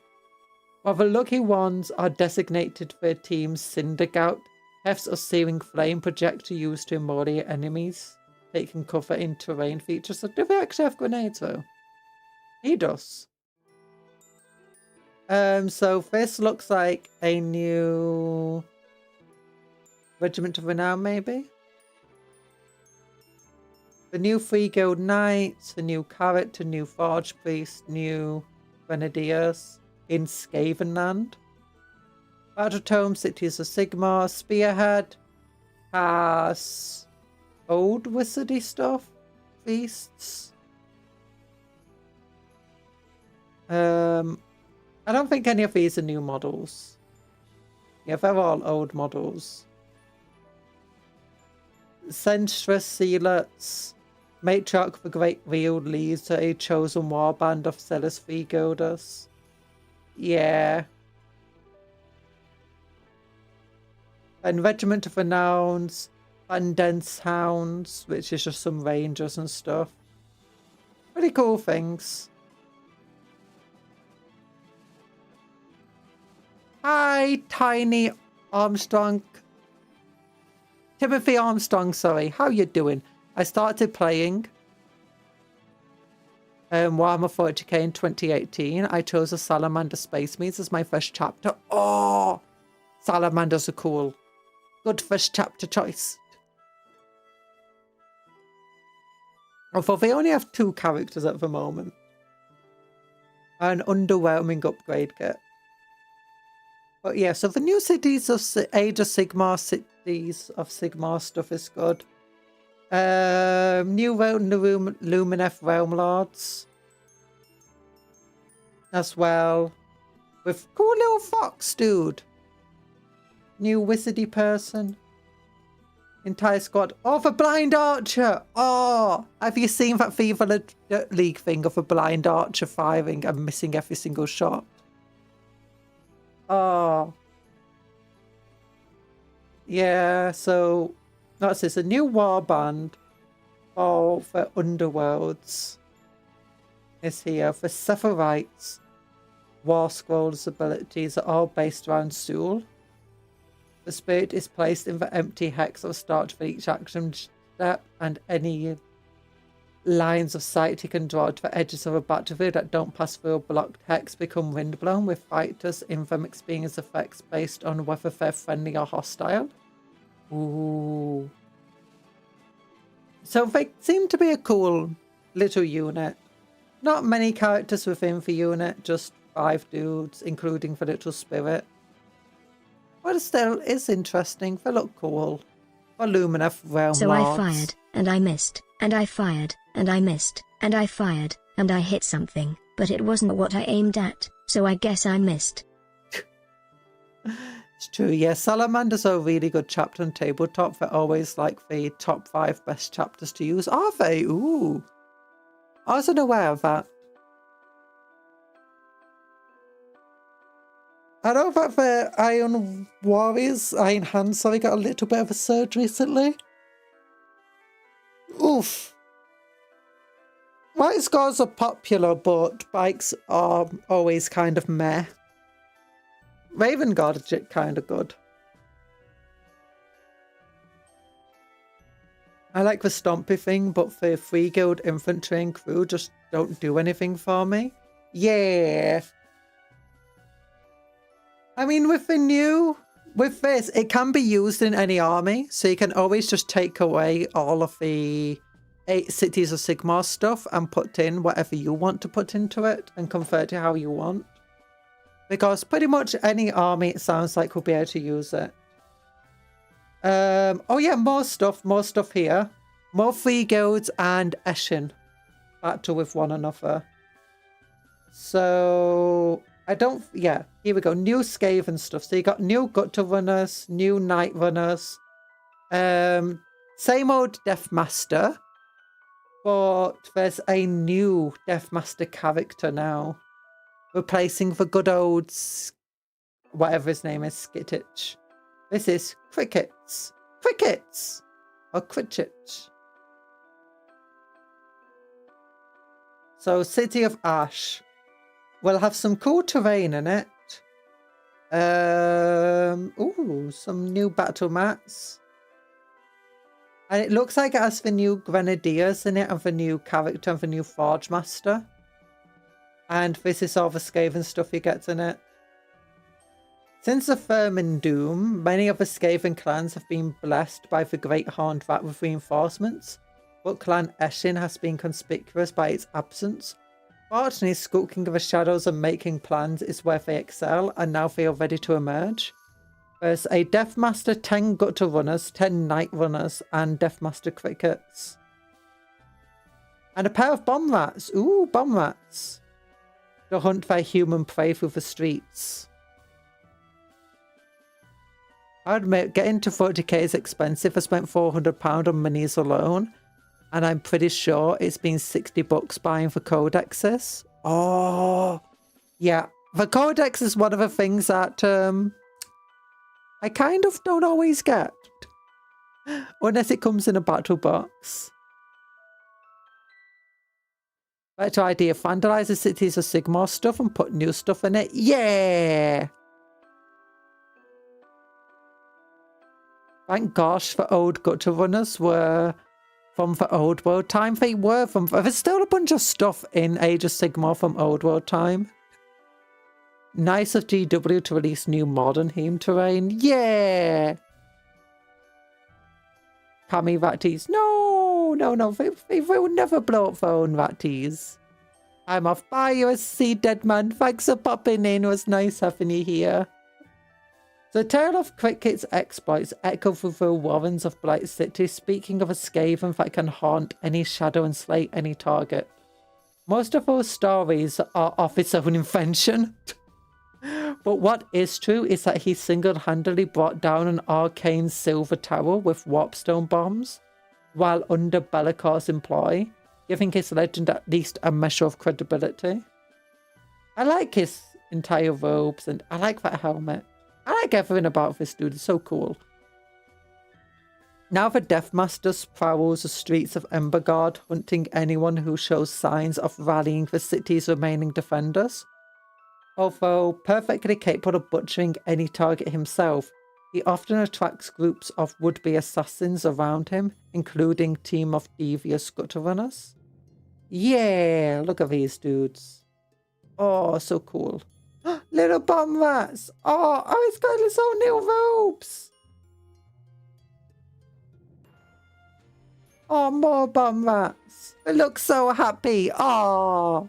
While the lucky ones are designated for team's Cindergout, hefts of searing flame projector used to immolate enemies, taking cover in terrain features. So do they actually have grenades though? He does. So this looks like a new Regiment of Renown, maybe? The new 3 guild knights, the new character, new forge priest, new grenadiers in Skavenland. Battle Tome, Cities of Sigmar, Spearhead has old wizardy stuff, feasts. I don't think any of these are new models. Yeah, they're all old models. Senstress Zealots. Matriarch the Great Wheel leads a chosen warband of Celis 3 guilders. Yeah. And Regiment of Renowns. Undense Hounds, which is just some rangers and stuff. Pretty cool things. Hi, Tiny Armstrong. Timothy Armstrong, sorry. How you doing? I started playing Warhammer 40k in 2018. I chose a Salamander Space Marines as my first chapter. Oh! Salamanders are cool. Good first chapter choice. Although they only have 2 characters at the moment. An underwhelming upgrade kit. But yeah, so the new cities of Age of Sigmar, cities of Sigmar stuff is good. New Lumineth Realm Lords. As well. With cool little fox dude. New wizardy person. Entire squad. Oh, the blind archer. Oh, have you seen that FIFA League thing of a blind archer firing and missing every single shot? Oh. Yeah, so that's this. A new warband for Underworlds is here. For Sephirites, War Scrolls abilities are all based around Soul. The spirit is placed in the empty hex or start for each action step, and any lines of sight he can draw to the edges of a battlefield that don't pass through a blocked hex become windblown, with fighters in them experience effects based on whether they're friendly or hostile. Ooh. So they seem to be a cool little unit. Not many characters within the unit, just 5 dudes, including the little spirit. But still, it's interesting. They look cool. For Lumineth Realm So Lords. I fired, and I missed, and I fired, and I missed, and I fired, and I hit something, but it wasn't what I aimed at, so I guess I missed. It's true, yeah. Salamanders are a really good chapter on tabletop. They're always like the top 5 best chapters to use. Are they? Ooh. I wasn't aware of that. I know that the Iron Warriors, Iron Hands, sorry, got a little bit of a surge recently. Oof. White scores are popular, but bikes are always kind of meh. Raven Guard is kind of good. I like the Stompy thing, but the 3 guild infantry and crew just don't do anything for me. Yeah. I mean, with this, it can be used in any army, so you can always just take away all of the 8 Cities of Sigmar stuff and put in whatever you want to put into it and convert it how you want. Because pretty much any army, it sounds like, will be able to use it. Oh yeah, more stuff here. More 3 guilds and Eshin battle with one another. So... yeah, here we go. New Skaven stuff. So you got new Gutter Runners, new Night Runners. Same old Deathmaster. But there's a new Deathmaster character now. Replacing the good old... whatever his name is, Skittich. This is Crickets. Crickets! Or Critchit. So, City of Ash. We'll have some cool terrain in it. Ooh, some new battle mats. And it looks like it has the new Grenadiers in it and the new character and the new Forge Master. And this is all the Skaven stuff he gets in it. Since the Vermin Doom, many of the Skaven clans have been blessed by the Great Horned Rat with reinforcements, but Clan Eshin has been conspicuous by its absence. Fortunately, skulking the shadows and making plans is where they excel, and now they are ready to emerge. There's a Deathmaster, 10 Gutter Runners, 10 Night Runners, and Deathmaster Crickets. And a pair of Bomb Rats. Ooh, Bomb Rats. To hunt their human prey through the streets. I admit, getting to 40k is expensive. I spent £400 on minis alone. And I'm pretty sure it's been $60 buying the codexes. Oh, yeah. The codex is one of the things that I kind of don't always get. Unless it comes in a battle box. Better idea. Vandalize the Cities of Sigmar stuff and put new stuff in it. Yeah! Thank gosh the old Gutter Runners were... from the old world time. They were from... There's still a bunch of stuff in Age of Sigmar from old world time. Nice of GW to release new modern theme terrain. Yeah! Pammy Ratties. No! no. They will never blow up phone, ratties. I'm off. Bye, you see, dead man. Thanks for popping in. It was nice having you here. The tale of Cricket's exploits echo through the warrens of Blight City, speaking of a Skaven that can haunt any shadow and slay any target. Most of those stories are of its own invention. But what is true is that he single-handedly brought down an arcane silver tower with warpstone bombs, while under Bellacor's employ, giving his legend at least a measure of credibility. I like his entire robes, and I like that helmet. I like everything about this dude. It's so cool. Now the Deathmaster prowls the streets of Embergard, hunting anyone who shows signs of rallying the city's remaining defenders. Although perfectly capable of butchering any target himself, he often attracts groups of would-be assassins around him, including a team of devious gutter runners. Yeah, look at these dudes. Oh, so cool. Little bomb rats. Oh, it's got its own little robes. Oh, more bomb rats. It looks so happy. Oh.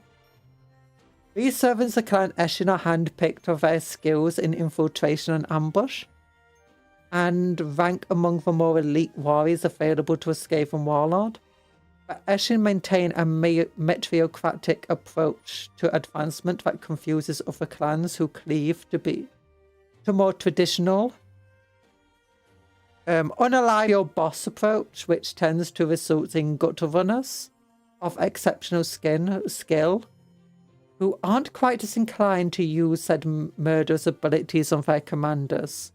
These servants of Clan Eshin are handpicked for their skills in infiltration and ambush, and rank among the more elite warriors available to a Skaven warlord. But Eshin maintain a meritocratic approach to advancement that confuses other clans who cleave to more traditional, unalive your boss approach, which tends to result in gutter runners of exceptional skill, who aren't quite as inclined to use said murderous abilities on their commanders.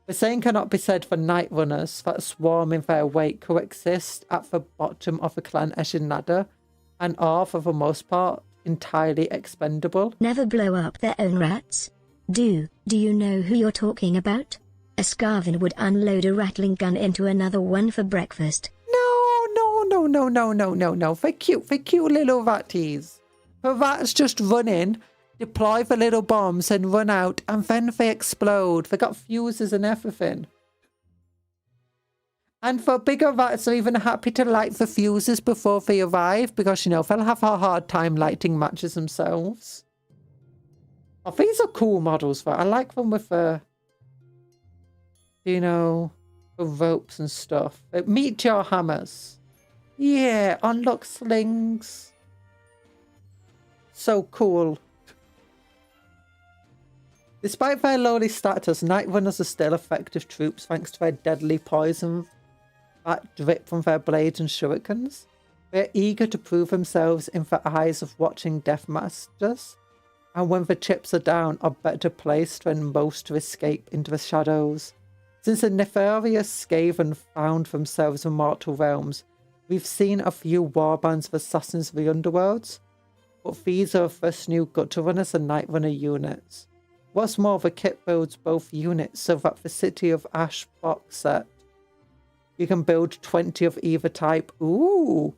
The same cannot be said for night runners that swarm in their wake, who exist at the bottom of the Clan Eshin ladder and are, for the most part, entirely expendable. Never blow up their own rats. Do you know who you're talking about? A Skaven would unload a rattling gun into another one for breakfast. No. They're cute little ratties. The rats just run in, deploy the little bombs and run out, and then they explode. They got fuses and everything. And for bigger rats, are even happy to light the fuses before they arrive, because, you know, they'll have a hard time lighting matches themselves. Oh, these are cool models, though. I like them with the, you know, the ropes and stuff. Meet your hammers. Yeah, unlock slings. So cool. Despite their lowly status, Night Runners are still effective troops thanks to their deadly poison that drip from their blades and shurikens. They are eager to prove themselves in the eyes of watching Deathmasters, and when the chips are down, are better placed than most to escape into the shadows. Since the nefarious Skaven found themselves in mortal realms, we've seen a few warbands of assassins of the underworlds, but these are first new gutter runners and night runner units. What's more, the kit builds both units so that the City of Ash box set, you can build 20 of either type. Ooh!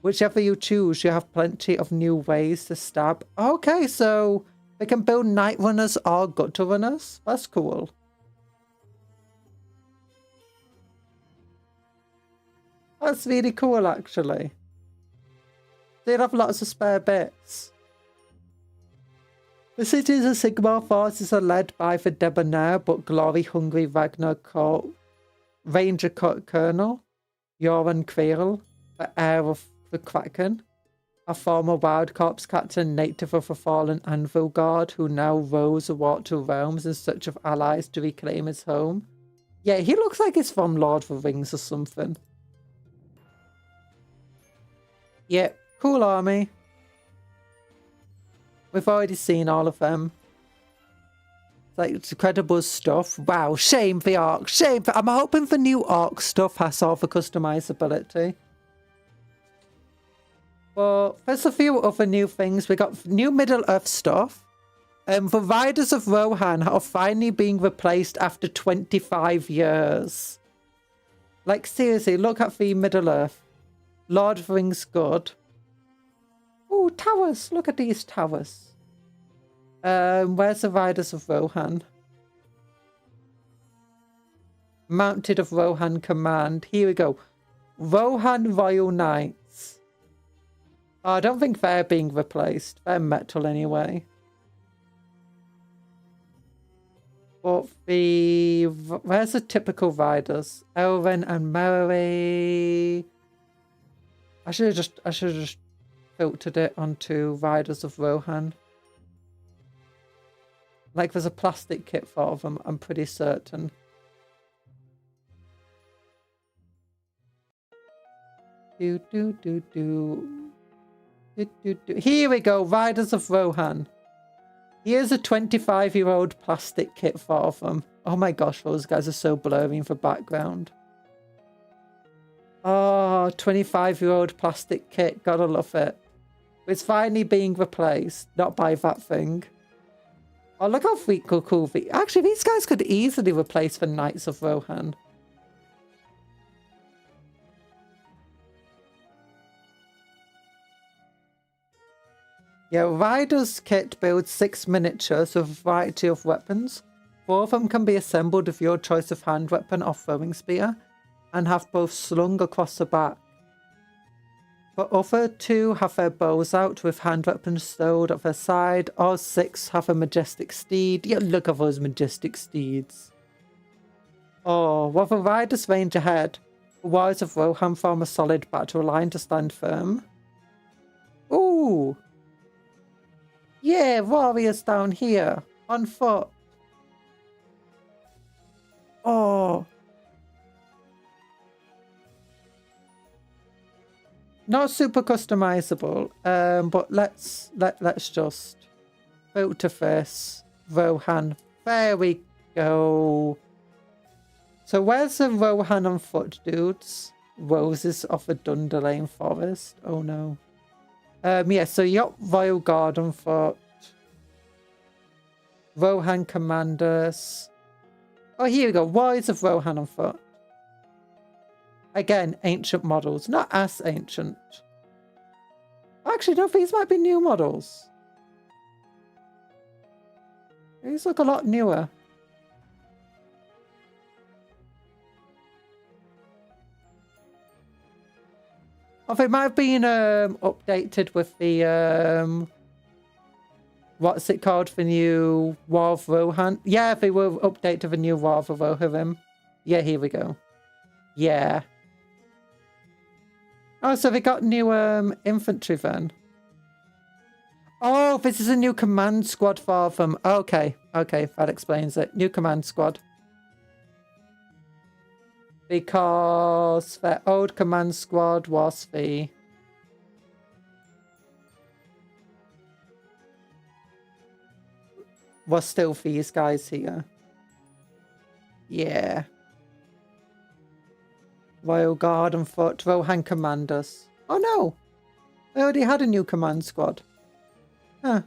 Whichever you choose, you have plenty of new ways to stab. Okay, so they can build night runners or gutter runners. That's cool. That's really cool, actually. They'd have lots of spare bits. The cities of Sigmar forces are led by the debonair but glory-hungry Ranger Colonel Joran Quirrell, the heir of the Kraken, a former Wild Corps captain native of the fallen Anvil Guard who now rows the water realms in search of allies to reclaim his home. Yeah, he looks like he's from Lord of the Rings or something. Yeah, cool army. We've already seen all of them. Like, it's incredible stuff. Wow, shame the Orc. I'm hoping the new Orc stuff has all the customizability. Well, there's a few other new things. We got new Middle-earth stuff. The Riders of Rohan are finally being replaced after 25 years. Like, seriously, look at the Middle-earth. Lord of the Rings good. Ooh, towers. Look at these towers. Where's the Riders of Rohan? Mounted of Rohan Command. Here we go. Rohan Royal Knights. Oh, I don't think they're being replaced. They're metal anyway. But where's the typical riders? Elven and Mary. I should have just filtered it onto riders of Rohan. Like there's a plastic kit for them, I'm pretty certain. Here we go, riders of Rohan. Here's a 25-year-old plastic kit for them. Oh my gosh, those guys are so blurry in the background. Oh, 25-year-old plastic kit. Gotta love it. It's finally being replaced. Not by that thing. Oh, look how cool. Actually, these guys could easily replace the Knights of Rohan. Yeah, Rider's kit builds 6 miniatures with a variety of weapons. 4 of them can be assembled with your choice of hand weapon or throwing spear, and have both slung across the back. The other 2 have their bows out with hand weapons stowed at their side. All 6 have a majestic steed. Yeah, look at those majestic steeds. Oh, while the riders range ahead, the warriors of Rohan form a solid battle line to stand firm. Ooh! Yeah, warriors down here, on foot. Oh. Not super customizable, but let's just filter this Rohan. There we go. So where's the Rohan on foot, dudes? Roses of the Dunderlane Forest. Oh no. Yeah, so you got Royal Guard on foot. Rohan Commanders. Oh, here we go. Warriors of Rohan on foot. Again, ancient models. Not as ancient. Actually, no, these might be new models. These look a lot newer. Oh, they might have been updated with the what's it called? The new War of Rohan. Yeah, they were updated to the new War of Rohirrim. Yeah, here we go. Yeah. Oh, so they got new infantry then. Oh, this is a new command squad for them. Okay, okay, that explains it. New command squad. Because their old command squad was still these guys here. Yeah. Royal Guard and foot, Rohan Commanders. Oh no! They already had a new command squad. Huh.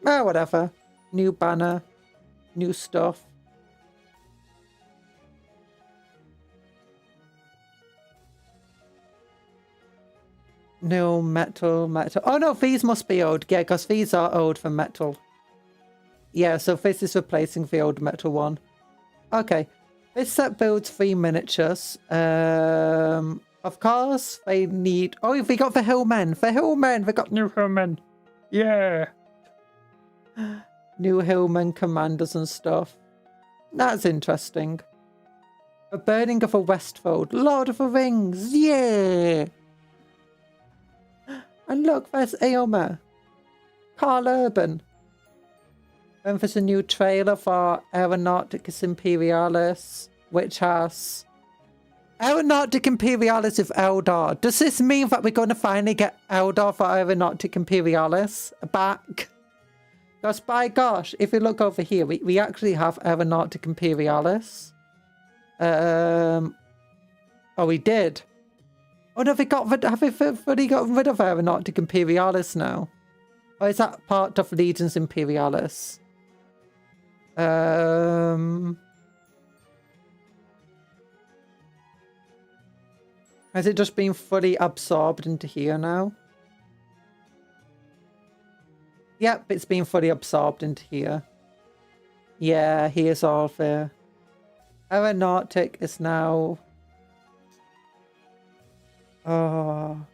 Oh, whatever. New banner. New stuff. No, metal. Oh no, these must be old. Yeah, because these are old for metal. Yeah, so this is replacing the old metal one. Okay. This set builds 3 miniatures. Of course, they need... Oh, we got the hillmen. The hillmen. We got new hillmen. Yeah. New hillmen commanders and stuff. That's interesting. The burning of a Westfold. Lord of the Rings. Yeah. And look, there's Aomer. Carl Urban. Then there's a new trailer for Aeronauticus Imperialis, which has Aeronautic Imperialis with Eldar. Does this mean that we're going to finally get Eldar for Aeronautic Imperialis back? Because by gosh, if we look over here, we actually have Aeronautic Imperialis. Oh, we did. Oh no, have they fully got rid of Aeronautic Imperialis now? Or is that part of Legions Imperialis? Has it just been fully absorbed into here now? Yep, it's been fully absorbed into here. Yeah, here's all there. Aeronautic is now Oh.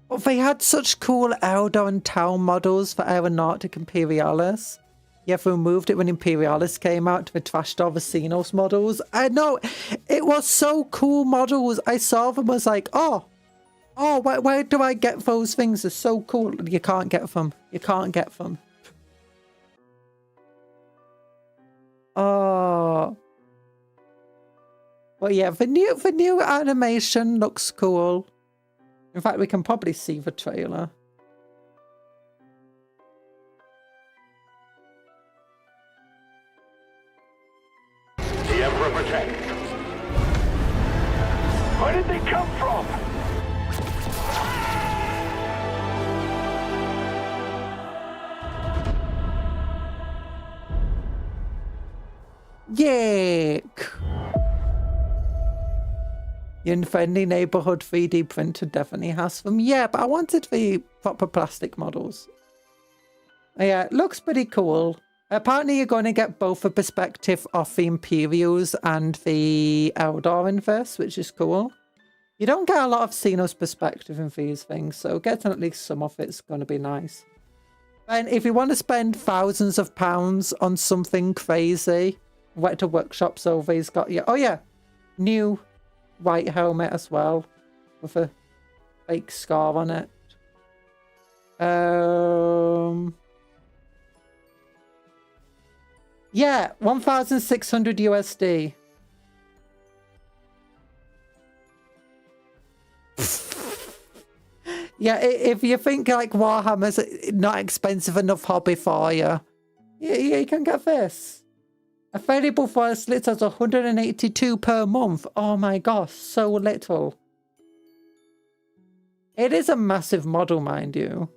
Well, they had such cool Eldar and Tau models for Aeronautic Imperialis. Yeah, they removed it when Imperialis came out. They trashed all the Xenos models. I know, it was so cool models. I saw them, was like, oh, where do I get those things? They're so cool. You can't get them. You can't get them. Oh. But yeah, the new animation looks cool. In fact, we can probably see the trailer. The Emperor protects. Where did they come from? Yuck! Your friendly neighborhood 3D printer definitely has them. Yeah, but I wanted the proper plastic models. Yeah, it looks pretty cool. Apparently you're going to get both the perspective of the Imperials and the Eldar in this, which is cool. You don't get a lot of Xenos perspective in these things, so getting at least some of it's going to be nice. And if you want to spend thousands of pounds on something crazy, Vector Workshop's over, he's got, yeah, oh yeah, new white helmet as well, with a fake scar on it. Yeah, 1,600 USD. Yeah, if you think like Warhammer's not expensive enough hobby for you, yeah, you can get this. Available for as little as 182 per month. Oh my gosh, so little. It is a massive model, mind you.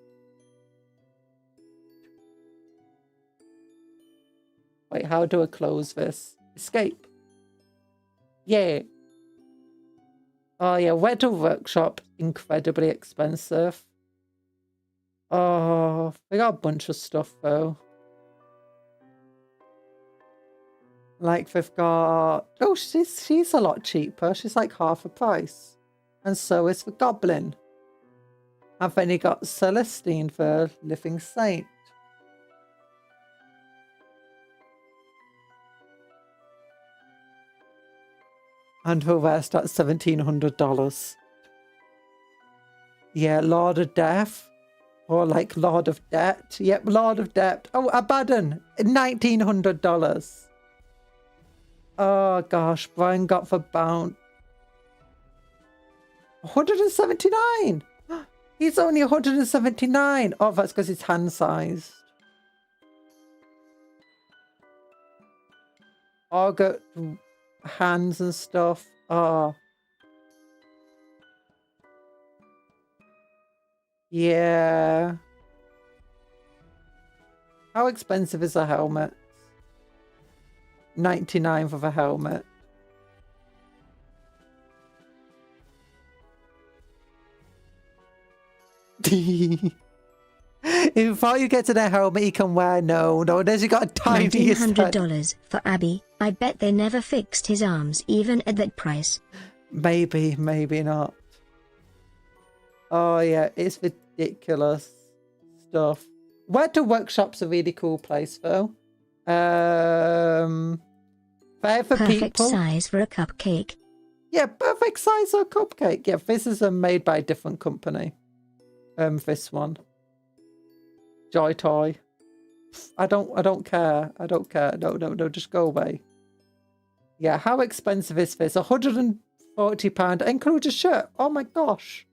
Wait, how do I close this? Escape. Yeah. Oh yeah, Vector Workshop, incredibly expensive. Oh, they got a bunch of stuff though. Like they've got, oh, she's a lot cheaper. She's like half the price. And so is the Goblin. And then you got Celestine, the Living Saint. And the rest at $1,700. Yeah, Lord of Death. Or like Lord of Debt. Yep, Lord of Debt. Oh, Abaddon. $1,900. Oh gosh, Brian got for bound 179. He's only 179. Oh, that's because it's hand sized. Oh, got hands and stuff. Oh, yeah. How expensive is a helmet? 99 for the helmet. Before you get to the helmet you can wear, no, there's you got a tiny $1,900 for Abby. I bet they never fixed his arms even at that price. Maybe not. Oh yeah, it's ridiculous stuff. Vector Workshop's a really cool place though. Fair for Perfect people. size for a cupcake. Yeah, perfect size for a cupcake. Yeah, this is made by a different company. This one. Joy Toy. I don't care. I don't care. No, just go away. Yeah, how expensive is this? £140. Includes a shirt. Oh my gosh.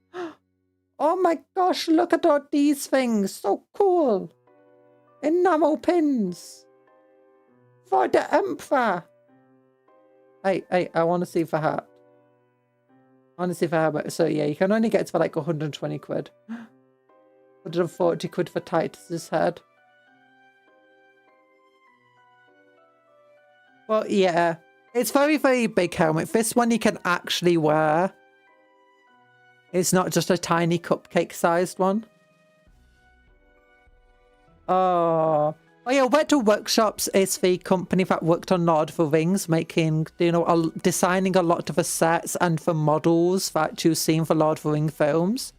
Oh my gosh, look at all these things. So cool. Enamel pins. For the Emperor. Hey, I want to see the hat. I want to see the hat. So yeah, you can only get it for like 120 quid. 140 quid for Titus's head. But yeah, it's very, very big helmet. This one you can actually wear. It's not just a tiny cupcake sized one. Oh, Oh yeah, Weather Workshops is the company that worked on Lord of the Rings, making, you know, designing a lot of the sets and the models that you've seen for Lord of the Rings films.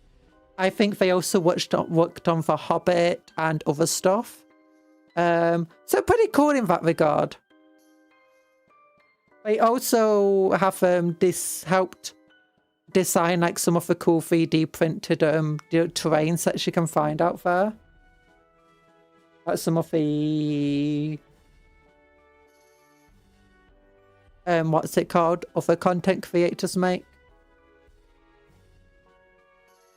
I think they also worked on The Hobbit and other stuff. So pretty cool in that regard. They also have helped design like some of the cool 3D printed terrain sets you can find out there. That's some of the what's it called? Other content creators make.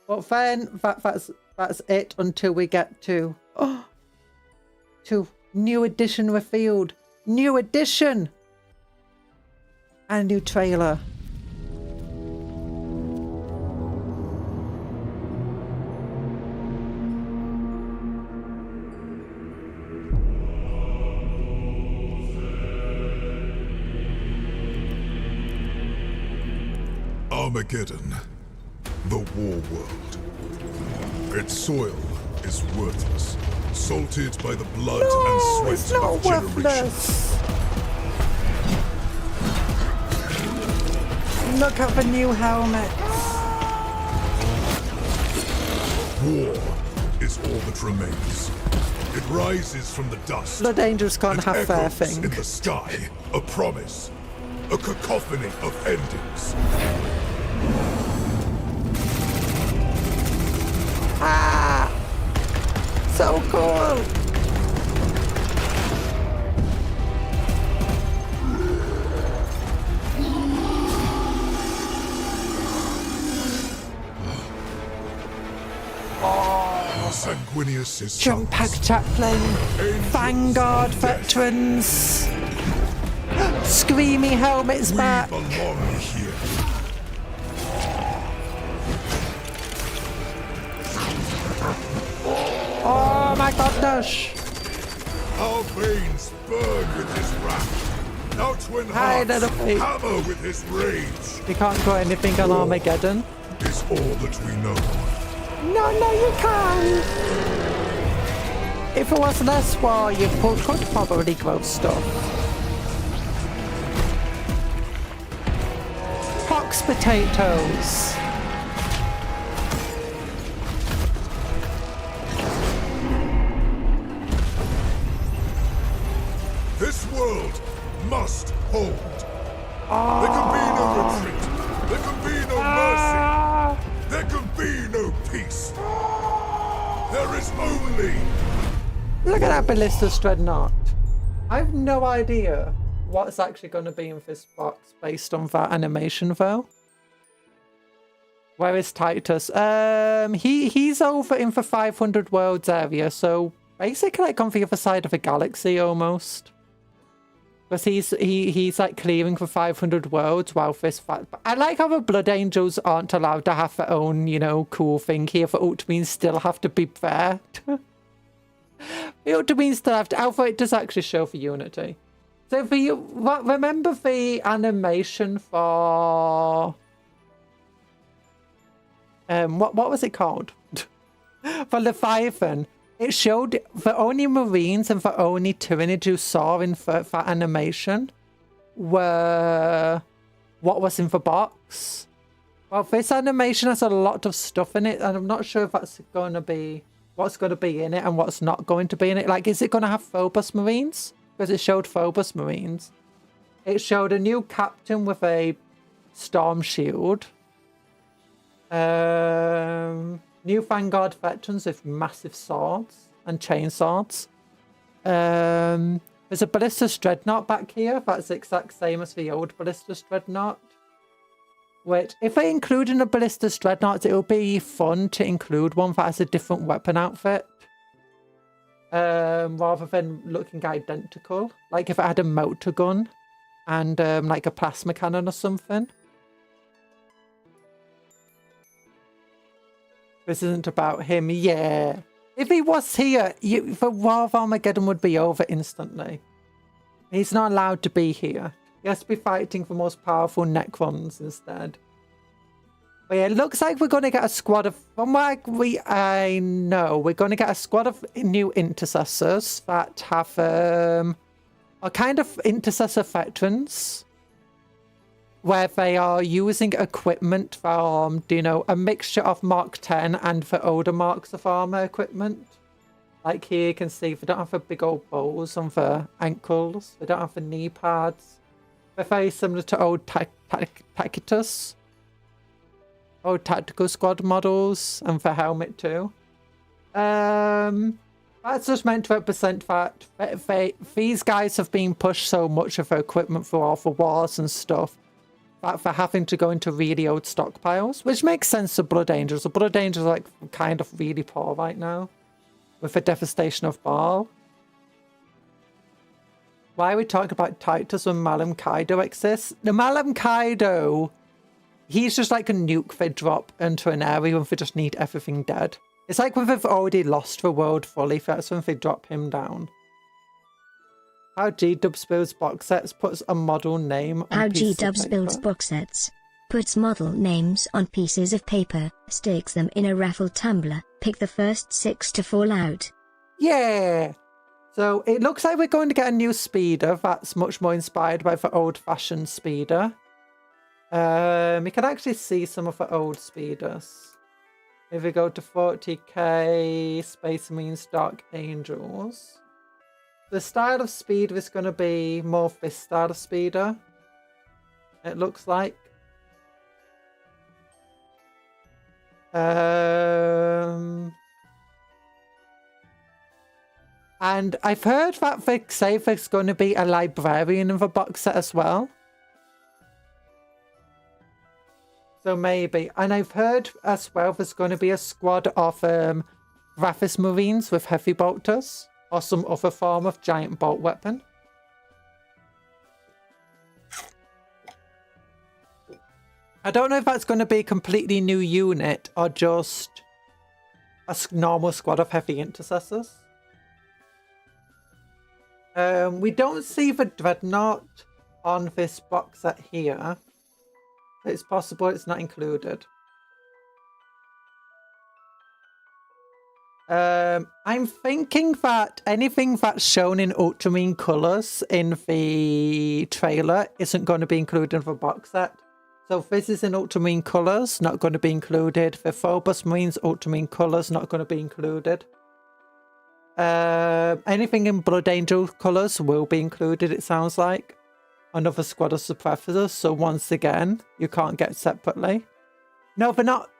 But then that's it until we get to new edition revealed. New edition! And a new trailer. Armageddon, the war world. Its soil is worthless, salted by the blood and sweat of generations. Look at the new helmet. War is all that remains. It rises from the dust. Blood Angels can't have their echoes thing. in the sky, a promise, a cacophony of endings. Ah! So cool! Sanguinius is Jump Pack Chaplain, Vanguard Veterans, Screamy Helmets back. We belong here. Oh my goodness! Our veins burn with his wrath. Our twin Hide hearts at the feet. hammer with his rage. You can't go anything on Armageddon. Is all that we know. No, you can! If it was less war, you could probably grow stuff. Pox potatoes. This world must hold. There can be no retreat. There can be no mercy. There can be no peace. There is only... Look at that Ballista's Dreadnought. I have no idea what's actually going to be in this box based on that animation though. Where is Titus? He's over in the 500 worlds area, so basically like on the other side of the galaxy almost. Because he's like clearing for 500 worlds while this fact. I like how the Blood Angels aren't allowed to have their own, you know, cool thing here. The Ultramarines still have to be there. The Ultramarines still have to, although it does actually show for Unity. So for you, remember the animation for what was it called? For Leviathan. It showed the only Marines and the only Tyranids you saw in that animation were what was in the box. Well, this animation has a lot of stuff in it, and I'm not sure if that's going to be what's going to be in it and what's not going to be in it. Like, is it going to have Phobos Marines? Because it showed Phobos Marines. It showed a new captain with a storm shield. New Vanguard veterans with massive swords and chain swords. There's a Ballista's Dreadnought back here. That's the exact same as the old Ballista's Dreadnought. Which, if they include in a Ballista's Dreadnought, it'll be fun to include one that has a different weapon outfit. Rather than looking identical. Like if it had a motor gun and like a plasma cannon or something. This isn't about him, yeah. If he was here, the War of Armageddon would be over instantly. He's not allowed to be here. He has to be fighting the most powerful Necrons instead. But yeah, it looks like we're going to get a squad of, from what I know, we're going to get a squad of new intercessors that have, are kind of intercessor veterans, where they are using equipment from, you know, a mixture of Mark 10 and the older marks of armor equipment. Like here you can see they don't have the big old bows on the ankles, they don't have the knee pads. They're very similar to old Tacitus. Old tactical squad models, and for helmet too. That's just meant to represent that these guys have been pushed so much of their equipment through all the wars and stuff that they're having to go into really old stockpiles, which makes sense to Blood Angels. The Blood Angels are like kind of really poor right now with the devastation of Baal. Why are we talking about Titus when Malam Kaido exists? The Malam Kaido, he's just like a nuke they drop into an area when they just need everything dead. It's like when they've already lost the world fully, that's when they drop him down. How G-Dubs builds box sets puts a model name on How pieces of G-Dubs paper. builds box sets. Puts model names on pieces of paper, stakes them in a raffle tumbler, pick the first 6 to fall out. Yeah! So it looks like we're going to get a new speeder that's much more inspired by the old-fashioned speeder. You can actually see some of the old speeders. If we go to 40k, Space Marines, Dark Angels. The style of speeder is going to be more of this style of speeder. It looks like. And I've heard that they say there's going to be a librarian in the box set as well. So maybe. And I've heard as well there's going to be a squad of Rathis Marines with heavy bolters or some other form of giant bolt weapon. I don't know if that's going to be a completely new unit or just a normal squad of heavy intercessors. We don't see the Dreadnought on this box set here. It's possible it's not included. I'm thinking that anything that's shown in ultramarine colours in the trailer isn't going to be included in the box set. So if this is in ultramarine colours, not going to be included. The Phobos Marines ultramarine colours, not going to be included. Anything in Blood Angel colours will be included, it sounds like. Another squad of suppressors, so once again, you can't get separately. No, they're not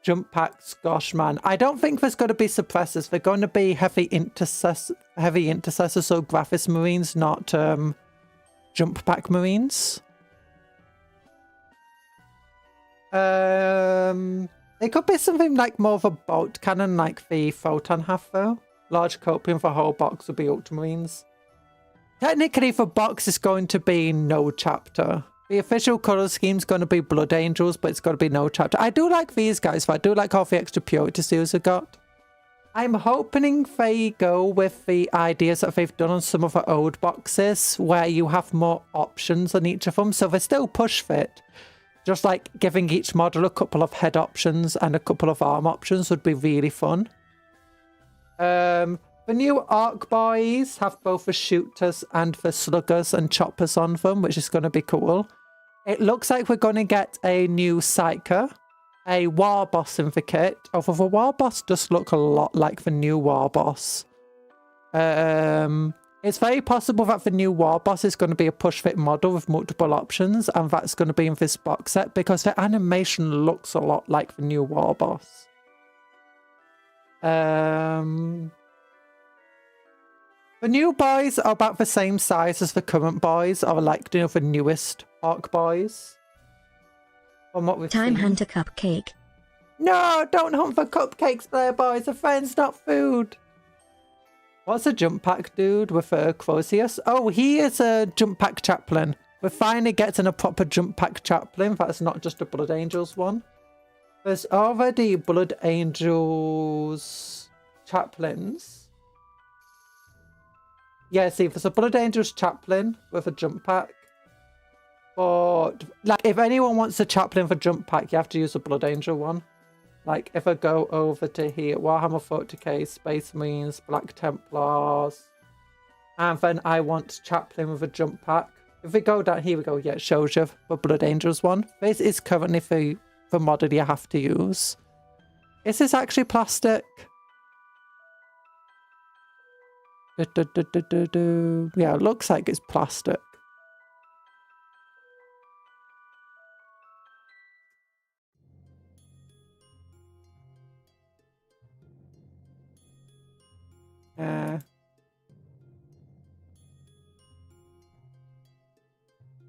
jump packs, gosh man. I don't think there's going to be suppressors. They're going to be heavy intercessors, so Graphis Marines, not jump pack Marines. It could be something like more of a bolt cannon like the Photon have though. Large copium for a whole box would be Ultramarines. Technically the box is going to be no chapter. The official colour scheme is going to be Blood Angels, but it's got to be no chapter. I do like these guys, but I do like all the extra purity seals they've got. I'm hoping they go with the ideas that they've done on some of the old boxes, where you have more options on each of them. So they're still push fit. Just like giving each model a couple of head options and a couple of arm options would be really fun. The new Arc Boys have both the shooters and the sluggers and choppers on them, which is going to be cool. It looks like we're going to get a new Psyker, a War Boss in the kit. Although the War Boss does look a lot like the new War Boss. It's very possible that the new War Boss is going to be a push-fit model with multiple options, and that's going to be in this box set because the animation looks a lot like the new War Boss. The new boys are about the same size as the current boys, or like, you know, the newest Arc Boys. From what we've Time seen. Hunter Cupcake. No, don't hunt for cupcakes, Blair boys. A friend's not food. What's a jump pack dude with a Crozius? Oh, he is a jump pack chaplain. We're finally getting a proper jump pack chaplain. That's not just a Blood Angels one. There's already Blood Angels chaplains. Yeah, see, there's a Blood Angels chaplain with a jump pack. But like, if anyone wants a chaplain for jump pack, you have to use a Blood Angel one. Like, if I go over to here, Warhammer 40k, Space Marines, Black Templars, and then I want chaplain with a jump pack. If we go down here, we go, yeah, it shows you the Blood Angels one. This is currently the model you have to use. Is this actually plastic? Yeah, it looks like it's plastic.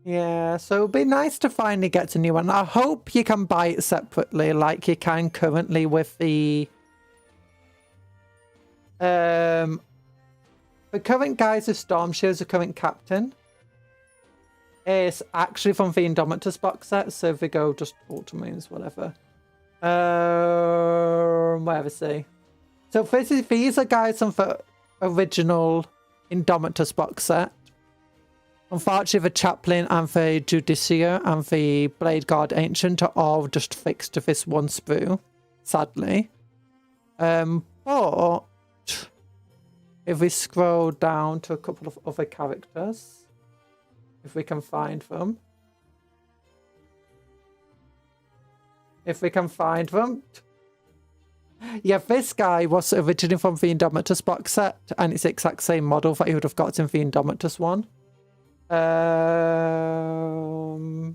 Yeah, so it'd be nice to finally get a new one. I hope you can buy it separately like you can currently with the current guys of Storm Shields, the current captain is actually from the Indomitus box set, so if we go just Ultramarines, whatever. Whatever, see. So these are guys from the original Indomitus box set. Unfortunately, the Chaplain and the Judiciar and the Blade Guard Ancient are all just fixed to this one sprue, sadly. But if we scroll down to a couple of other characters, if we can find them. Yeah, this guy was originally from the Indomitus box set, and it's the exact same model that you would have got in the Indomitus one.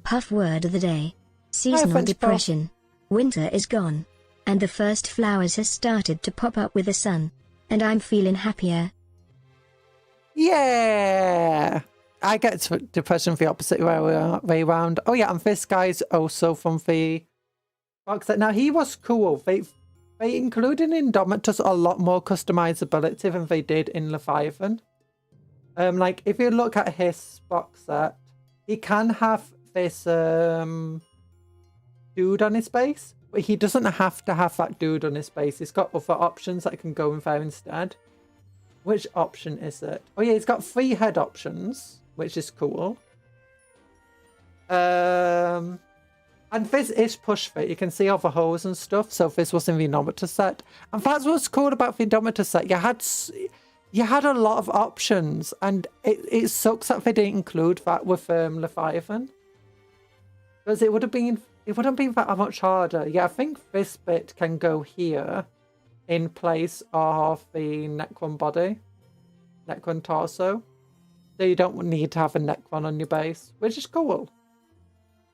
Puff word of the day. Seasonal depression. Winter is gone. And the first flowers has started to pop up with the sun. And I'm feeling happier. Yeah! I get depression the opposite way around. Oh yeah, and this guy's also from the box set. Now, he was cool. They included in Indomitus a lot more customizability than they did in Leviathan. Like, if you look at his box set, he can have this dude on his base, but he doesn't have to have that dude on his base. He's got other options that can go in there instead. Which option is it? Oh yeah, he's got 3 head options, which is cool. And this is push fit. You can see all the holes and stuff. So this was in the Indomitus set. And that's what's cool about the Indomitus set. You had a lot of options, and it sucks that they didn't include that with Leviathan, because it wouldn't been that much harder. Yeah, I think this bit can go here in place of the Necron body, Necron torso, so you don't need to have a Necron on your base, which is cool.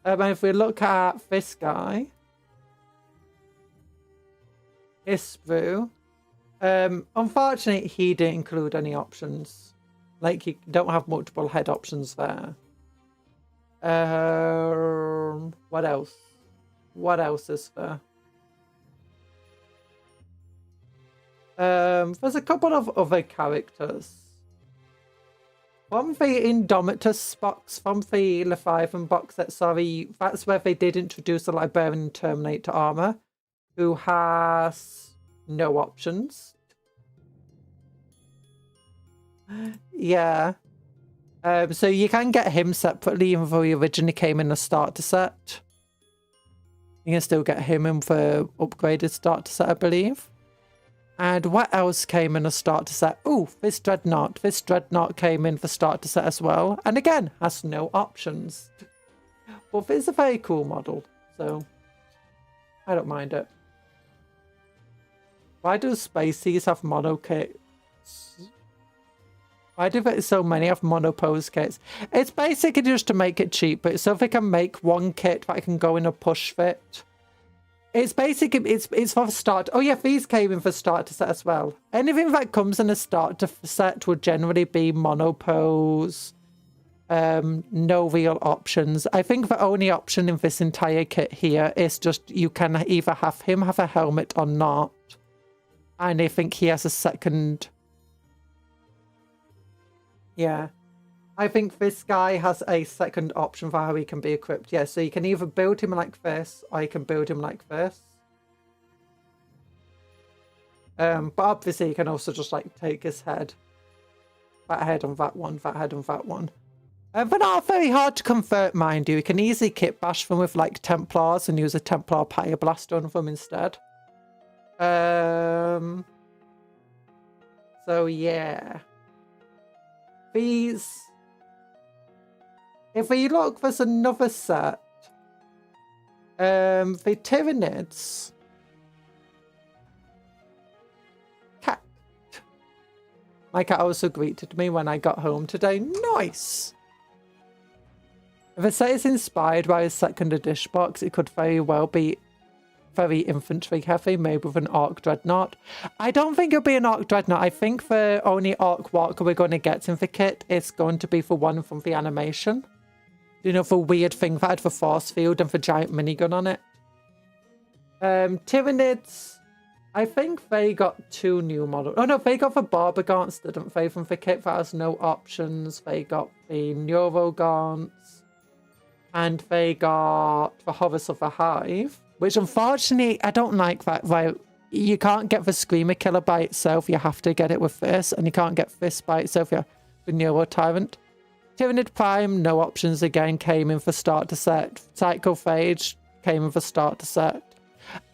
And if we look at this guy, his sprue. Unfortunately, he didn't include any options. Like, you don't have multiple head options there. What else? What else is there? There's a couple of other characters. From the Indomitus box, from the Leviathan box set, sorry, that's where they did introduce the Librarian Terminator armor, who has no options. Yeah. So you can get him separately, even though he originally came in the starter set. You can still get him in the upgraded starter set, I believe. And what else came in the starter set? Oh, this Dreadnought. This Dreadnought came in the starter set as well. And again, has no options. But this is a very cool model, so I don't mind it. Why do Spaceys have mono kits? Why do so many have monopose kits? It's basically just to make it cheaper, so they can make one kit that can go in a push fit. It's basically, it's for start. Oh yeah, these came in for starter set as well. Anything that comes in a starter set would generally be monopose, no real options. I think the only option in this entire kit here is just you can either have him have a helmet or not. And I think he has a second. Yeah. I think this guy has a second option for how he can be equipped. Yeah, so you can either build him like this, or you can build him like this. But obviously you can also just like take his head. That head on that one, that head on that one. They're not very hard to convert, mind you. You can easily kit bash them with like Templars and use a Templar Pyroblast on them instead. So yeah. These... If we look, there's another set. The Tyranids. Cat. My cat also greeted me when I got home today. Nice! If a set is inspired by a second edition box, it could very well be very infantry heavy, maybe with an Arc Dreadnought. I don't think it'll be an Arc Dreadnought. I think the only Arc Walker we're going to get in the kit is going to be for one from the animation. You know, the weird thing that had the force field and the giant minigun on it. Tyranids, I think they got 2 new models. Oh no, they got the Barbagonts, didn't they, from the kit that has no options. They got the Neurogaunts. And they got the Horus of the Hive. Which unfortunately, I don't like that. Right? You can't get the Screamer Killer by itself. You have to get it with this. And you can't get this by itself. Yeah, the Neuro Tyrant. Tyranid Prime, no options again, came in for starter set. Psychophage came in for starter set.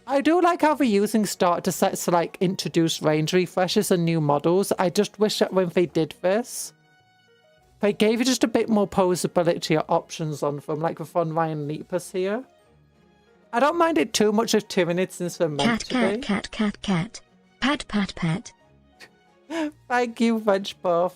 I do like how they're using starter sets to like introduce range refreshes and new models. I just wish that when they did this, they gave you just a bit more posability or options on them, like with Von Ryan Leapers here. I don't mind it too much of Tyranids since they're meant to be. Cat. Pat, pat, pat. Thank you, Vegbuff.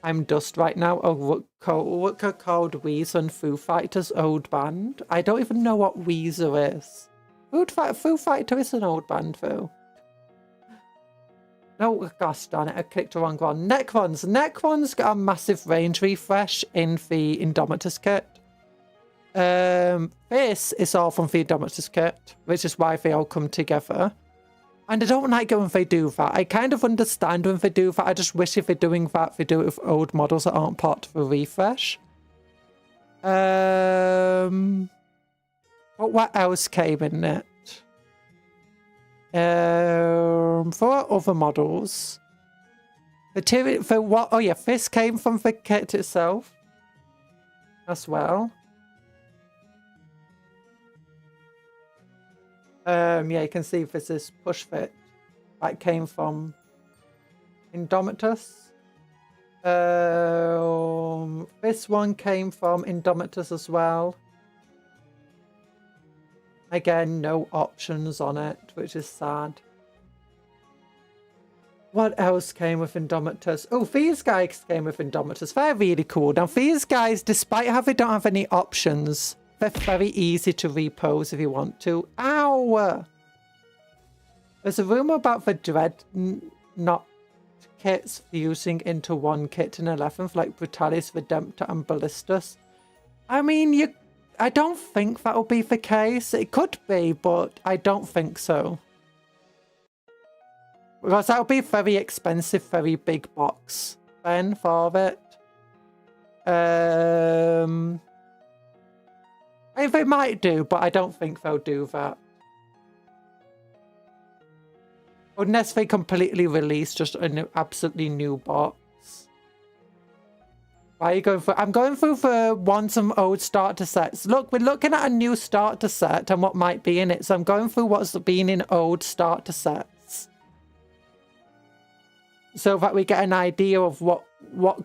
I'm dust right now. Oh, what called Weezer and Foo Fighters old band? I don't even know what Weezer is. Foo Fighter is an old band, though. No, gosh darn it, I clicked the wrong one. Necrons. Necrons got a massive range refresh in the Indomitus kit. This is all from the Indomitus kit, which is why they all come together. And I don't like it when they do that. I kind of understand when they do that. I just wish if they're doing that, they do it with old models that aren't part of the refresh. But what else came in it? For other models, oh yeah, this came from the kit itself as well. Yeah, you can see this is push fit that came from Indomitus. This one came from Indomitus as well. Again, no options on it, which is sad. What else came with Indomitus? Oh, these guys came with Indomitus. They're really cool. Now, these guys, despite how they don't have any options, they're very easy to repose if you want to. Ow! There's a rumor about the Dreadnought kits fusing into one kit in 11th, like Brutalis, Redemptor, and Ballistus. I mean, I don't think that'll be the case. It could be, but I don't think so. Because that'll be a very expensive, very big box then for it. I mean, they might do, but I don't think they'll do that. Unless they completely release just an absolutely new box. Why are you going for? I'm going through for some old starter sets. Look, we're looking at a new starter set and what might be in it. So I'm going through what's been in old starter sets. So that we get an idea of what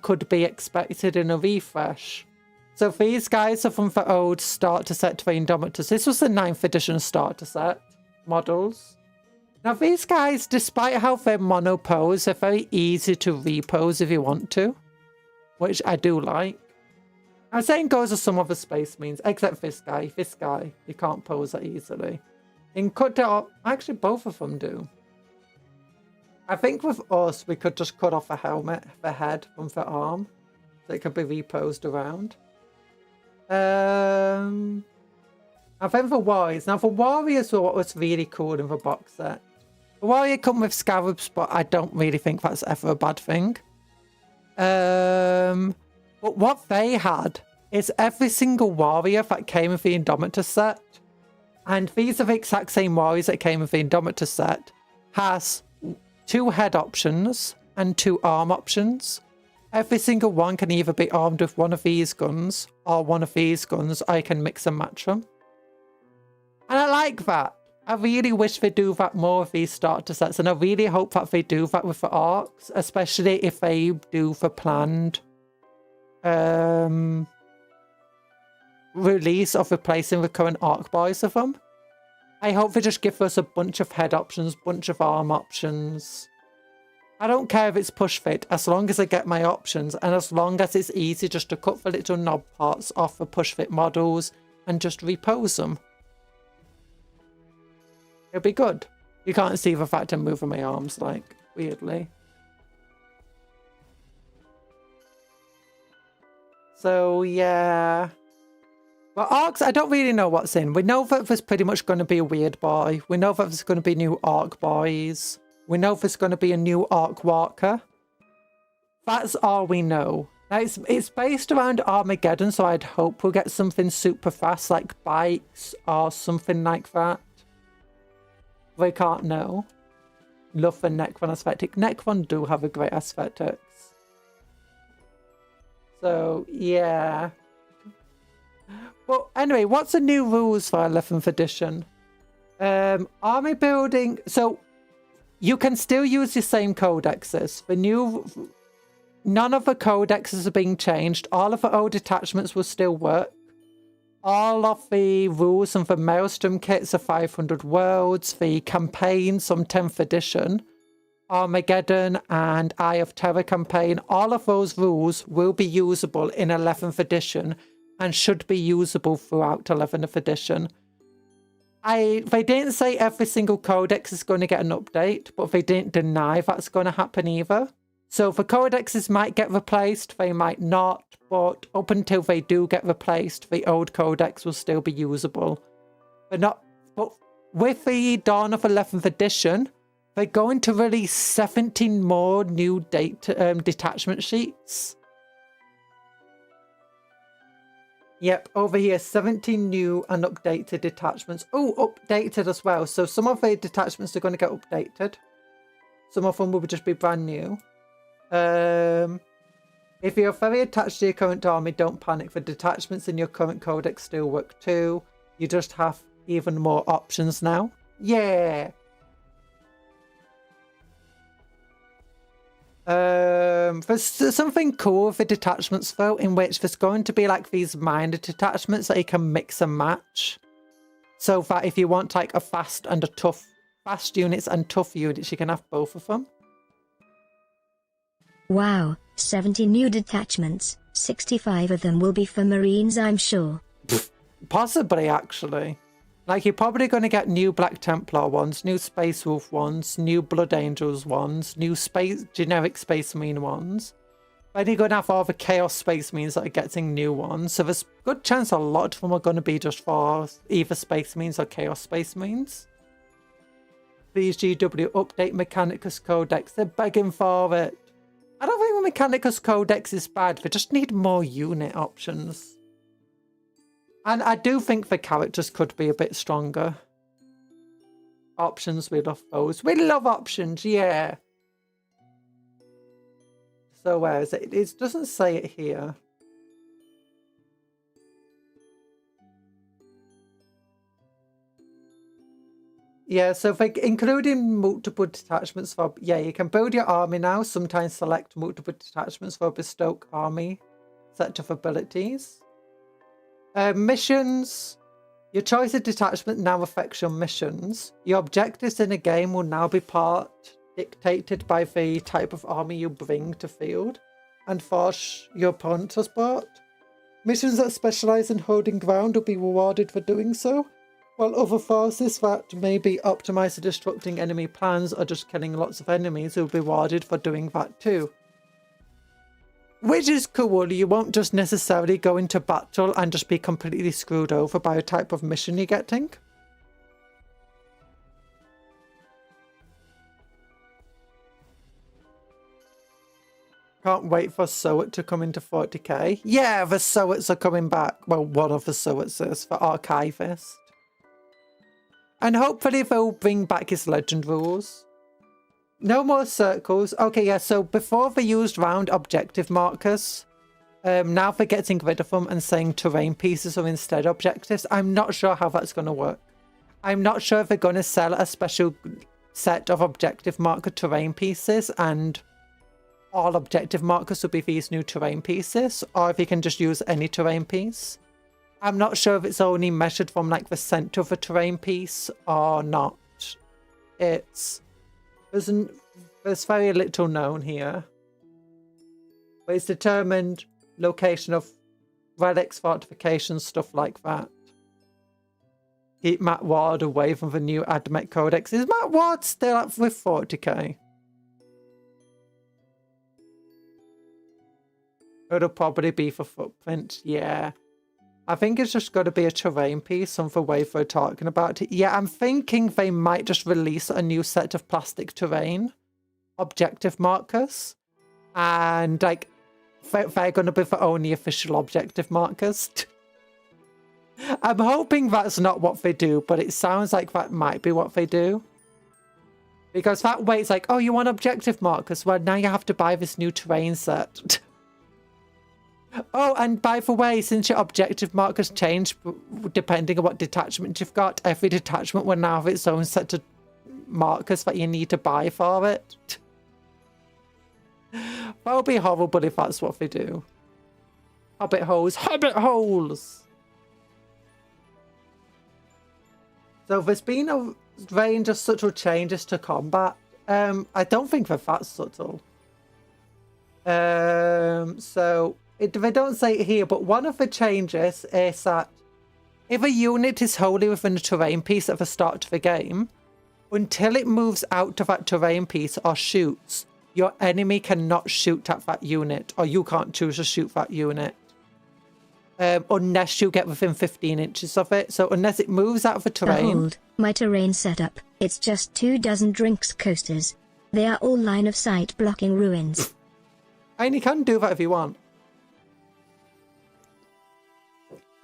could be expected in a refresh. So these guys are from the old starter set for Indomitus. This was the 9th edition starter set models. Now these guys, despite how they're monopose, they're very easy to repose if you want to. Which I do like. I'm saying goes with some other space means, except this guy. This guy, you can't pose that easily. In Cuptle, actually both of them do. I think with us, we could just cut off the helmet, the head from the arm. So it could be reposed around. I think the Warriors. Now the Warriors were what was really cool in the box set. The Warrior come with scarabs, but I don't really think that's ever a bad thing. But what they had is every single warrior that came with the Indomitus set, and these are the exact same warriors that came with the Indomitus set, has 2 head options and 2 arm options. Every single one can either be armed with one of these guns or one of these guns. I can mix and match them. And I like that. I really wish they do that more with these starter sets. And I really hope that they do that with the arcs, especially if they do the planned release of replacing the current arc boys of them. I hope they just give us a bunch of head options, bunch of arm options. I don't care if it's push fit, as long as I get my options, and as long as it's easy just to cut the little knob parts off the push fit models and just repose them. It'll be good. You can't see the fact I'm moving my arms, like, weirdly. So, yeah. Well, arcs, I don't really know what's in. We know that there's pretty much going to be a weird boy. We know that there's going to be new arc boys. We know there's going to be a new arc walker. That's all we know. Now, it's based around Armageddon, so I'd hope we'll get something super fast, like bikes or something like that. We can't know. Love the Necron aesthetic. Necron do have a great aesthetics. So, yeah. Well, anyway, what's the new rules for 11th edition? Army building. So, you can still use your same codexes. None of the codexes are being changed. All of the old detachments will still work. All of the rules and the Maelstrom kits are 500 worlds. The campaigns from 10th edition, Armageddon and Eye of Terror campaign, all of those rules will be usable in 11th edition and should be usable throughout 11th edition. They didn't say every single codex is going to get an update, but they didn't deny that's going to happen either. So the codexes might get replaced, they might not, but up until they do get replaced, the old codex will still be usable. But with the dawn of 11th edition, they're going to release 17 more new detachment sheets. Yep, over here, 17 new and updated detachments. Oh, updated as well. So some of the detachments are going to get updated. Some of them will just be brand new. If you're very attached to your current army, don't panic. The detachments in your current codex still work too. You just have even more options now. Yeah. There's something cool with the detachments though, in which there's going to be like these minor detachments that you can mix and match. So that if you want like a fast units and tough units, you can have both of them. Wow, 70 new detachments. 65 of them will be for Marines, I'm sure. Possibly, actually. Like, you're probably going to get new Black Templar ones, new Space Wolf ones, new Blood Angels ones, new generic Space Marine ones. Then you're going to have all the Chaos Space Marines that are getting new ones. So there's a good chance a lot of them are going to be just for either Space Marines or Chaos Space Marines. Please, GW, update Mechanicus Codex. They're begging for it. I don't think the Mechanicus Codex is bad. They just need more unit options. And I do think the characters could be a bit stronger. Options, we love those. We love options, yeah. So where is it? It doesn't say it here. Yeah, so for including multiple detachments for... Yeah, you can build your army now. Sometimes select multiple detachments for a bespoke army set of abilities. Missions. Your choice of detachment now affects your missions. Your objectives in a game will now be dictated by the type of army you bring to field and force your opponent to support. Missions that specialize in holding ground will be rewarded for doing so, while other forces that may be optimized for disrupting enemy plans or just killing lots of enemies will be rewarded for doing that too. Which is cool. You won't just necessarily go into battle and just be completely screwed over by a type of mission you're getting. Can't wait for Sowet to come into 40k. Yeah, the Sowets are coming back. Well, one of the Sowets is for Archivist. And hopefully they'll bring back his legend rules. no more circles. Okay, yeah, so before they used round objective markers, now they're getting rid of them and saying terrain pieces are instead objectives. I'm not sure how that's going to work. I'm not sure if they're going to sell a special set of objective marker terrain pieces and all objective markers will be these new terrain pieces, or if you can just use any terrain piece. I'm not sure if it's only measured from like the center of a terrain piece or not. There's very little known here. But it's determined location of relics, fortifications, stuff like that. Keep Matt Ward away from the new Admech Codex. Is Matt Ward still up with 40k? It'll probably be for footprint, yeah. I think it's just got to be a terrain piece on the way they're talking about it. Yeah, I'm thinking they might just release a new set of plastic terrain objective markers. And, like, they're going to be the only official objective markers. I'm hoping that's not what they do, but it sounds like that might be what they do. Because that way it's like, oh, you want objective markers? Well, now you have to buy this new terrain set. Oh, and by the way, since your objective markers change depending on what detachment you've got, every detachment will now have its own set of markers that you need to buy for it. That would be horrible if that's what they do. Hobbit holes, hobbit holes! So there's been a range of subtle changes to combat. I don't think they're that subtle. So they don't say it here, but one of the changes is that if a unit is wholly within a terrain piece at the start of the game, until it moves out of that terrain piece or shoots, your enemy cannot shoot at that unit, or you can't choose to shoot that unit. Unless you get within 15 inches of it. So unless it moves out of the terrain. Behold, my terrain setup. It's just 24 drinks coasters. They are all line of sight blocking ruins. And you can do that if you want.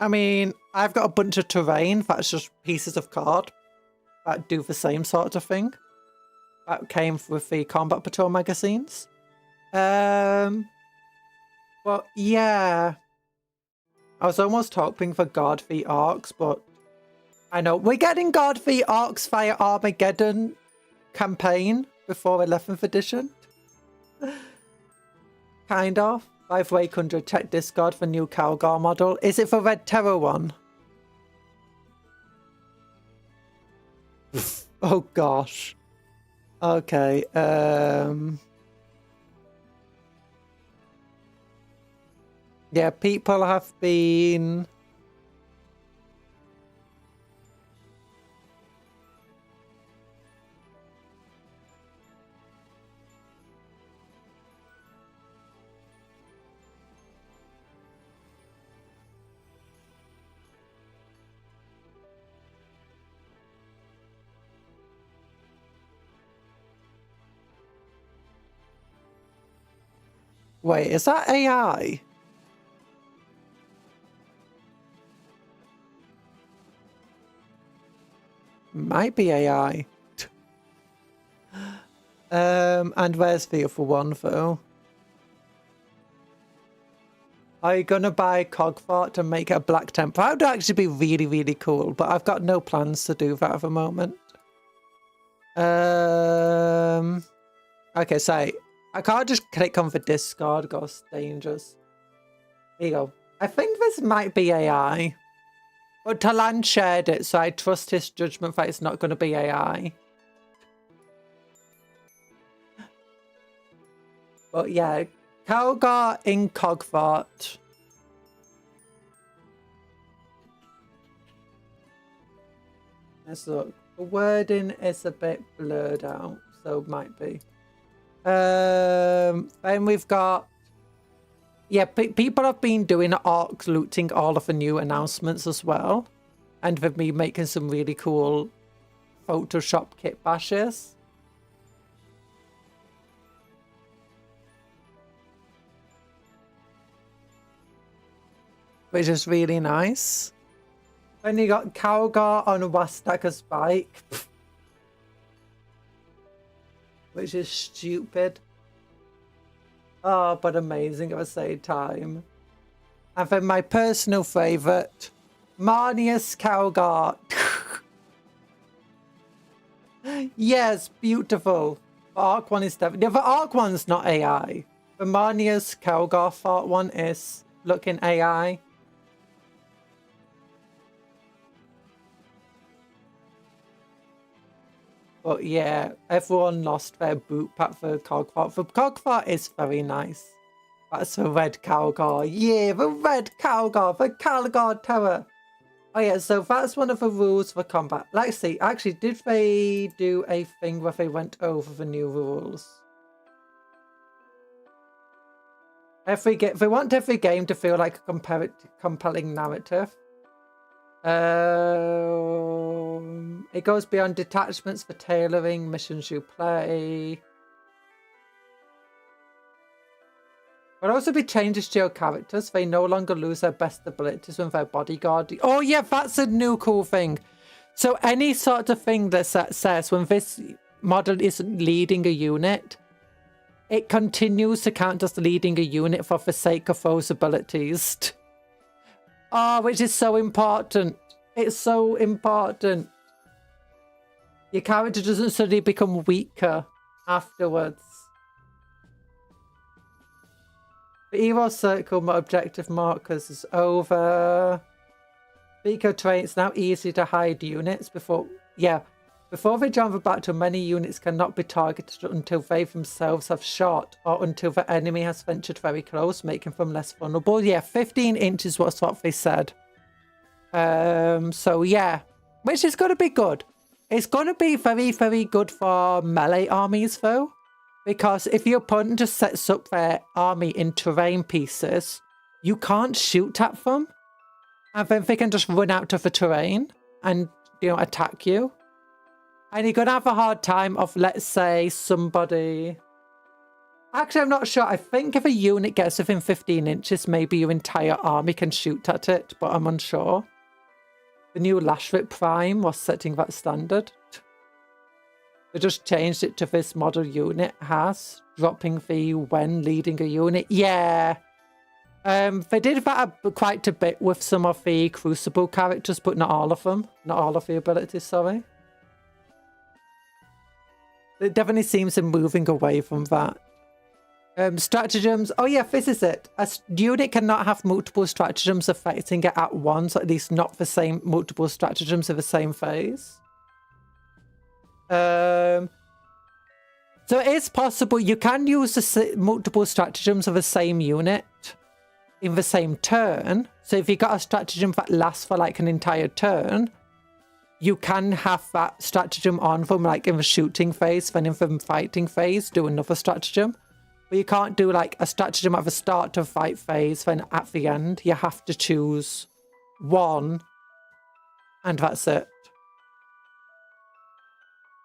I mean, I've got a bunch of terrain that's just pieces of card that do the same sort of thing. That came with the Combat Patrol magazines. But yeah. I was almost hoping for God v Orcs, but I know we're getting God v Orcs via Armageddon campaign before 11th edition. Kind of. 5,800, check Discord for new Calgar model. Is it for Red Terror one? Oh gosh. Okay, yeah, people have been... Wait, is that AI? Might be AI. And where's the other one though? Are you gonna buy Cogfort and make it a Black Temple? That would actually be really, really cool, but I've got no plans to do that at the moment. Okay, so I can't just click on the Discord, Ghost Dangers. Here you go. I think this might be AI. But Talan shared it, so I trust his judgment that it's not going to be AI. But yeah, Calgar in Cogfort. Let's look. The wording is a bit blurred out, so it might be. Then we've got... Yeah, people have been doing Orcs looting all of the new announcements as well. And they've been making some really cool Photoshop kit bashes. Which is really nice. Then you got Calgar on Wastaker's bike. which is stupid. Oh, but amazing at the same time. And then my personal favourite, Marnius Calgar. Yes, beautiful. The Arc one is definitely... The Arc one's not AI. The Marnius Calgar Fart one is looking AI. But yeah, everyone lost their boot pack for Cogfart. The Cogfart is very nice. That's a red Calgar. Yeah, the red Calgar, the Calgar Terror. Oh yeah, so that's one of the rules for combat. Let's see, actually, did they do a thing where they went over the new rules? They want every game to feel like a compelling narrative. It goes beyond detachments for tailoring, missions you play. There'll also be changes to your characters. They no longer lose their best abilities when they're bodyguard. Oh yeah, that's a new cool thing. So any sort of thing that says when this model is leading a unit, it continues to count as leading a unit for the sake of those abilities. Oh, which is so important. It's so important. Your character doesn't suddenly become weaker afterwards. The Evo Circle objective markers is over. Eco terrain, it's now easy to hide units before they join the battle. Many units cannot be targeted until they themselves have shot or until the enemy has ventured very close, making them less vulnerable. Yeah, 15 inches was what they said. So yeah, which is going to be good. It's going to be very, very good for melee armies though. Because if your opponent just sets up their army in terrain pieces, you can't shoot at them. And then they can just run out of the terrain and, attack you. And you're going to have a hard time of, let's say, somebody... Actually, I'm not sure. I think if a unit gets within 15 inches, maybe your entire army can shoot at it, but I'm unsure. The new Lashrit Prime was setting that standard. They just changed it to this model unit has, dropping the when leading a unit. Yeah. They did that quite a bit with some of the Crucible characters, but not all of them. Not all of the abilities, sorry. It definitely seems to be moving away from that. Stratagems. Oh yeah, this is it. A unit cannot have multiple stratagems affecting it at once, or at least not the same multiple stratagems in the same phase. So it is possible you can use the multiple stratagems of the same unit in the same turn. So if you got a stratagem that lasts for like an entire turn, you can have that stratagem on from like in the shooting phase, then in the fighting phase, do another stratagem. But you can't do like a stratagem at the start of fight phase, then at the end. You have to choose one, and that's it.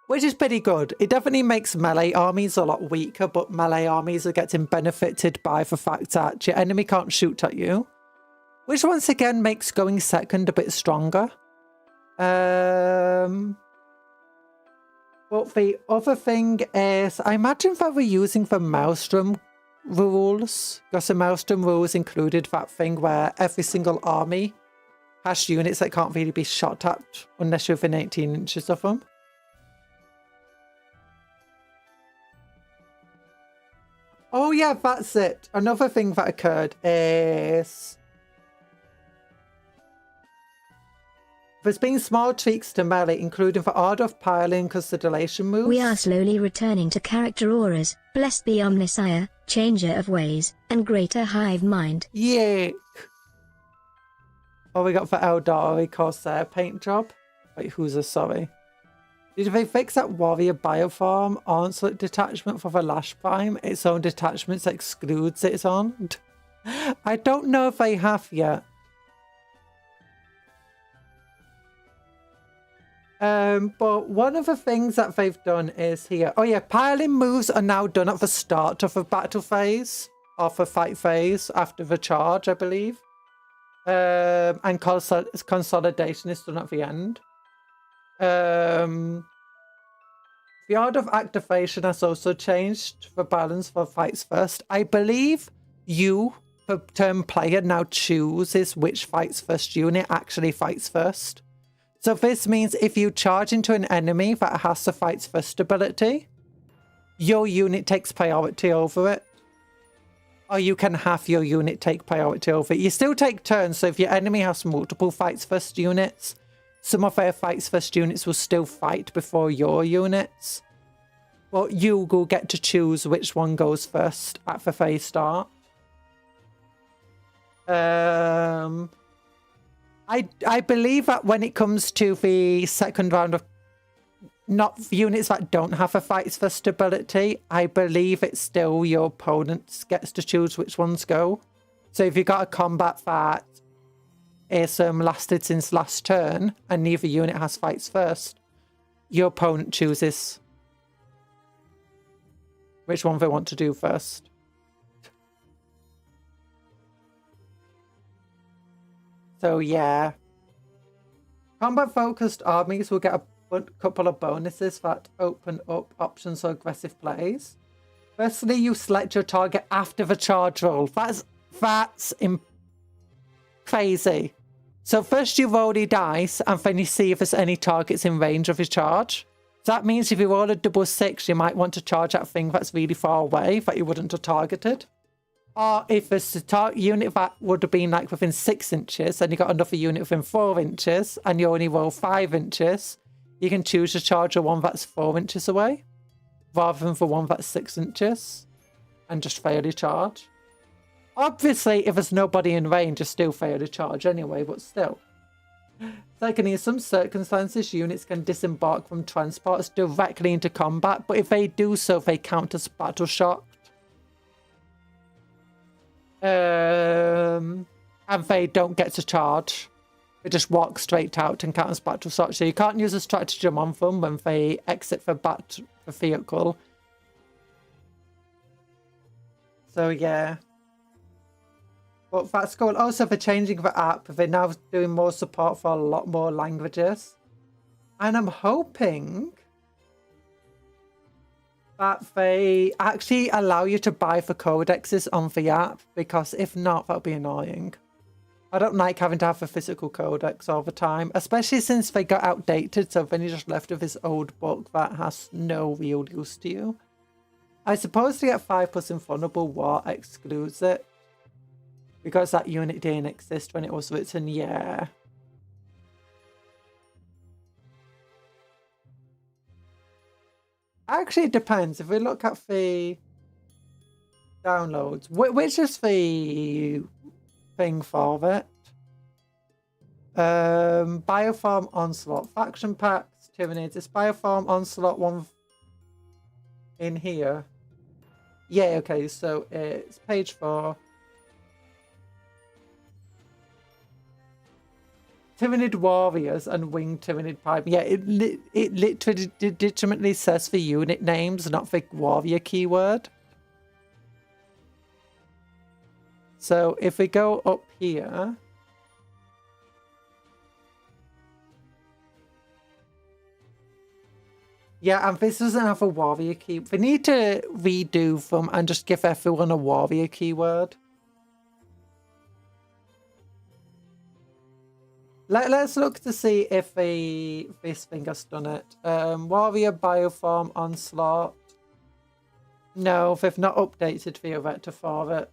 Which is pretty good. It definitely makes melee armies a lot weaker, but melee armies are getting benefited by the fact that your enemy can't shoot at you. Which once again makes going second a bit stronger. But the other thing is, I imagine that we're using the Maelstrom rules. Because the Maelstrom rules included that thing where every single army has units that can't really be shot at unless you're within 18 inches of them. Oh yeah, that's it. Another thing that occurred is... there's been small tweaks to melee, including the order of piling consideration moves. We are slowly returning to character auras, blessed be Omnisire, changer of ways, and greater hive mind. Yeah. Oh, we got the Eldari Corsair paint job. Wait, who's a sorry? Did they fix that warrior bioform onslaught detachment for the Lash Prime? Its own detachments excludes its on. I don't know if they have yet. But one of the things that they've done is here. Oh yeah, piling moves are now done at the start of the battle phase, or the fight phase after the charge, I believe. And consolidation is done at the end. The order of activation has also changed for balance for fights first. I believe you, per turn player, now chooses which fights first unit actually fights first. So this means if you charge into an enemy that has the fights first ability, your unit takes priority over it. Or you can have your unit take priority over it. You still take turns, so if your enemy has multiple fights first units, some of their fights first units will still fight before your units. But you will get to which one goes first at the phase start. I believe that when it comes to the second round of not units that don't have a fights first ability, I believe it's still your opponent gets to choose which ones go. So if you got a combat that is lasted since last turn and neither unit has fights first, your opponent chooses which one they want to do first. So yeah, combat focused armies will get a couple of bonuses that open up options for aggressive plays. Firstly, you select your target after the charge roll. That's crazy. So first you roll the dice and then you see if there's any targets in range of your charge. So that means if you roll a double 6, you might want to charge at a thing that's really far away that you wouldn't have targeted. Or if it's a unit that would have been like within 6 inches and you got another unit within 4 inches and you only roll 5 inches, you can choose to charge the one that's 4 inches away rather than the one that's 6 inches and just fail your charge. Obviously, if there's nobody in range, you still fail to charge anyway, but still. Secondly, in some circumstances, units can disembark from transports directly into combat, but if they do so, they count as battle shocked. And they don't get to charge. They just walk straight out and count as battle shocked. So you can't use a stratagem on them when they exit the vehicle. So yeah. But that's cool. Also, for changing the app, they're now doing more support for a lot more languages. And I'm hoping that they actually allow you to buy the codexes on the app, because if not, that'll be annoying. I don't like having to have a physical codex all the time, especially since they got outdated, so then you're just left with this old book that has no real use to you. I suppose to get 5+ Invulnerable War excludes it, because that unit didn't exist when it was written, yeah. Actually, it depends. If we look at the downloads, which is the thing for it? Bioform Onslaught. Faction Packs, Tyranids. Is Bioform Onslaught one in here? Yeah, okay, so it's page 4. Tyranid Warriors and Winged Tyranid Pipe. Yeah, it literally legitimately says the unit names, not the warrior keyword. So if we go up here, yeah, and this doesn't have a warrior key. They need to redo them and just give everyone a warrior keyword. Let's look to see if this thing has done it. Warrior Bioform Onslaught. No, they've not updated the erector for it.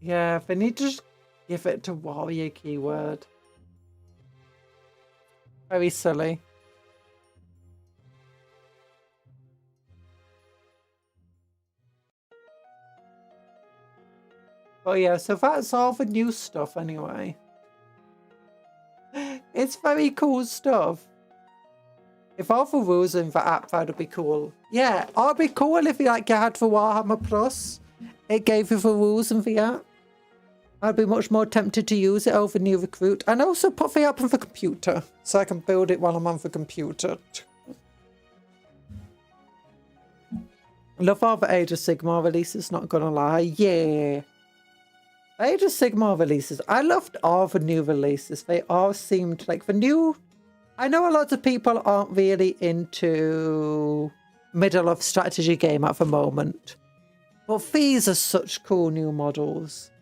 Yeah, they need to just give it to warrior keyword. Very silly. But yeah, so that's all the new stuff anyway. It's very cool stuff. If all the rules in the app, that would be cool. Yeah, it would be cool if you had the Warhammer Plus. It gave you the rules in the app. I'd be much more tempted to use it over New Recruit, and also put the app on the computer so I can build it while I'm on the computer. Love all the Age of Sigmar releases, not gonna lie. Yeah. Age of Sigmar releases. I loved all the new releases. They all seemed like the new... I know a lot of people aren't really into middle of strategy game at the moment. But these are such cool new models.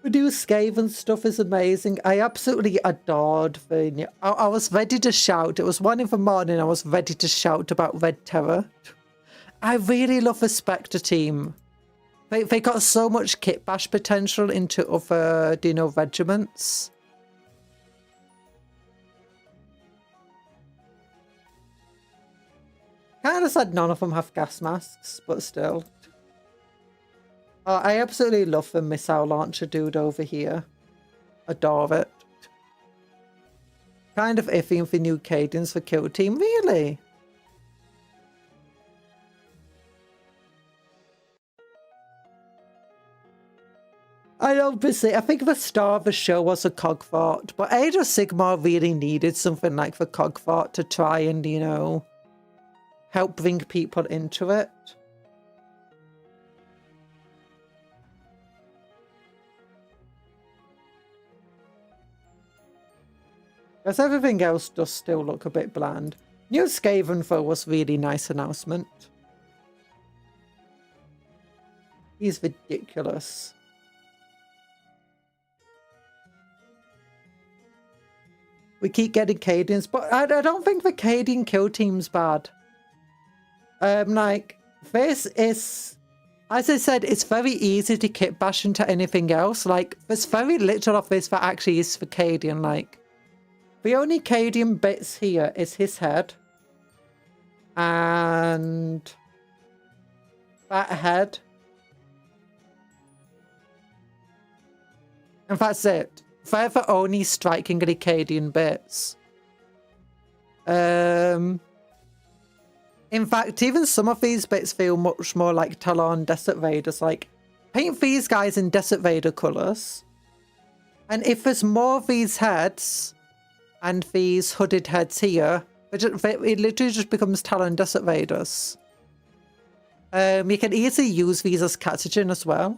The new Skaven stuff is amazing. I absolutely adored the new... I was ready to shout. It was 1 in the morning. I was ready to shout about Red Terror. I really love the Spectre team. They got so much kit bash potential into other, you know, regiments. Kind of sad none of them have gas masks, but still. Oh, I absolutely love the missile launcher dude over here. Adore it. Kind of iffy for new cadence for kill team, really? I obviously, I think the star of the show was a Cogfort, but Age of Sigmar really needed something like the Cogfort to try and, you know, help bring people into it. Because everything else does still look a bit bland. New Skaven though was really nice announcement. He's ridiculous. We keep getting Cadians, but I don't think the Cadian kill team's bad. Like, this is... As I said, it's very easy to kit bash into anything else. Like, there's very little of this that actually is for Cadian, like. The only Cadian bits here is his head. And... that head. And that's it. They're the only strikingly Cadian bits. In fact, even some of these bits feel much more like Talon Desert Raiders. Like, paint these guys in Desert Raider colours. And if there's more of these heads... and these hooded heads here, it literally just becomes Talon Desert Raiders. You can easily use these as Catagen as well.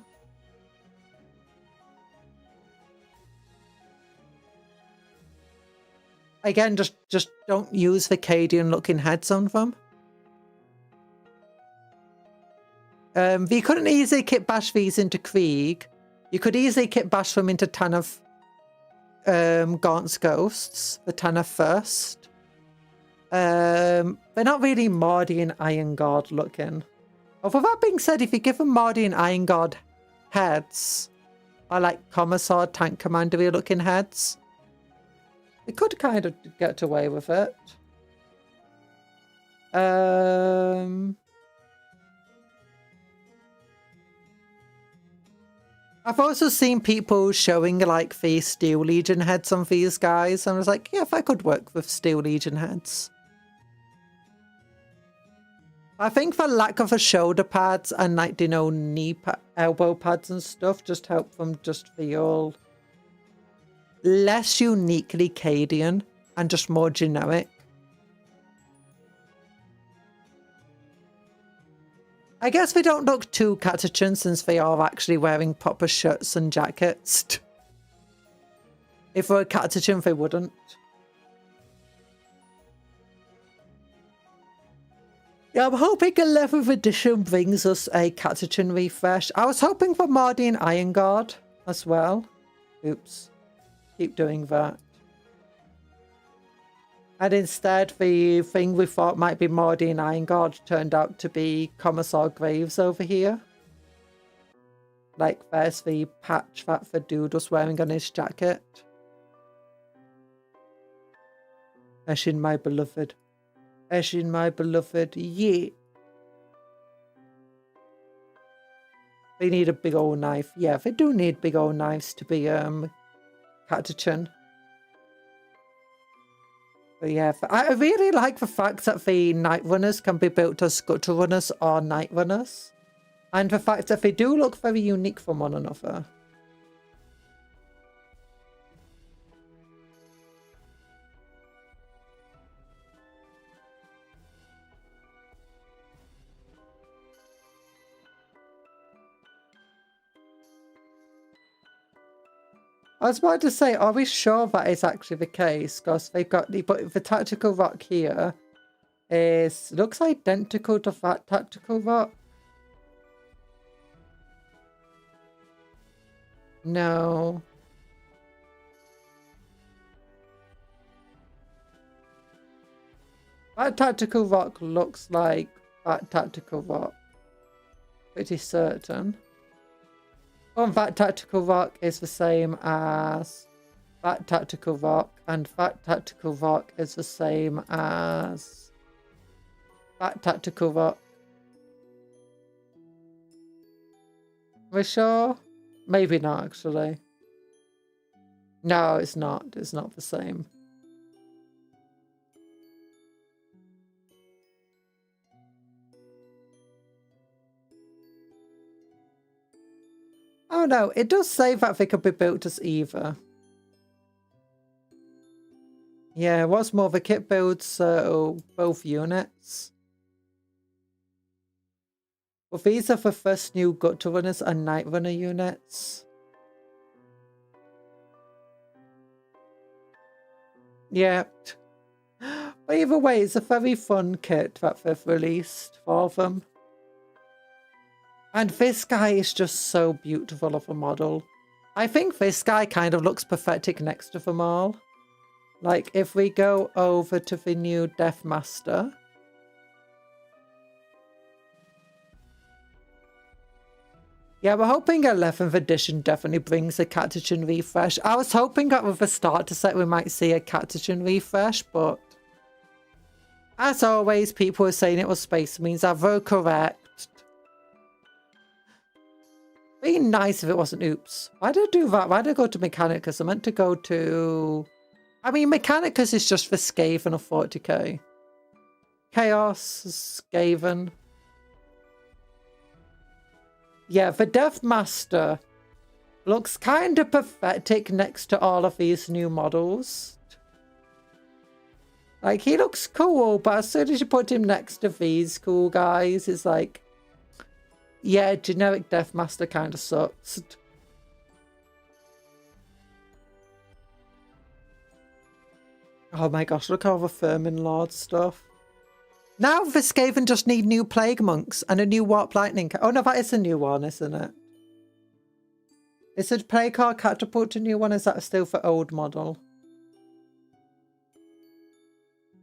Again, just don't use the Cadian looking heads on them. You couldn't easily kit bash these into Krieg. You could easily kit bash them into Tanith Gaunt's Ghosts, the Tanith first. They're not really Mardy and Iron Guard looking. Although that being said, if you give them Mardy and Iron Guard heads, or like Commissar Tank Commandery looking heads, they could kind of get away with it. I've also seen people showing like the Steel Legion heads on these guys, and I was like, yeah, if I could work with Steel Legion heads. I think the lack of the shoulder pads and like, you know, elbow pads and stuff just help them just feel less uniquely Cadian and just more generic. I guess they don't look too Catachan since they are actually wearing proper shirts and jackets. If they were Catachan, they wouldn't. Yeah, I'm hoping 11th edition brings us a Catachan refresh. I was hoping for Mardy and Iron Guard as well. Oops. Keep doing that. And instead, the thing we thought might be Mardy and Iron Guard turned out to be Commissar Graves over here. Like, there's the patch that the dude was wearing on his jacket. Eshin, my beloved. Eshin, my beloved. Yeah. They need a big old knife. Yeah, they do need big old knives to be, Catachan. But yeah, I really like the fact that the Night Runners can be built as Gutter Runners or Night Runners. And the fact that they do look very unique from one another. I was about to say, are we sure that is actually the case? Because they've got the tactical rock here looks identical to that tactical rock. No. That tactical rock looks like that tactical rock. Pretty certain. Oh, that tactical rock is the same as that tactical rock, and that tactical rock is the same as that tactical rock. We're sure? Maybe not, actually. No, it's not. It's not the same. Oh no, it does say that they could be built as either. Yeah, what's more, the kit builds both units. Well, these are the first new Gutter Runners and Night Runner units. Yeah. But either way, it's a very fun kit that they've released for them. And this guy is just so beautiful of a model. I think this guy kind of looks pathetic next to them all. Like, if we go over to the new Death Master. Yeah, we're hoping 11th edition definitely brings a Catachin refresh. I was hoping that with the starter set we might see a Catachin refresh, but as always, people were saying it was Space Marines. Are very correct. Be nice if it wasn't. Oops. Why did I do that? Why did I go to Mechanicus? I meant to go to... I mean, Mechanicus is just for Skaven of 40k. Chaos, Skaven. Yeah, the Death Master looks kind of pathetic next to all of these new models. Like, he looks cool, but as soon as you put him next to these cool guys, it's like... Yeah, generic Death Master kind of sucks. Oh my gosh, look at all the Vermin Lord stuff. Now the Skaven just need new Plague Monks and a new Warp Lightning. Oh no, that is a new one, isn't it? Is it Plague Car Catapult a new one? Is that still for old model?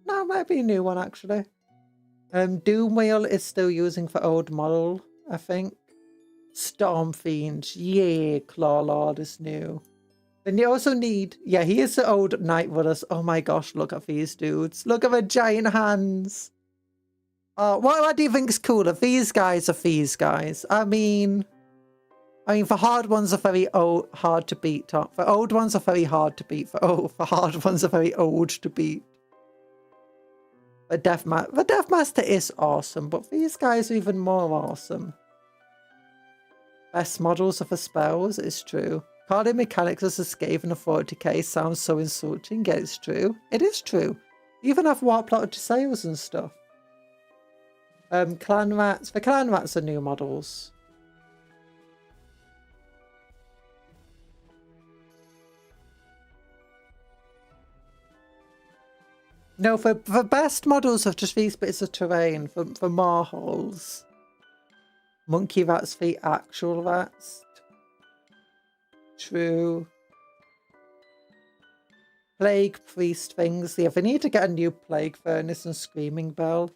No, it might be a new one actually. Doomwheel is still using for old model, I think. Storm Fiend, yeah, Claw Lord is new. Then you also need, yeah, he is the old Night Runners. Oh my gosh, look at these dudes. Look at the giant hands. What do you think is cooler? These guys or these guys? I mean, the hard ones are very hard to beat. The old ones are very hard to beat. The hard ones are very old to beat. The Death Master is awesome, but these guys are even more awesome. Best models of the spells, it's true. Calling mechanics as a Skaven of 40k sounds so insulting, yet it's true. It is true. You even have Warp Plotted Sales and stuff. Clan Rats. The Clan Rats are new models. No, for the best models of just these bits of terrain, for more holes. Monkey Rats, the actual rats. True. Plague Priest things. Yeah, they need to get a new Plague Furnace and Screaming Bell.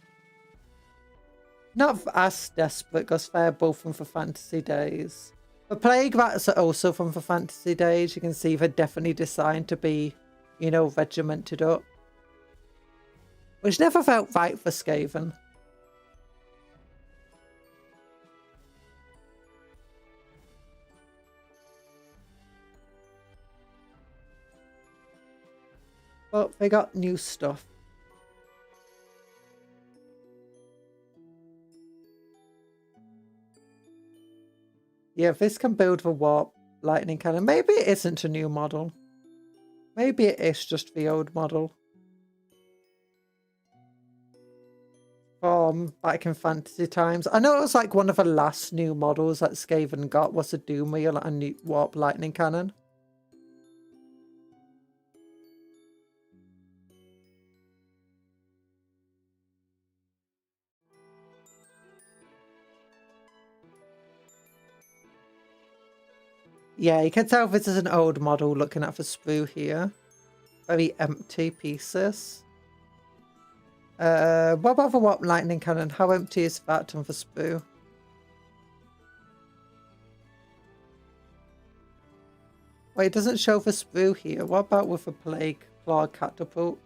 Not as desperate, because they're both from the Fantasy Days. The Plague Rats are also from the Fantasy Days. You can see they're definitely designed to be, you know, regimented up. Which never felt right for Skaven. But they got new stuff. Yeah, this can build the Warp Lightning Cannon. Maybe it isn't a new model. Maybe it is just the old model. From back in Fantasy times. I know it was like one of the last new models that Skaven got was a Doomwheel and new Warp Lightning Cannon. Yeah, you can tell this is an old model looking at the sprue here. Very empty pieces. What about the warp lightning cannon? How empty is that on the sprue? Wait, it doesn't show the sprue here. What about with the plague claw catapult?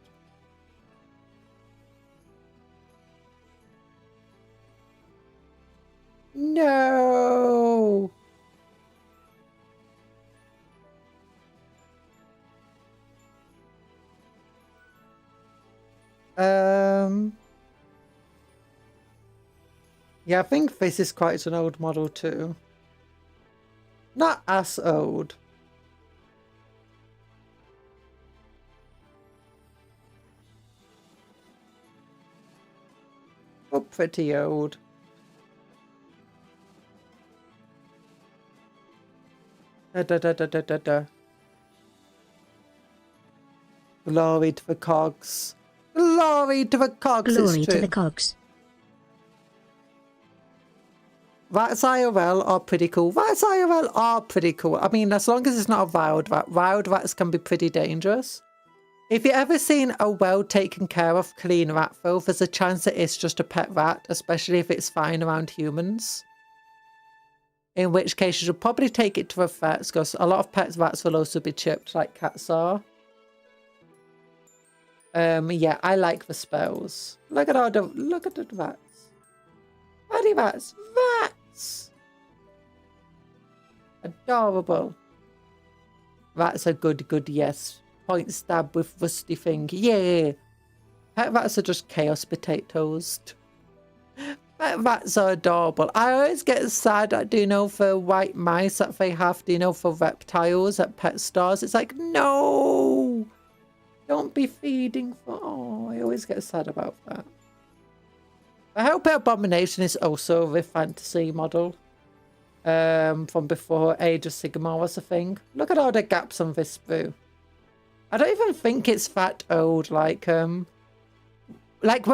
No! Yeah, I think this is quite an old model too. Not as old. But pretty old. Glory to the cogs. Glory to the cogs. Glory to the cogs. Rats IRL are pretty cool. Rats IRL are pretty cool. I mean, as long as it's not a wild rat. Wild rats can be pretty dangerous. If you've ever seen a well taken care of clean rat though, there's a chance that it's just a pet rat, especially if it's fine around humans. In which case you should probably take it to a vet, because a lot of pet rats will also be chipped like cats are. Yeah, I like the spells. Look at the rats. Bloody rats! Rats! Adorable. Rats are good, yes. Point stab with rusty thing. Yeah. Pet rats are just chaos potatoes. Pet rats are adorable. I always get sad at, do you know, for white mice that they have, do you know, for reptiles at pet stores. It's like, no! Don't be feeding for... Oh, I always get sad about that. I hope Abomination is also a fantasy model. From before Age of Sigmar was a thing. Look at all the gaps on this sprue. I don't even think it's that old. Like when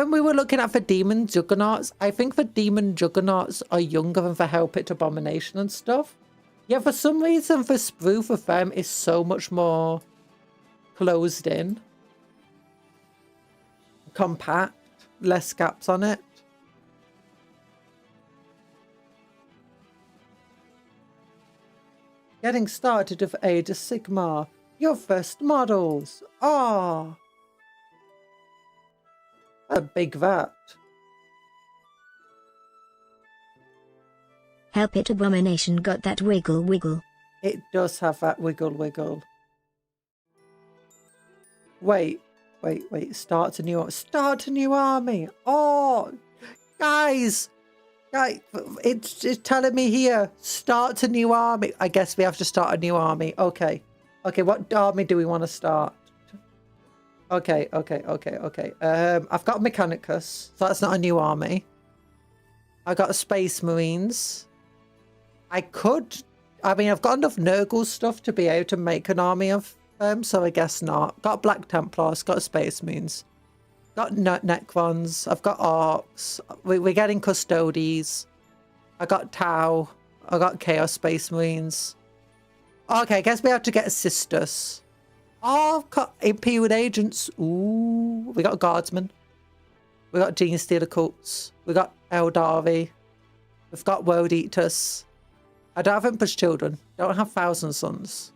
we were looking at the Demon Juggernauts, I think the Demon Juggernauts are younger than the Hellpit Abomination and stuff. Yeah, for some reason the sprue for them is so much more closed in. Compact. Less gaps on it. Getting started with Age of Sigmar. Your first models. Ah. A big vat. Help it, Abomination got that wiggle wiggle. It does have that wiggle wiggle. Wait. Start a new army. Oh, guys, it's telling me here. Start a new army. I guess we have to start a new army. Okay. What army do we want to start? Okay. I've got Mechanicus, so that's not a new army. I got Space Marines. I've got enough Nurgle stuff to be able to make an army of them, so I guess not. Got Black Templars, got Space Marines. Got Necrons, I've got Orcs. We're getting Custodes. I got Tau. I got Chaos Space Marines. Okay, I guess we have to get Sisters. Oh, I've got Imperial Agents. Ooh, we got Guardsmen. We got Gene Stealer Cults. We got Eldari. We've got World Eaters. I don't have Emperor's Children. Don't have Thousand Sons.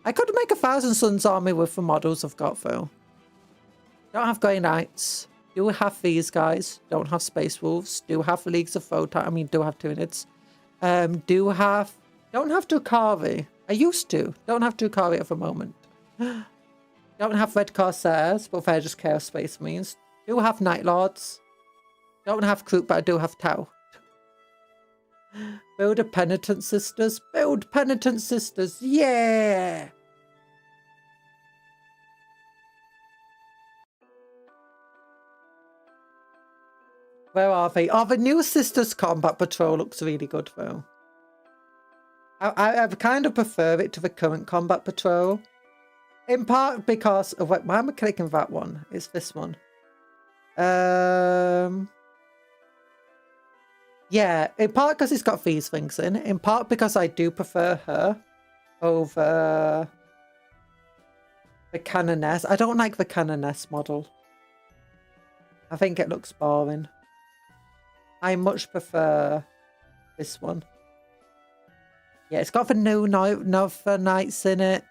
I could make a Thousand Sons army with the models I've got though. Don't have Grey Knights. Do have these guys. Don't have Space Wolves. Do have Leagues of Photon. I mean, do have Tyranids. Don't have Drukhari. I used to. Don't have Drukhari at the moment. Don't have Red Corsairs, but they're just Chaos Space Marines. Do have Night Lords. Don't have Kroot, but I do have Tau. Build a Penitent Sisters. Build Penitent Sisters. Yeah! Where are they? Oh, the new Sisters Combat Patrol looks really good though. I kind of prefer it to the current Combat Patrol. In part because of why am I clicking that one? It's this one. Yeah, in part because it's got these things in part because I do prefer her over the Canoness. I don't like the Canoness model. I think it looks boring. I much prefer this one. Yeah, it's got the new Nova Knights in it.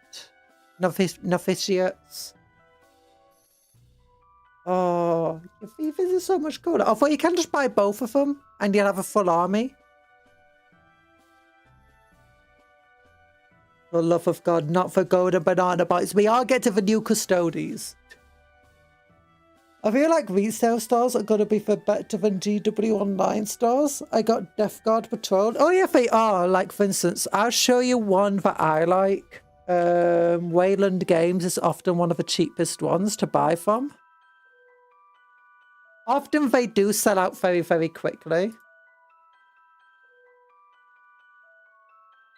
Novitiates. Oh, this is so much cooler. I thought you can just buy both of them and you'll have a full army. For the love of God, not for golden banana bites. We are getting the new custodies. I feel like resale stores are going to be for better than GW Online stores. I got Death Guard Patrol. Oh yeah, they are. Like, for instance, I'll show you one that I like. Wayland Games is often one of the cheapest ones to buy from. Often they do sell out very, very quickly.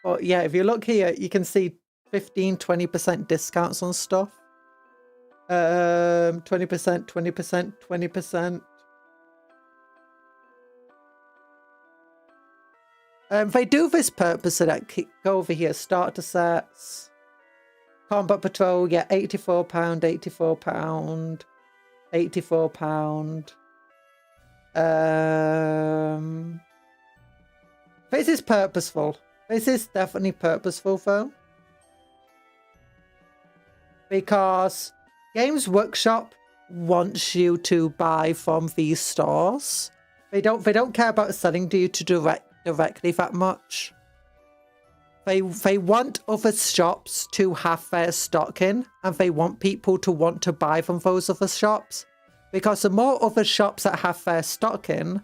But yeah, if you look here, you can see 15-20% discounts on stuff. 20%, 20%, 20%. They do this purpose so that go over here, starter sets. Combat Patrol, yeah, £84, £84. £84. This is purposeful. This is definitely purposeful though. Because Games Workshop wants you to buy from these stores. They don't care about selling to you directly that much. They want other shops to have their stock in, and they want people to want to buy from those other shops. Because the more other shops that have their stock in,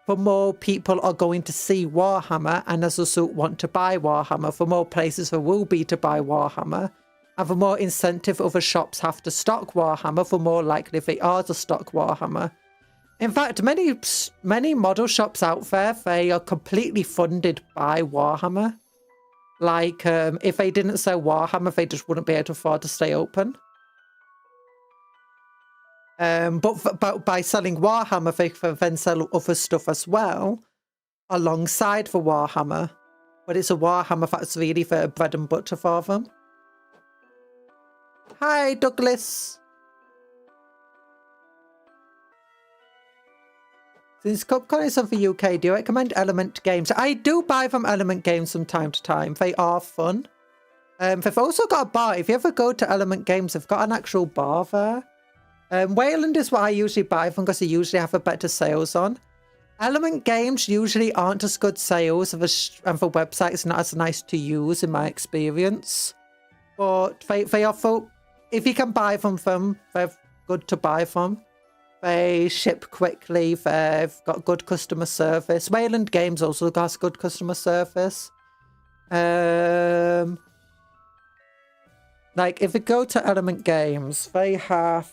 the more people are going to see Warhammer and as a result want to buy Warhammer. The more places there will be to buy Warhammer. And the more incentive other shops have to stock Warhammer, the more likely they are to stock Warhammer. In fact, many model shops out there, they are completely funded by Warhammer. Like, if they didn't sell Warhammer, they just wouldn't be able to afford to stay open. But by selling Warhammer, they can then sell other stuff as well, alongside the Warhammer. But it's a Warhammer that's really the bread and butter for them. Hi, Douglas. Since Cupcon is of the UK, do you recommend Element Games? I do buy from Element Games from time to time. They are fun. They've also got a bar. If you ever go to Element Games, they've got an actual bar there. Wayland is what I usually buy from because they usually have a better sales on. Element Games usually aren't as good sales, and the website's not as nice to use in my experience. But they offer, if you can buy from them, they're good to buy from. They ship quickly, they've got good customer service. Wayland Games also has good customer service. Like, if you go to Element Games, they have...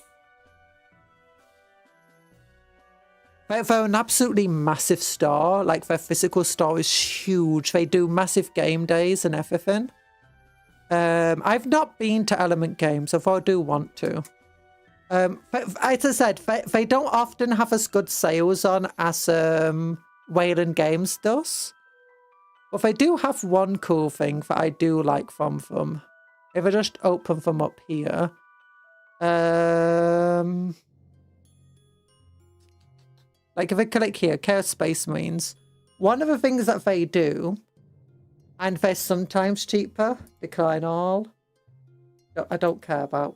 They're an absolutely massive store. Like, their physical store is huge. They do massive game days and everything. I've not been to Element Games, although I do want to. But as I said, they don't often have as good sales on as Wayland Games does. But they do have one cool thing that I do like from them. If I just open them up here. Like, if I click here, Chaos Space Marines, one of the things that they do, and they're sometimes cheaper, decline all. I don't care about.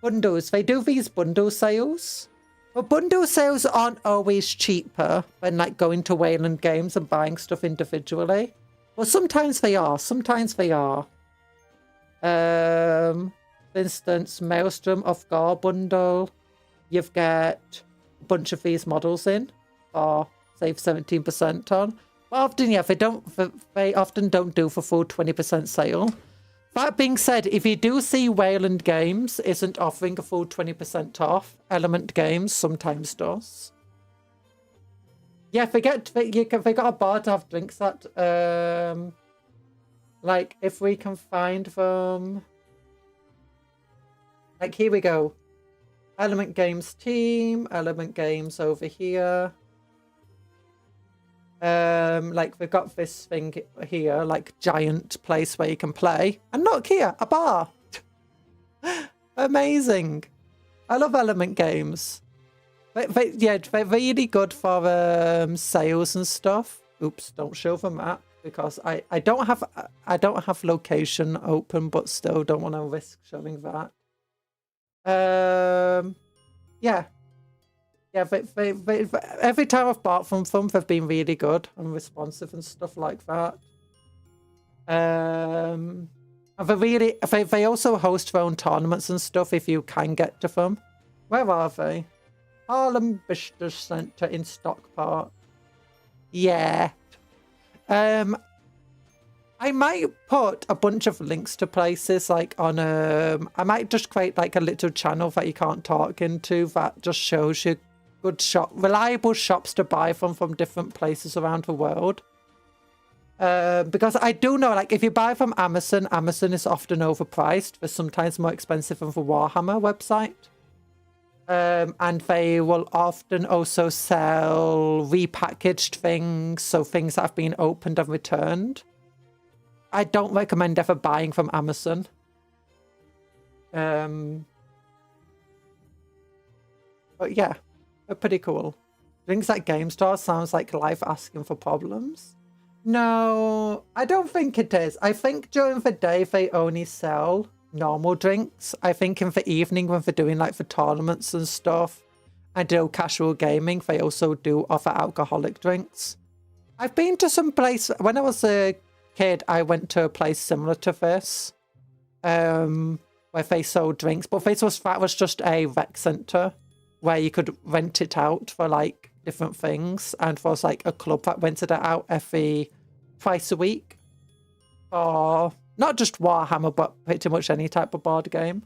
Bundles. They do these bundle sales. But bundle sales aren't always cheaper than, like, going to Wayland Games and buying stuff individually. Well, sometimes they are. Sometimes they are. For instance, Maelstrom of Gore bundle. You've got a bunch of these models in, or save 17% on. But often, yeah, they often don't do for full 20% sale. That being said, if you do see Wayland Games isn't offering a full 20% off, Element Games sometimes does. Yeah, they got a bar to have drinks at. Like, if we can find them. Like, here we go. Element Games team, Element Games over here. Like we've got this thing here, like giant place where you can play. And look here, a bar. Amazing. I love Element Games. They're really good for sales and stuff. Oops, don't show the map because I don't have location open, but still don't want to risk showing that. Yeah, every time I've bought from them, they've been really good and responsive and stuff like that. And they also host their own tournaments and stuff if you can get to them. Where are they? Harlem Business Centre in Stockport. Yeah. I might put a bunch of links to places like on I might just create like a little channel that you can't talk into that just shows you good reliable shops to buy from different places around the world. Because I do know, like, if you buy from Amazon, Amazon is often overpriced. They're sometimes more expensive than the Warhammer website. And they will often also sell repackaged things, so things that have been opened and returned. I don't recommend ever buying from Amazon. But yeah, they're pretty cool. Things like GameStar sounds like life asking for problems. No, I don't think it is. I think during the day they only sell normal drinks. I think in the evening when they're doing like the tournaments and stuff and do casual gaming, they also do offer alcoholic drinks. I've been to some place when I was a kid. I went to a place similar to this, where they sold drinks, but that was just a rec center where you could rent it out for like different things, and there was like a club that rented it out twice a week, or not just Warhammer, but pretty much any type of board game.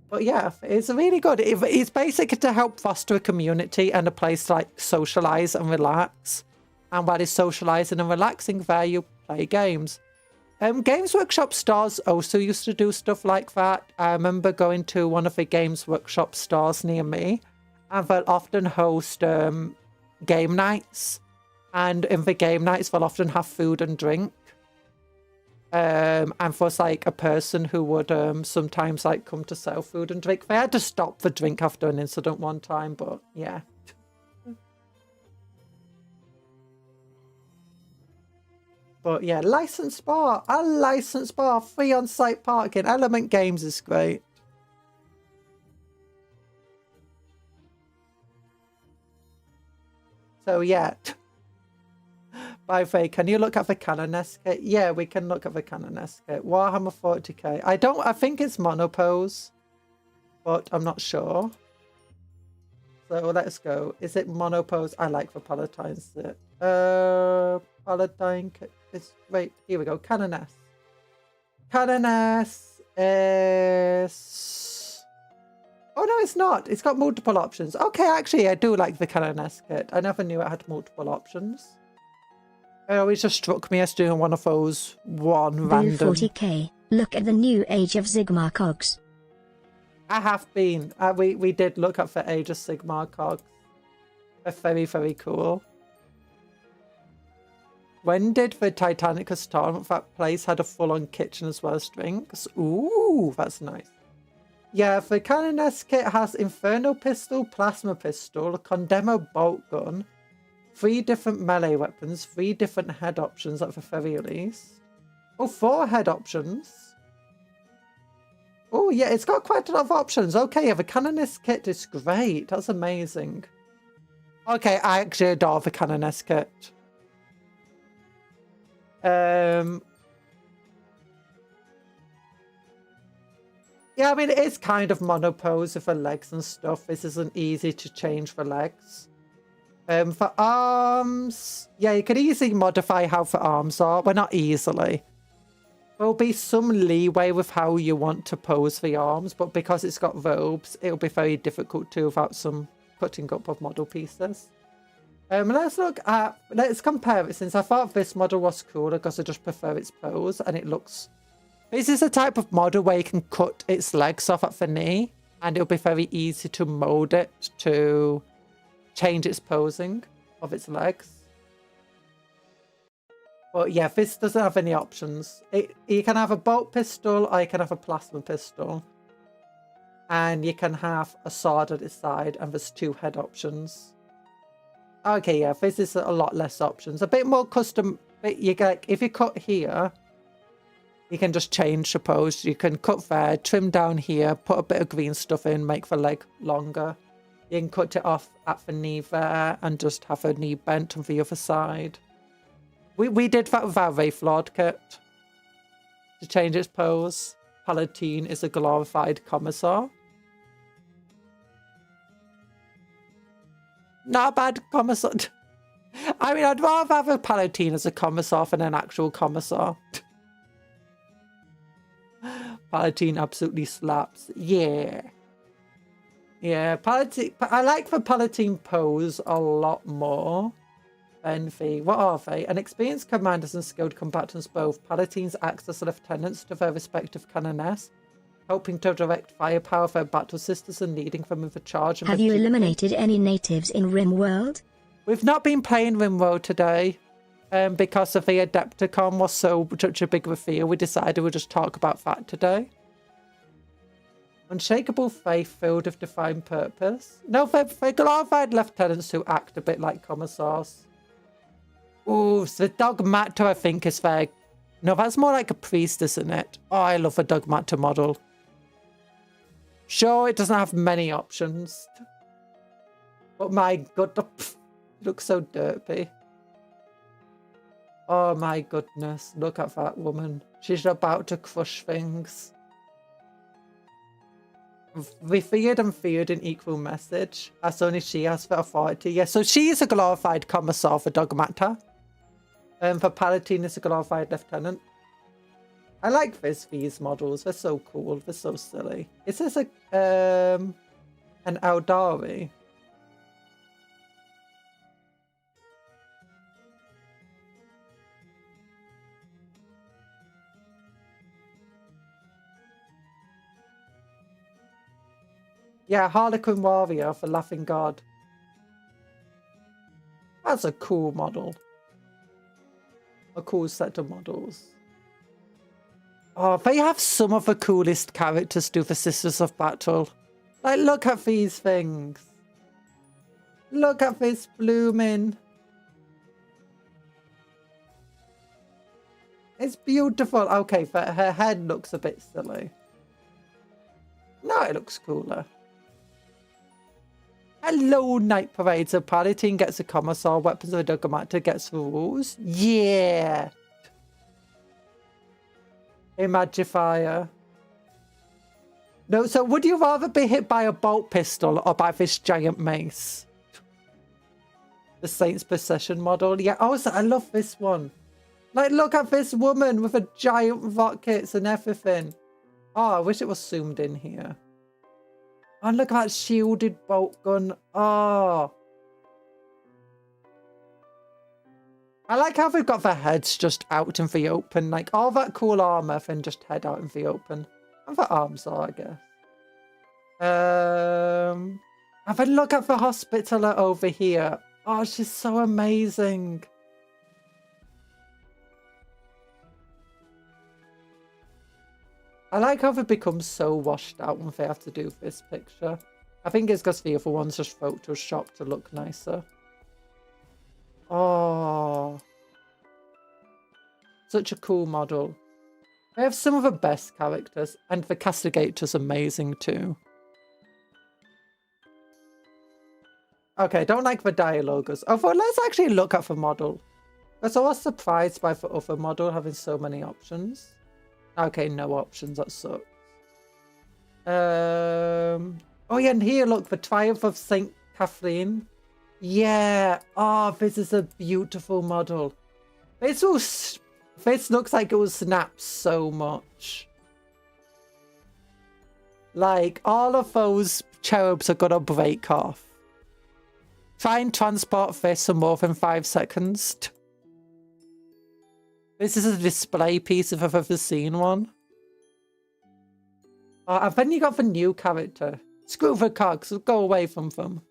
But yeah, it's really good. It's basically to help foster a community and a place to like socialize and relax. And while it's socializing and relaxing there, you play games. Games Workshop stores also used to do stuff like that. I remember going to one of the Games Workshop stores near me, and they'll often host game nights. And in the game nights, they'll often have food and drink. And there's like a person who would sometimes like come to sell food and drink. They had to stop the drink after an incident one time, but yeah. But yeah, licensed bar. A licensed bar, free on-site parking. Element Games is great. So yeah. By the way, can you look at the Canones kit? Yeah, we can look at the Canones kit. Warhammer 40k. I think it's monopose, but I'm not sure. So let's go. Is it monopose? I like the Paladin kit. Paladin kit. Wait, here we go. Canones. Canones is... Oh no, it's not. It's got multiple options. Okay, actually, I do like the Canones kit. I never knew it had multiple options. It always just struck me as doing one of those random... 40k. Look at the new Age of Sigmar cogs. I have been. We did look at the Age of Sigmar cogs. They're very, very cool. When did the Titanicus tournament, that place had a full-on kitchen as well as drinks? Ooh, that's nice. Yeah, the Canones kit has Inferno Pistol, Plasma Pistol, a Condemno Bolt Gun, 3 different melee weapons, 3 different head options at the very least. Oh, 4 head options. Oh, yeah, it's got quite a lot of options. Okay, yeah, the Canones kit is great. That's amazing. Okay, I actually adore the Canones kit. Yeah, I mean, it is kind of monopose with the legs and stuff. This isn't easy to change the legs. For arms, yeah, you could easily modify how the arms are. Well, not easily. There'll be some leeway with how you want to pose the arms, but because it's got robes, it'll be very difficult to without some cutting up of model pieces. Let's compare it, since I thought this model was cooler because I just prefer its pose and it looks... This is a type of model where you can cut its legs off at the knee. And it'll be very easy to mold it to change its posing of its legs. But yeah, this doesn't have any options. You can have a bolt pistol or you can have a plasma pistol. And you can have a sword at its side, and there's 2 head options. Okay, yeah, this is a lot less options. A bit more custom. You get, if you cut here, you can just change the pose. You can cut there, trim down here, put a bit of green stuff in, make the leg longer. You can cut it off at the knee there and just have a knee bent on the other side. We did that with our Wraithlord kit to change its pose. Palatine is a glorified commissar. Not a bad commissar. I mean, I'd rather have a Palatine as a commissar than an actual commissar. Palatine absolutely slaps. Yeah. Yeah, Palatine. I like the Palatine pose a lot more than the... What are they? An experienced commanders and skilled combatants both. Palatines act as lieutenants to their respective canoness, helping to direct firepower of their battle sisters and leading them with a charge. Have you eliminated any natives in RimWorld? We've not been playing RimWorld today. Because of the Adepticon was such a big reveal, we decided we'd just talk about that today. Unshakable faith filled with defined purpose. No, they're glorified lieutenants who act a bit like commissars. Ooh, so the Dogmata, I think, is their... No, that's more like a priest, isn't it? Oh, I love a Dogmata model. Sure, it doesn't have many options. But my god, it looks so derpy. Oh my goodness, look at that woman. She's about to crush things. Revered and feared in equal message, as only she has the authority. Yeah, so she is a glorified commissar for Dogmata. For Palatine is a glorified lieutenant. I like these models, they're so cool, they're so silly. Is this an Eldari? Yeah, Harlequin Warrior for Laughing God. That's a cool model. A cool set of models. Oh, they have some of the coolest characters to the Sisters of Battle. Like, look at these things. Look at this blooming. It's beautiful. Okay, but her head looks a bit silly. No, it looks cooler. Hello, Night Parade. So Palatine gets a commissar, Weapons of the Dogmata gets the rules. Yeah. Imagifier. No, so would you rather be hit by a bolt pistol or by this giant mace? The Saint's Procession model. Yeah, also, I love this one. Like, look at this woman with a giant rockets and everything. Oh, I wish it was zoomed in here. Oh, look at that shielded bolt gun. Oh. I like how they've got their heads just out in the open. Like, all that cool armor and just head out in the open. And the arms are, I guess. And then look at the Hospitaller over here. Oh, she's so amazing. I like how they become so washed out when they have to do this picture. I think it's because the other one's just photoshopped to look nicer. Oh. Such a cool model. They have some of the best characters, and the Castigator's amazing too. Okay, don't like the dialogues. Oh, well, let's actually look at the model. Because I was surprised by the other model having so many options. Okay, no options, that sucks. Oh yeah, and here, look, the Triumph of St. Kathleen. Yeah, oh, this is a beautiful model. This looks like it will snap so much. Like, all of those cherubs are gonna break off. Try and transport this for more than 5 seconds. This is a display piece if I've ever seen one. And then you got the new character. Screw the cogs, go away from them.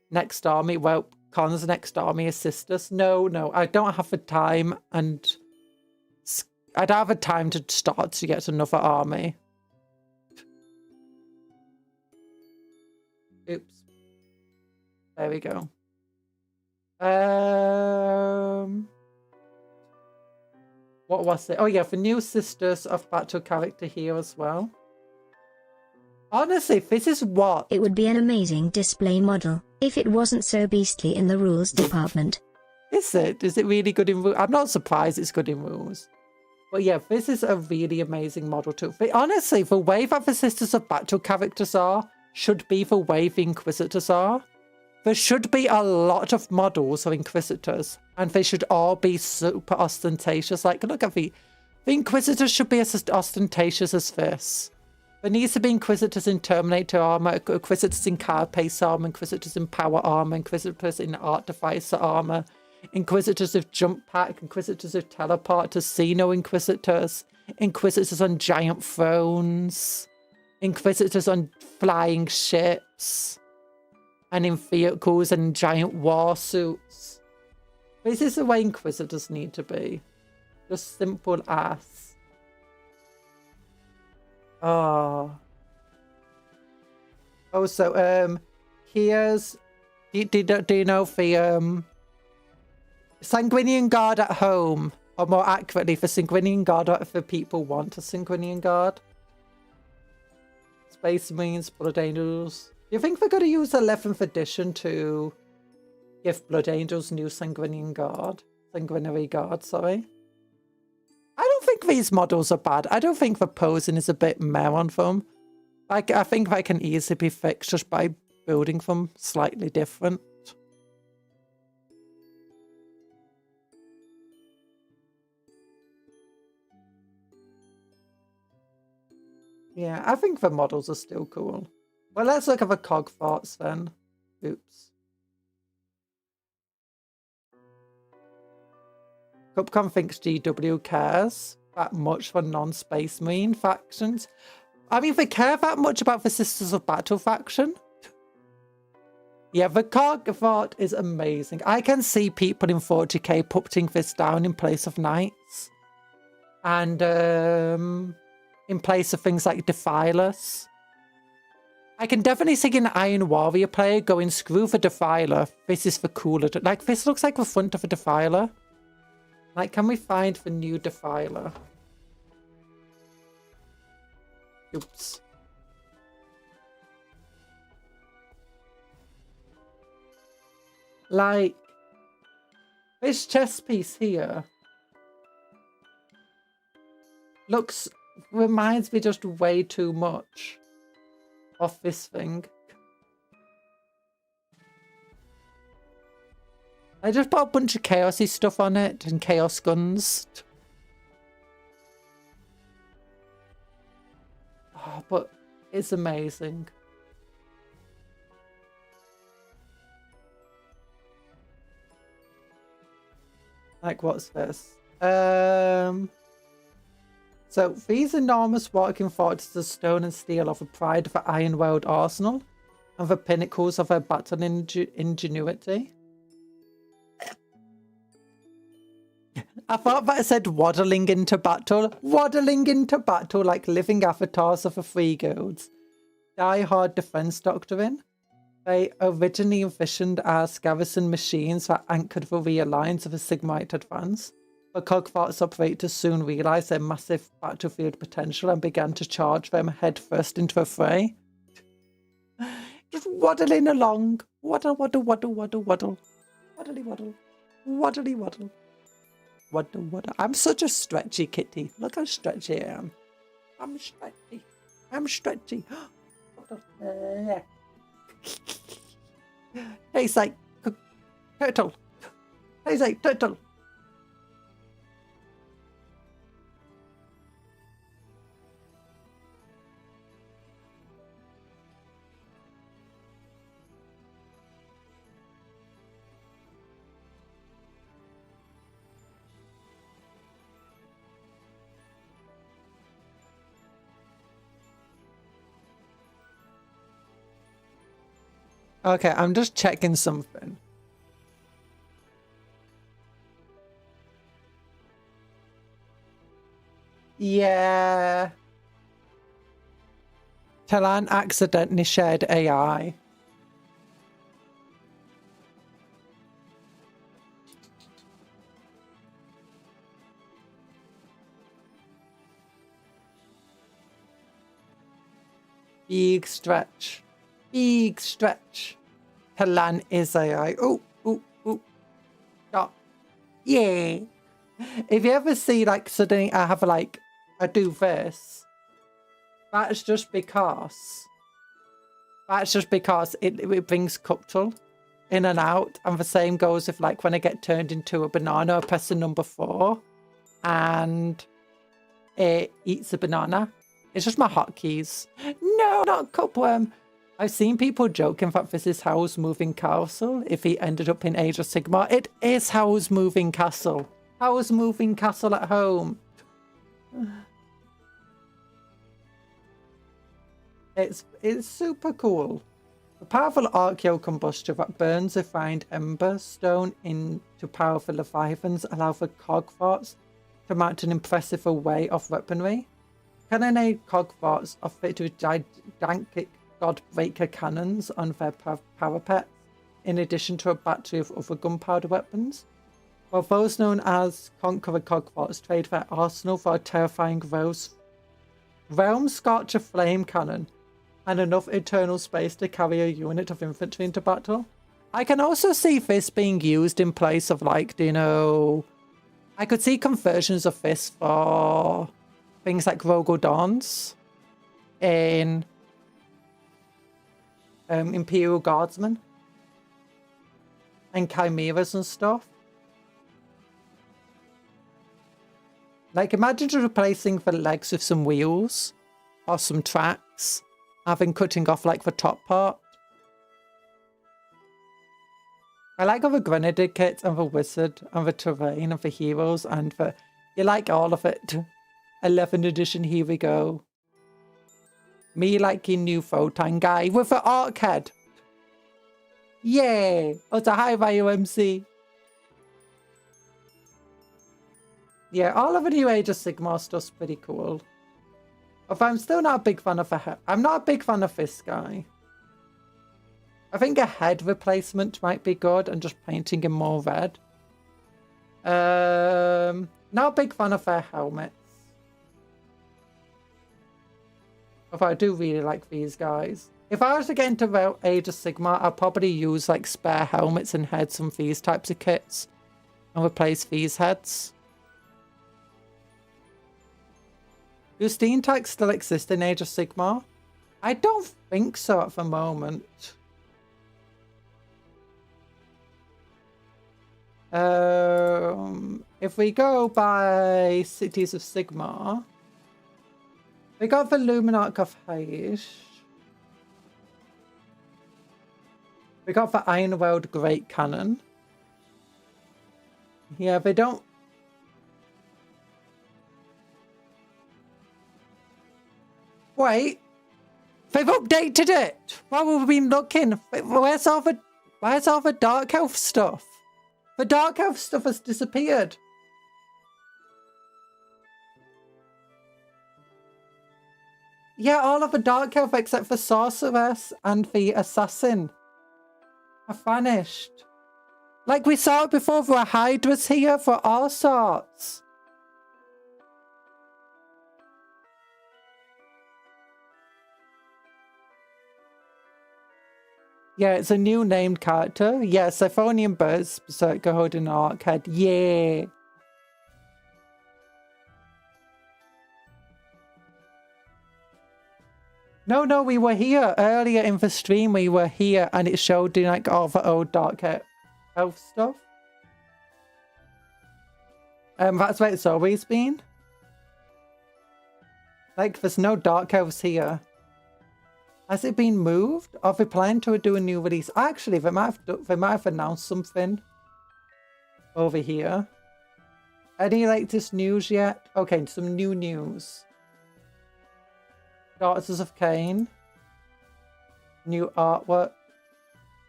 Next army, well, Con's next army assist us. No, I don't have the time, and I don't have the time to start to get another army. Oops. There we go. What was it? Oh yeah, the new Sisters of Battle character here as well. Honestly, this is what... It would be an amazing display model, if it wasn't so beastly in the rules department. Is it? Is it really good in rules? I'm not surprised it's good in rules. But yeah, this is a really amazing model too. But honestly, the way that the Sisters of Battle characters are, should be the way the Inquisitors are. There should be a lot of models of Inquisitors, and they should all be super ostentatious. Like, look at the Inquisitors should be as ostentatious as this. There needs to be Inquisitors in Terminator armor, Inquisitors in Carapace armor, Inquisitors in Power armor, Inquisitors in Artificer armor, Inquisitors with Jump Pack, Inquisitors with Teleport to Xeno Inquisitors, Inquisitors on giant thrones, Inquisitors on flying ships, and in vehicles and giant war suits. This is the way Inquisitors need to be. Just simple as. Oh. Also, here's... Do you know the, Sanguinian Guard at home? Or more accurately, the Sanguinian Guard, what if the people want a Sanguinian Guard? Space Marines, Blood Angels... Do you think they're going to use 11th edition to give Blood Angels new Sanguinary Guard, sorry? I don't think these models are bad. I don't think the posing is a bit meh on them. Like, I think they can easily be fixed just by building them slightly different. Yeah, I think the models are still cool. Well, let's look at the cog thoughts then. Oops. Capcom thinks GW cares that much for non-Space Marine factions. I mean, they care that much about the Sisters of Battle faction. Yeah, the cog thought is amazing. I can see people in 40k putting this down in place of Knights. And in place of things like Defilers. I can definitely see an Iron Warrior player going, screw the Defiler. This is the cooler. Like, this looks like the front of a Defiler. Like, can we find the new Defiler? Oops. Like, this chest piece here reminds me just way too much of this thing. I just put a bunch of chaosy stuff on it and chaos guns. Oh, but it's amazing. Like, what's this? So, these enormous walking forts of stone and steel are the pride of the Iron World arsenal and the pinnacles of their battle ingenuity. I thought that it said waddling into battle. Waddling into battle like living avatars of the Free Guilds. Die Hard Defense Doctrine. They originally envisioned as garrison machines that anchored the rear lines of a Sigmarite advance. The cogfarts operators soon realised their massive battlefield potential and began to charge them headfirst into a fray. Just waddling along. Waddle, waddle, waddle, waddle, waddle. Waddly, waddle. Waddly, waddle. Waddle, waddle. I'm such a stretchy kitty. Look how stretchy I am. I'm stretchy. I'm stretchy. Tastes like turtle. Tastes like turtle. Okay, I'm just checking something. Yeah. Talan accidentally shared AI. Big stretch. Big stretch. Talan is AI. Oh, oh, oh. Stop. Yeah. If you ever see, like, suddenly I have, like, I do this. That's just because it brings Cuptle in and out. And the same goes if, like, when I get turned into a banana, I press the number 4 and it eats a banana. It's just my hotkeys. No, not Cupworm. I've seen people joking that this is Howl's moving castle if he ended up in Age of Sigmar. It is Howl's moving castle. Howl's moving castle at home. It's super cool. The powerful archaeocombustor that burns refined ember stone into powerful leviathans allow for cogforts to mount an impressive array of weaponry. Cannonade cogforts are fitted with gigantic godbreaker cannons on their parapets, in addition to a battery of other gunpowder weapons. While those known as Conqueror cogforts trade their arsenal for a terrifying Realm Scorcher flame cannon and enough eternal space to carry a unit of infantry into battle. I can also see this being used in place of, like, you know, I could see conversions of this for things like Rogodons in Imperial Guardsmen and Chimeras and stuff. Like, imagine just replacing the legs with some wheels or some tracks, having cutting off, like, the top part. I like all the Grenadier kit and the Wizard and the terrain and the heroes and the... You like all of it. 11th edition, here we go. Me liking new Photon guy with the arc head. Yay! Oh, it's a high value MC. Yeah, all of the new Age of Sigmar stuff's pretty cool. But I'm still not a big fan of the head. I'm not a big fan of this guy. I think a head replacement might be good and just painting him more red. Not a big fan of their helmets. Although I do really like these guys. If I was to get into Age of Sigmar, I'd probably use, like, spare helmets and heads from these types of kits and replace these heads. Do steam tags still exist in Age of Sigmar? I don't think so at the moment. If we go by Cities of Sigmar, we got the Luminarch of Heish. We got the Ironweld Great Cannon. Yeah, they don't... Wait, they've updated it. While we've been looking, where's all the Dark Elf stuff? The Dark Elf stuff has disappeared. Yeah, all of the Dark Elf except for Sorceress and the Assassin have vanished. Like we saw it before, there were Hydras here for all sorts. Yeah, it's a new named character. Yeah, Siphonian Birds, Berserker holding an arc head. Yeah. No, we were here earlier in the stream. We were here and it showed, like, all the old Dark Elf stuff. That's where it's always been. Like, there's no Dark Elves here. Has it been moved? Or are they planning to do a new release? Actually, they might have announced something over here. Any latest news yet? Okay, some new news. Daughters of Cain. New artwork.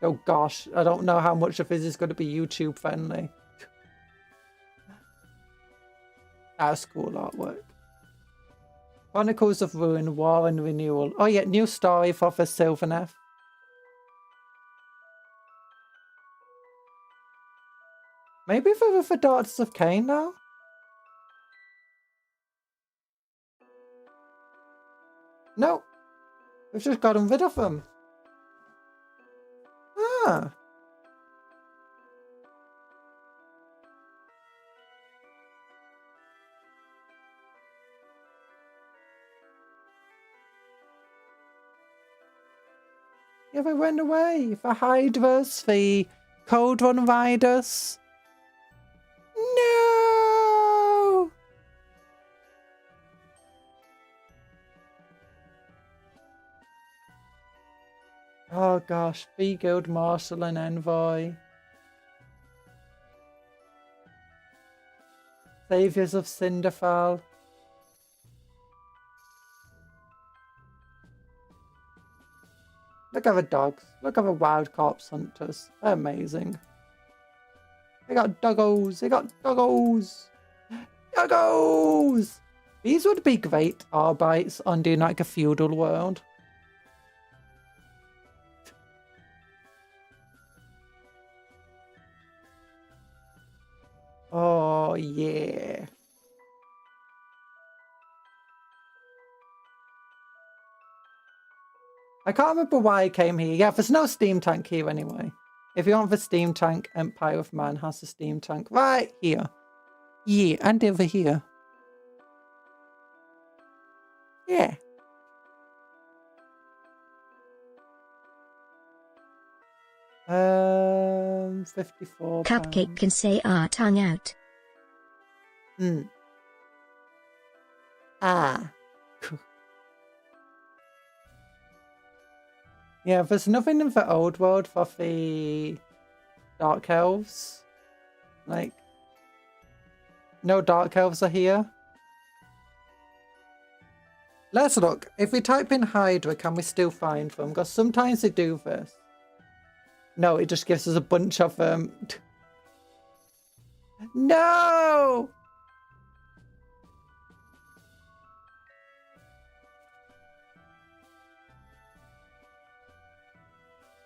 Oh gosh, I don't know how much of this is going to be YouTube friendly. That's cool artwork. Chronicles of Ruin, War and Renewal. Oh yeah, new story for the Sylvaneth. Maybe for the Daughters of Cain now? No. We've just gotten rid of them. Ah. Yeah, they went away. The Hydras, the Cold Run Riders. No! Oh gosh, the Guild Marshal and Envoy. Saviors of Cinderfell. Look at the dogs. Look at the wild corpse hunters. They're amazing. They got doggos. They got doggos. Doggos! These would be great Arbites on doing like a feudal world. Oh, yeah. I can't remember why I came here. Yeah, there's no steam tank here anyway. If you want the steam tank, Empire of Man has a steam tank right here. Yeah, and over here. Yeah. £54. Cupcake can say our tongue out. Ah. Yeah, there's nothing in the old world for the Dark Elves. Like, no Dark Elves are here. Let's look. If we type in Hydra, can we still find them? Because sometimes they do this. No, it just gives us a bunch of them. No!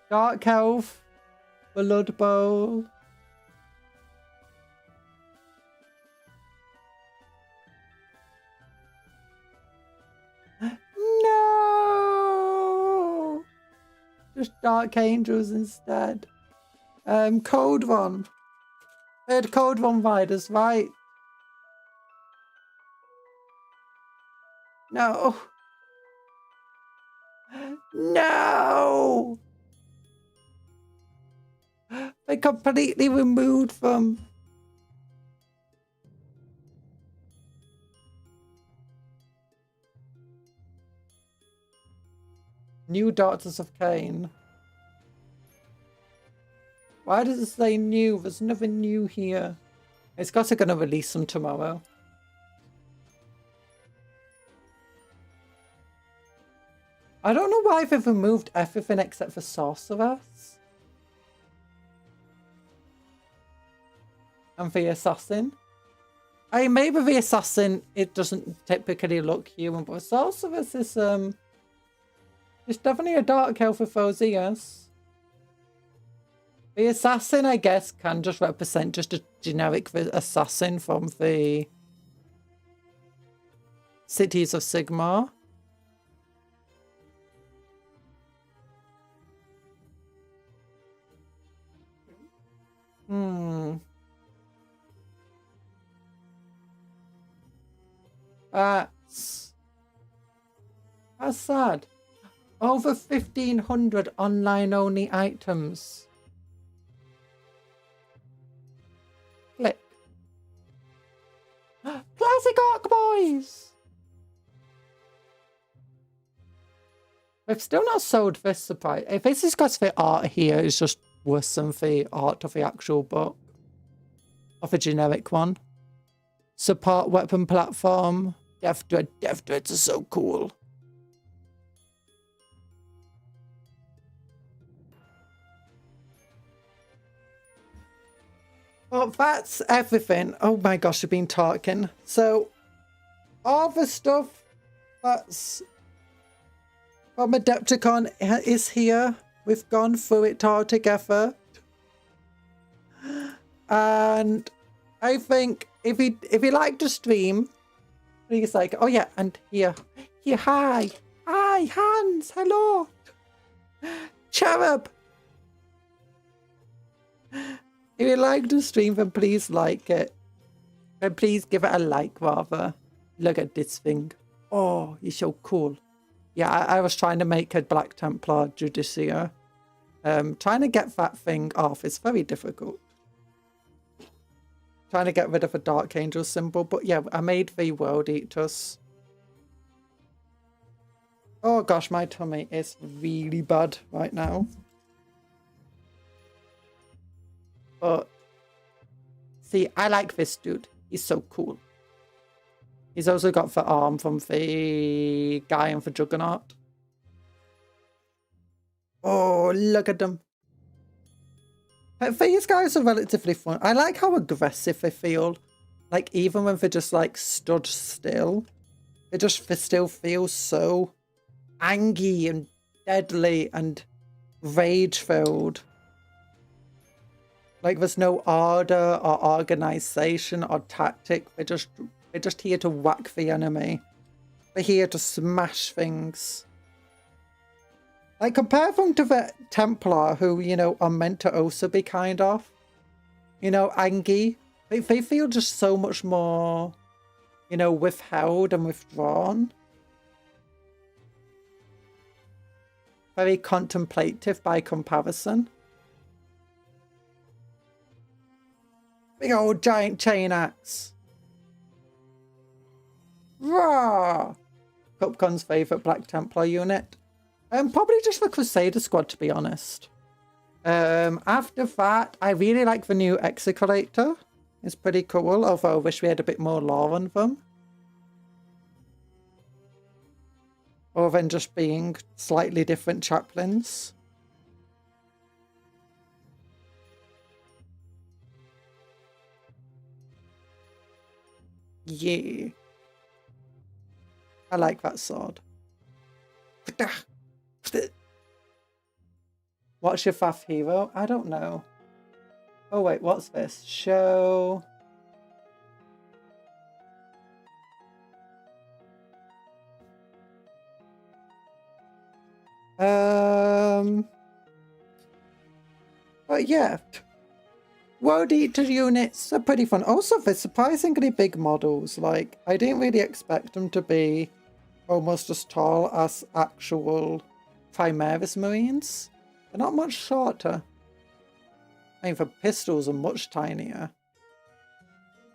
Dark Elf, Blood Bowl. No! Just Dark Angels instead. Cold One. I had Cold One Riders, right? No. No! They completely removed them. New Daughters of Cain. Why does it say new? There's nothing new here. It's got to gonna release them tomorrow. I don't know why they've removed everything except for Sorceress. And the Assassin. I mean, maybe the Assassin, it doesn't typically look human, but Sorceress is, it's definitely a Dark Elf with those ears. The Assassin, I guess, can just represent just a generic assassin from the Cities of Sigmar. That's sad. Over 1,500 online-only items. Click. Classic Arc Boys! We've still not sold this surprise. If this is because the art here is just worse than the art of the actual book. Of a generic one. Support weapon platform. Death Dread. Death Dreads are so cool. Well, that's everything. Oh my gosh, I've been talking. So, all the stuff that's from Adepticon is here. We've gone through it all together. And I think if you like the stream, please like, oh yeah, and here, hi, Hans, hello, Cherub. If you like the stream, then please like it. And please give it a like, rather. Look at this thing. Oh, you're so cool. Yeah, I was trying to make a Black Templar Judiciar. Trying to get that thing off is very difficult. Trying to get rid of a Dark Angel symbol. But yeah, I made the World Eaters. Oh gosh, my tummy is really bad right now. But see, I like this dude. He's so cool. He's also got the arm from the guy in the Juggernaut. Oh, look at them. These guys are relatively fun. I like how aggressive they feel. Like, even when they're just, like, stood still. They still feel so angry and deadly and rage-filled. Like, there's no order or organization or tactic. They're just here to whack the enemy. They're here to smash things. Like, compare them to the Templar, who, you know, are meant to also be kind of, you know, angry. They feel just so much more, you know, withheld and withdrawn. Very contemplative by comparison. Big old giant chain axe. Raw! Cupcon's favourite Black Templar unit. Probably just the Crusader squad, to be honest. After that, I really like the new Execrator. It's pretty cool, although I wish we had a bit more lore on them. Or than just being slightly different chaplains. Yeah. I like that sword. What's your faff hero? I don't know. Oh wait, what's this? Show. But yeah. World Eater units are pretty fun. Also, they're surprisingly big models. Like, I didn't really expect them to be almost as tall as actual Primaris Marines. They're not much shorter. I mean, the pistols are much tinier.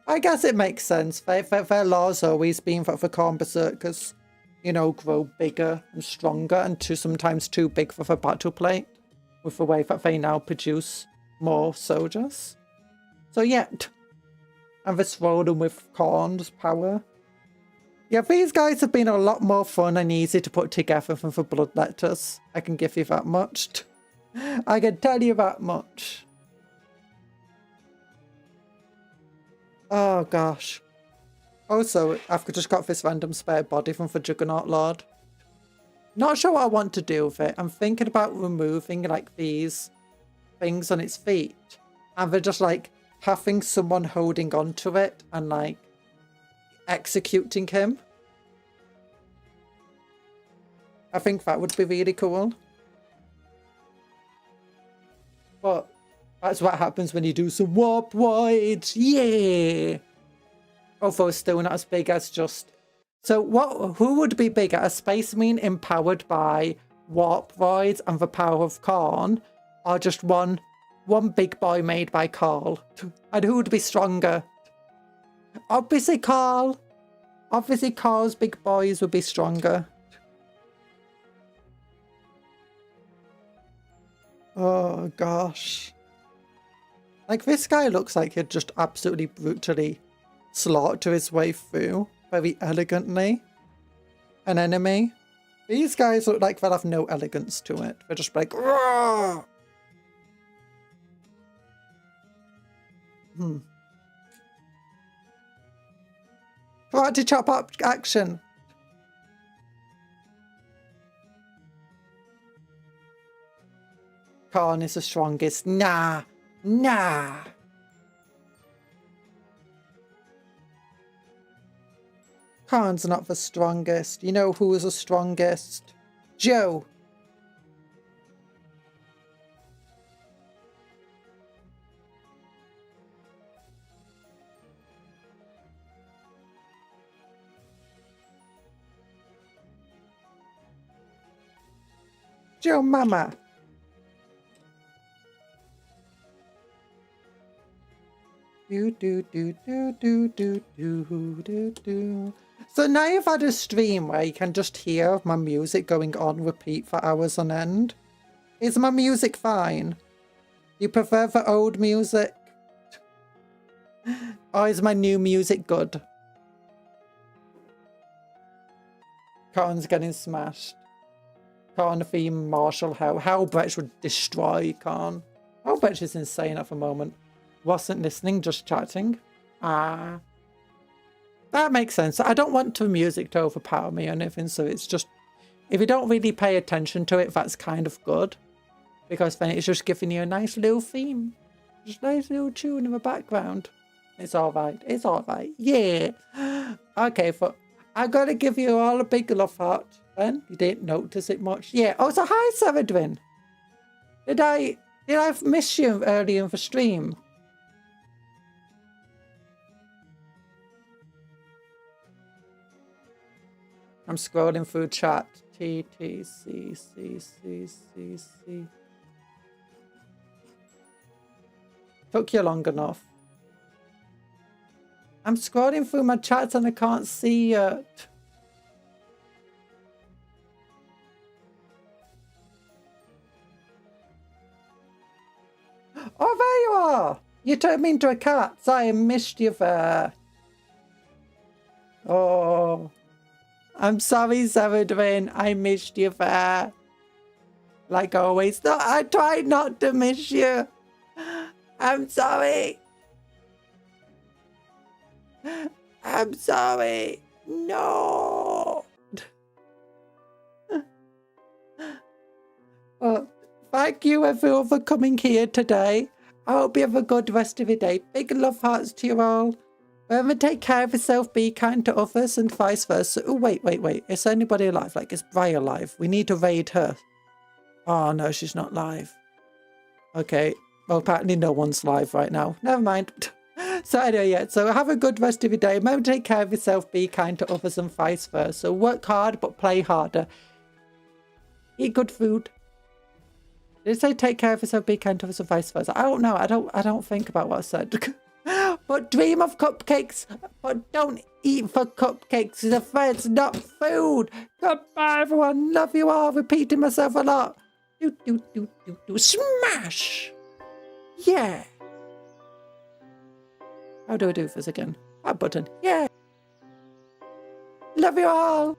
I guess it makes sense. Their law's always been that the Khorne Berserkers, you know, grow bigger and stronger and sometimes too big for the battle plate with the way that they now produce more soldiers. So yeah, and this rolling with Khorne's power. Yeah, these guys have been a lot more fun and easy to put together than the Bloodletters. I can give you that much. I can tell you that much. Oh gosh. Also, I've just got this random spare body from the Juggernaut Lord. Not sure what I want to do with it. I'm thinking about removing like these things on its feet. And they're just like having someone holding on to it and like executing him. I think that would be really cool. But that's what happens when you do some warp voids. Yeah! Although it's still not as big as just... So who would be bigger? A Space Marine empowered by warp voids and the power of Khorne? Or just one big boy made by Carl? And who would be stronger? Obviously Carl. Obviously Carl's big boys would be stronger. Oh gosh. Like, this guy looks like he'd just absolutely brutally slaughter his way through very elegantly an enemy. These guys look like they'll have no elegance to it. They're just like, roar! Karate chop up action. Khan is the strongest. Nah. Nah. Khan's not the strongest. You know who is the strongest? Joe. Joe Mama. Do do do do do do do do do. So now you've had a stream where you can just hear my music going on repeat for hours on end. Is my music fine? You prefer the old music? Or is my new music good? Cotton's getting smashed. Cotton theme Marshall Hellbretch would destroy Cotton. Hellbretch is insane at the moment. Wasn't listening, just chatting. That makes sense. I don't want the music to overpower me or anything, so it's just, if you don't really pay attention to it, that's kind of good. Because then it's just giving you a nice little theme. Just a nice little tune in the background. It's alright. It's alright. Yeah. Okay, but I gotta give you all a big love heart. Ben, you didn't notice it much. Yeah. Oh, so hi, Saradwin. Did I miss you early in the stream? I'm scrolling through chat. T, T, C, C, C, C, C. Took you long enough. I'm scrolling through my chats and I can't see it. Oh, there you are! You turned me into a cat. I missed you there. Oh. I'm sorry, Saradwin. I missed you there. Like always. No, I tried not to miss you. I'm sorry. I'm sorry. No. Well, thank you everyone for coming here today. I hope you have a good rest of your day. Big love hearts to you all. Remember, take care of yourself, be kind to others, and vice versa. Oh, wait. Is anybody alive? Like, is Bri alive? We need to raid her. Oh, no, she's not live. Okay. Well, apparently no one's live right now. Never mind. So anyway, yeah. So have a good rest of your day. Remember, take care of yourself, be kind to others, and vice versa. Work hard, but play harder. Eat good food. Did it say take care of yourself, be kind to others, and vice versa? I don't know. I don't think about what I said. But dream of cupcakes, but don't eat for cupcakes. The friends, not food. Goodbye, everyone. Love you all. Repeating myself a lot. Do. Smash. Yeah. How do I do this again? That button. Yeah. Love you all.